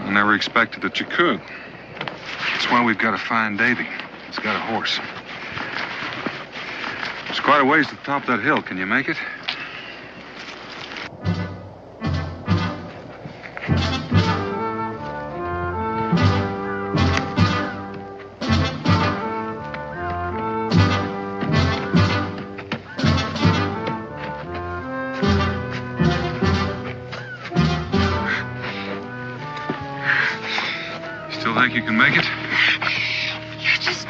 S2: I never expected that you could. That's why we've got to find Davy. He's got a horse. It's quite a ways to the top of that hill. Can you make it? Still think you can make it?
S18: Just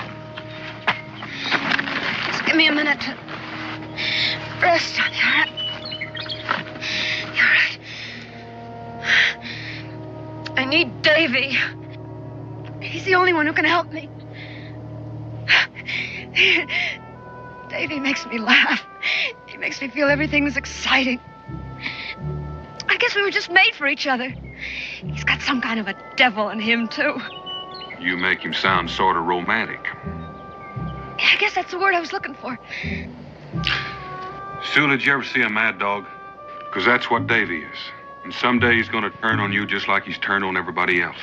S18: give me a minute to rest on you, all right? You're right. I need Davy. He's the only one who can help me. Davy makes me laugh. He makes me feel everything's exciting. I guess we were just made for each other. He's got some kind of a devil in him, too.
S2: You make him sound sort of romantic.
S18: I guess that's the word I was looking for.
S2: Sue, did you ever see a mad dog? Because that's what Davy is. And someday he's going to turn on you just like he's turned on everybody else.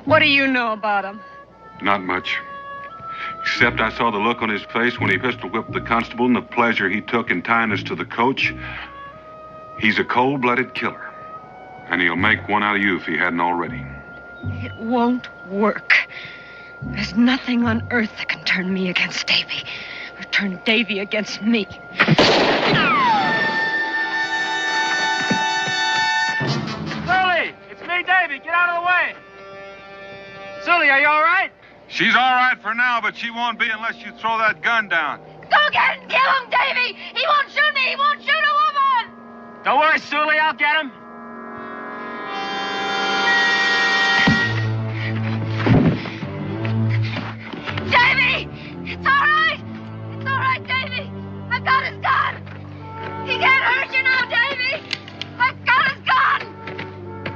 S18: What do you know about him?
S2: Not much. Except I saw the look on his face when he pistol whipped the constable and the pleasure he took in tying us to the coach. He's a cold-blooded killer. And he'll make one out of you if he hadn't already.
S18: It won't work. There's nothing on earth that can turn me against Davy, or turn Davy against me.
S16: Sully, it's me, Davy. Get out of the way. Sully, are you all right?
S2: She's all right for now, but she won't be unless you throw that gun down.
S18: Go get and kill him, Davy! He won't shoot me! He won't shoot a woman!
S16: Don't worry, Sully. I'll get him.
S18: Davy! It's all right! It's all right, Davy! I've got his gun! He can't hurt you now, Davy! I've got his gun!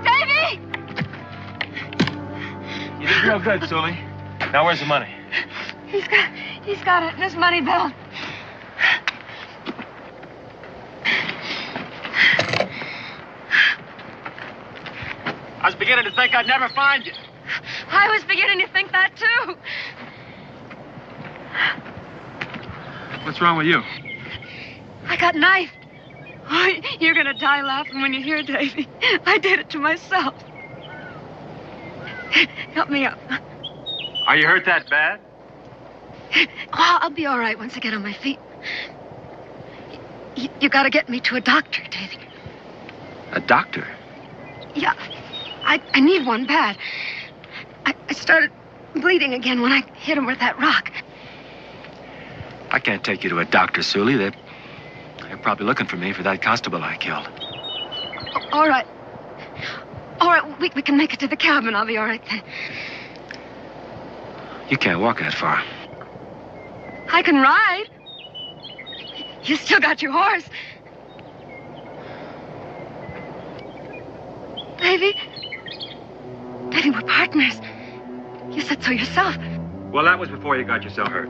S18: Davy!
S16: You did real good, Sully. Now, where's the money?
S18: He's got it in his money belt.
S16: I was beginning to think I'd never find you.
S18: I was beginning to think that, too.
S16: What's wrong with you?
S18: I got knifed. Oh, you're gonna die laughing when you hear Davy. I did it to myself. Help me up.
S16: Are you hurt that bad?
S18: Oh, I'll be all right once I get on my feet. You gotta get me to a doctor, Davy.
S16: A doctor?
S18: Yeah, I need one bad. I started bleeding again when I hit him with that rock.
S16: I can't take you to a doctor, Sully. They're probably looking for me for that constable I killed.
S18: All right. All right, we can make it to the cabin. I'll be all right then.
S16: You can't walk that far.
S18: I can ride. You still got your horse. Davy, we're partners. You said so yourself.
S16: Well, that was before you got yourself hurt.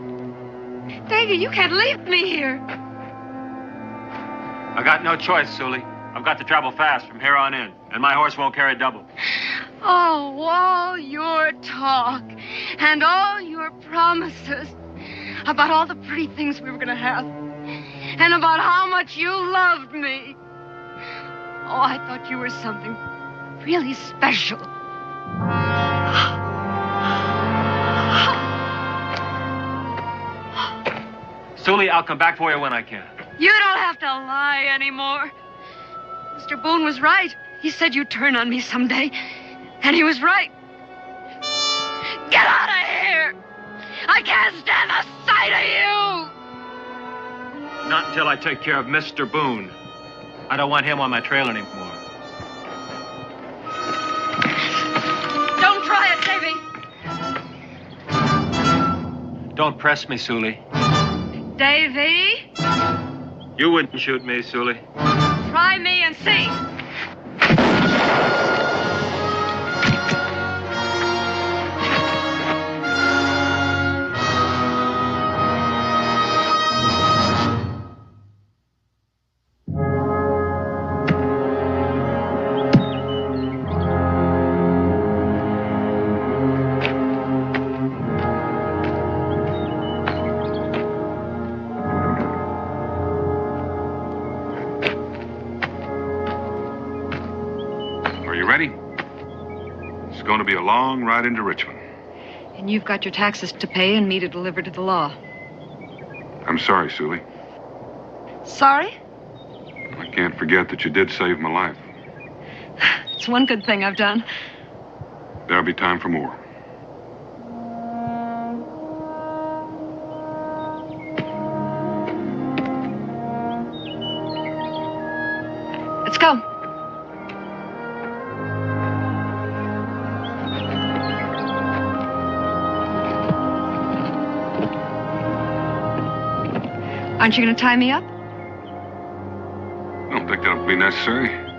S18: Davy, you can't leave me here.
S16: I got no choice, Sully. I've got to travel fast from here on in, and my horse won't carry double.
S18: Oh, all your talk and all your promises about all the pretty things we were going to have and about how much you loved me. Oh, I thought you were something really special.
S16: Sully, I'll come back for you when I can.
S18: You don't have to lie anymore. Mr. Boone was right. He said you'd turn on me someday. And he was right. Get out of here! I can't stand the sight of you!
S16: Not until I take care of Mr. Boone. I don't want him on my trail anymore.
S18: Don't try it, Davy.
S16: Don't press me, Sully.
S18: Davy?
S16: You wouldn't shoot me, Sully.
S18: Try me and see.
S2: It's going to be a long ride into Richmond.
S18: And you've got your taxes to pay and me to deliver to the law.
S2: I'm sorry, Sully.
S18: Sorry?
S2: I can't forget that you did save my life.
S18: It's one good thing I've done.
S2: There'll be time for more.
S18: Let's go. Aren't you going to tie me up?
S2: I don't think that'll be necessary.